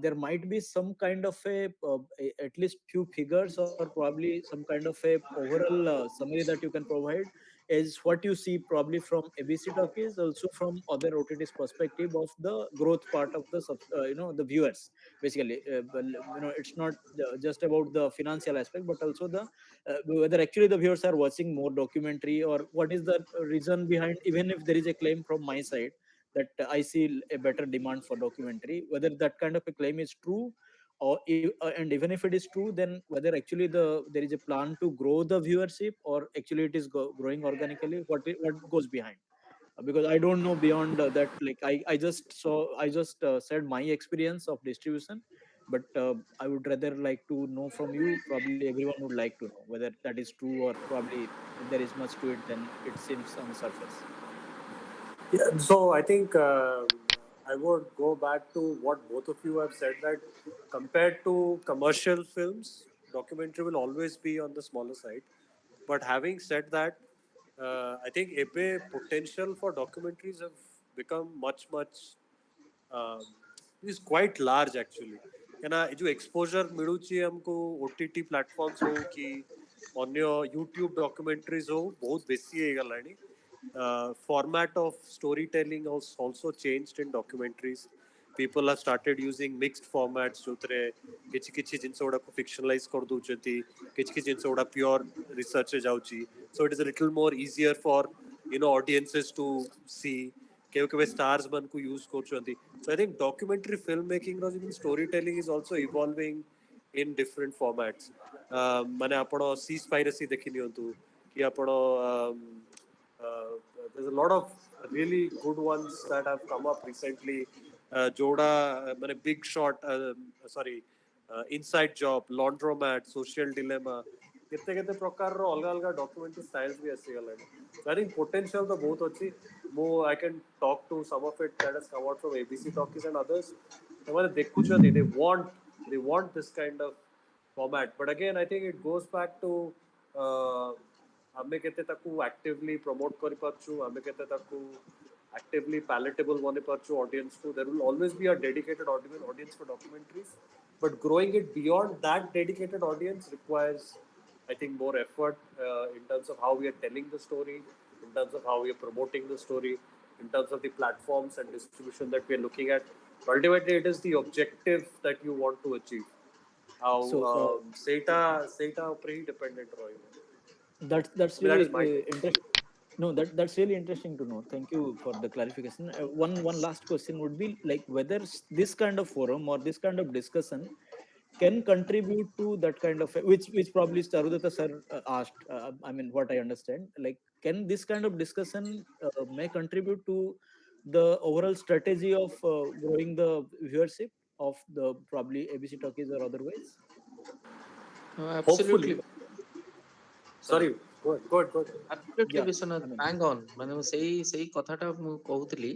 there might be some kind of at least few figures, or probably some kind of a overall summary that you can provide, is what you see probably from ABCtalkies, also from other OTTs perspective of the growth part of the the viewers. Basically, it's not just about the financial aspect, but also the whether actually the viewers are watching more documentary, or what is the reason behind, even if there is a claim from my side that I see a better demand for documentary, whether that kind of a claim is true, and even if it is true, then whether actually there is a plan to grow the viewership, or actually it is growing organically. What goes behind? Because I don't know beyond that. Like I just said my experience of distribution, but I would rather like to know from you. Probably everyone would like to know whether that is true, or probably there is much to it than it seems on the surface. Yeah, so I think I would go back to what both of you have said, that compared to commercial films, documentary will always be on the smaller side. But having said that, I think a potential for documentaries have become much is quite large actually. କାହିଁକିନା ଏ ଯେଉଁ exposure ମିଳୁଛି ଆମକୁ OTT platforms ହଉ କି ଅନ୍ୟ YouTube ଡକ୍ୟୁମେଣ୍ଟ୍ରିଜ୍ ହଉ ବହୁତ ବେଶୀ ହେଇଗଲାଣି. Format of storytelling has also changed in documentaries. People have started using mixed formats जोथरे किछि किछि जिनस गुड़ाक fictionalize कर दउचंती, किछि किछि जिनस गुड़ा pure research रे जाउची. So it is a little more easier for audiences to see. Cave cave stars बन को use କରୁଛନ୍ତି. So I think documentary filmmaking ର even storytelling is also evolving in different formats. ମାନେ ଆପଣ Seaspiracy ଦେଖି ନିଅନ୍ତୁ कि ଆପଣ there's a lot of really good ones that have come up recently. जोड़ा माने big shot, sorry, inside job, laundromat, social dilemma, କେତେ କେତେ ପ୍ରକାରର ଅଲଗା ଅଲଗା documentary styles ବି ଆସିଗଲାଣି. So I think potential ତ ବହୁତ ଅଛି. I can talk to some of it that has come out from ABCtalkies and others. ସେମାନେ ଦେଖୁଛନ୍ତି, they want this kind of format. But again, I think it goes back to ଆମେ କେତେ ତାକୁ actively promote କରିପାରୁଛୁ, ଆମେ କେତେ ତାକୁ actively palatable ବନେଇପାରୁଛୁ audience କୁ. There will always be a dedicated audience for documentaries, but growing it beyond that dedicated audience requires, I think, more effort in terms of how we are telling the story, in terms of how we are promoting the story, in terms of the platforms and distribution that we are looking at. Ultimately, it is the objective that you want to achieve. How So ସେଇଟା ଉପରେ ହିଁ dependent ରହିବ. that's I mean, that really is my take. interesting. No, that's really interesting to know. Thank you for the clarification. One last question would be like whether this kind of forum or this kind of discussion can contribute to that kind of which probably Charudata sir asked. I mean, what I understand, like, can this kind of discussion may contribute to the overall strategy of growing the viewership of the probably ABCtalkies or otherwise? Hopefully. Absolutely. Sorry. Good. Absolutely, Yeah, Biswanath, I mean, bang on. ମାନେ ମୁଁ ସେଇ କଥାଟା ମୁଁ କହୁଥିଲି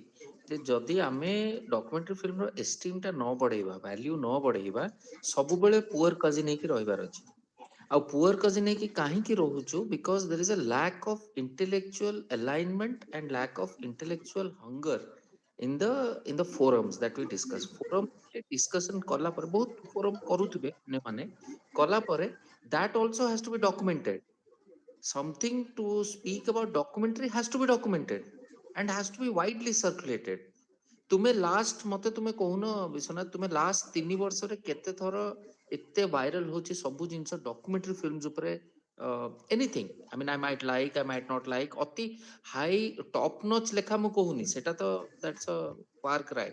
ଯେ ଯଦି ଆମେ documentary ଫିଲ୍ମର ଏଷ୍ଟିମ୍ ଟା ନ ବଢେଇବା, ଭ୍ୟାଲ୍ୟୁ ନ ବଢେଇବା, ସବୁବେଳେ ପୁଅର କଜିନ୍ ହେଇକି ରହିବାର ଅଛି। ଆଉ ପୁଅର କଜିନ୍ ହେଇକି କାହିଁକି ରହୁଛୁ? Because there is a lack of intellectual alignment and lack of intellectual hunger in the forums that we discuss. Forum discussion କଲା ପରେ ବହୁତ forum କରୁଥିବେ ଅନ୍ୟମାନେ, କଲା ପରେ that also has to be documented. Something to speak about documentary has to be documented and has to be widely circulated. ତୁମେ last ମତେ ତୁମେ କହୁନ ବିଶ୍ୱନାଥ, ତୁମେ ଲାଷ୍ଟ 3 ବର୍ଷରେ କେତେ ଥର ଏତେ ଭାଇରାଲ ହଉଛି ସବୁ ଜିନିଷ ଡକୁମେଣ୍ଟାରୀ ଫିଲ୍ମସ୍ ଉପରେ, anything, I mean I might like, I might not like, ଅତି ହାଇ ଟପ୍ ନଚ୍ ଲେଖା ମୁଁ କହୁନି, ସେଟା ତ that's a far cry.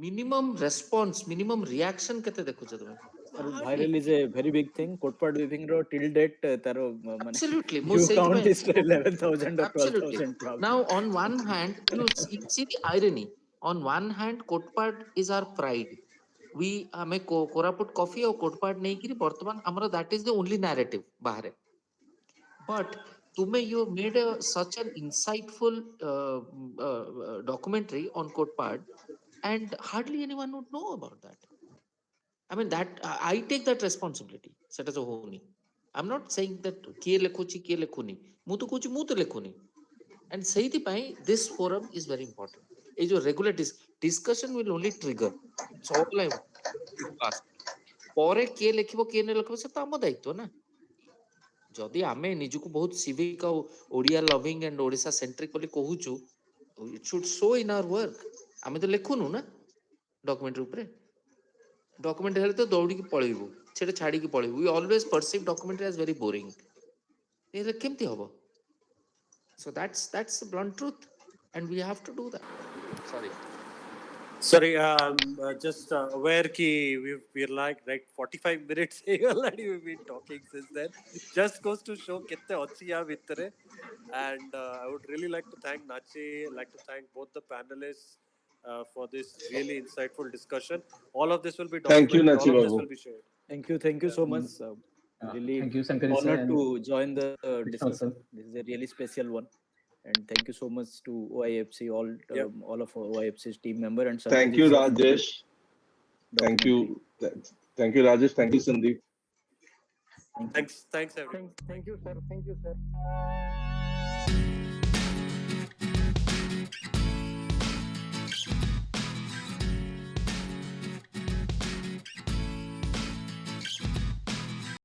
Minimum response, minimum reaction କେତେ ଦେଖୁଛ ତୁମେ? Hardly. viral is a very big thing. Kotpad weaving ro till date taro mane Absolutely. view count is 11,000 or Absolutely. 12,000 probably. Now, on one hand, you see the irony. On one hand, Kotpad is our pride. We ame Koraput coffee or Kotpad neikiri bartaman amara, that is the only narrative bahare. But tume you made such an insightful documentary on Kotpad, and hardly anyone would know about that. I mean, that I take that responsibility. Set as a whole. I'm not saying that kiye lekhuchi kiye lekhuni. Mu to kuchi mu to lekhuni. And ସେଇଥିପାଇଁ this forum is very important. ଏଇ ଯୋଉ regular discussion will only trigger. It's all I want to ask. ପରେ କିଏ ଲେଖିବ କିଏ ନ ଲେଖିବ ସେ ତ ଆମ ଦାୟିତ୍ୱ ନା। ଯଦି ଆମେ ନିଜକୁ ବହୁତ civic ଆଉ Odia loving and Odisha centric ବୋଲି କହୁଛୁ, it should show in our work. ଆମେ ତ ଲେଖୁନୁ ନା ଡକୁମେଣ୍ଟାରୀ ଉପରେ। ଡକୁମେଣ୍ଟାରୀ ହେଲେ ତ ଦୌଡ଼ିକି ପଳେଇବୁ, ସେଟା ଛାଡ଼ିକି ପଳେଇବୁ। We always perceive documentary as very boring. ଏଇଟା କେମିତି ହବ? So that's the blunt truth, and we have to do that. Sorry, just aware ki we're like 45 minutes here already. We've been talking since then. Just goes to show kitte achi ya vitare. And I would really like to thank Nachi, like to thank both the panelists for this really insightful discussion. All of this will be Thank you, documented. Nachi All of this Babu. will be shared. Thank you so much. Really Thank you, Shankhajeet sir, honored and to join the Biswanath sir. discussion. This is a really special one. And thank you so much to OIFC, all of OIFC's team member, and Thank you, Shankhajeet sir for the Rajesh. Thank documentary. you. Thank you, Rajesh. Thank you, Sandeep. Thank you. Thanks everyone. Thank you, sir. Thank you, sir.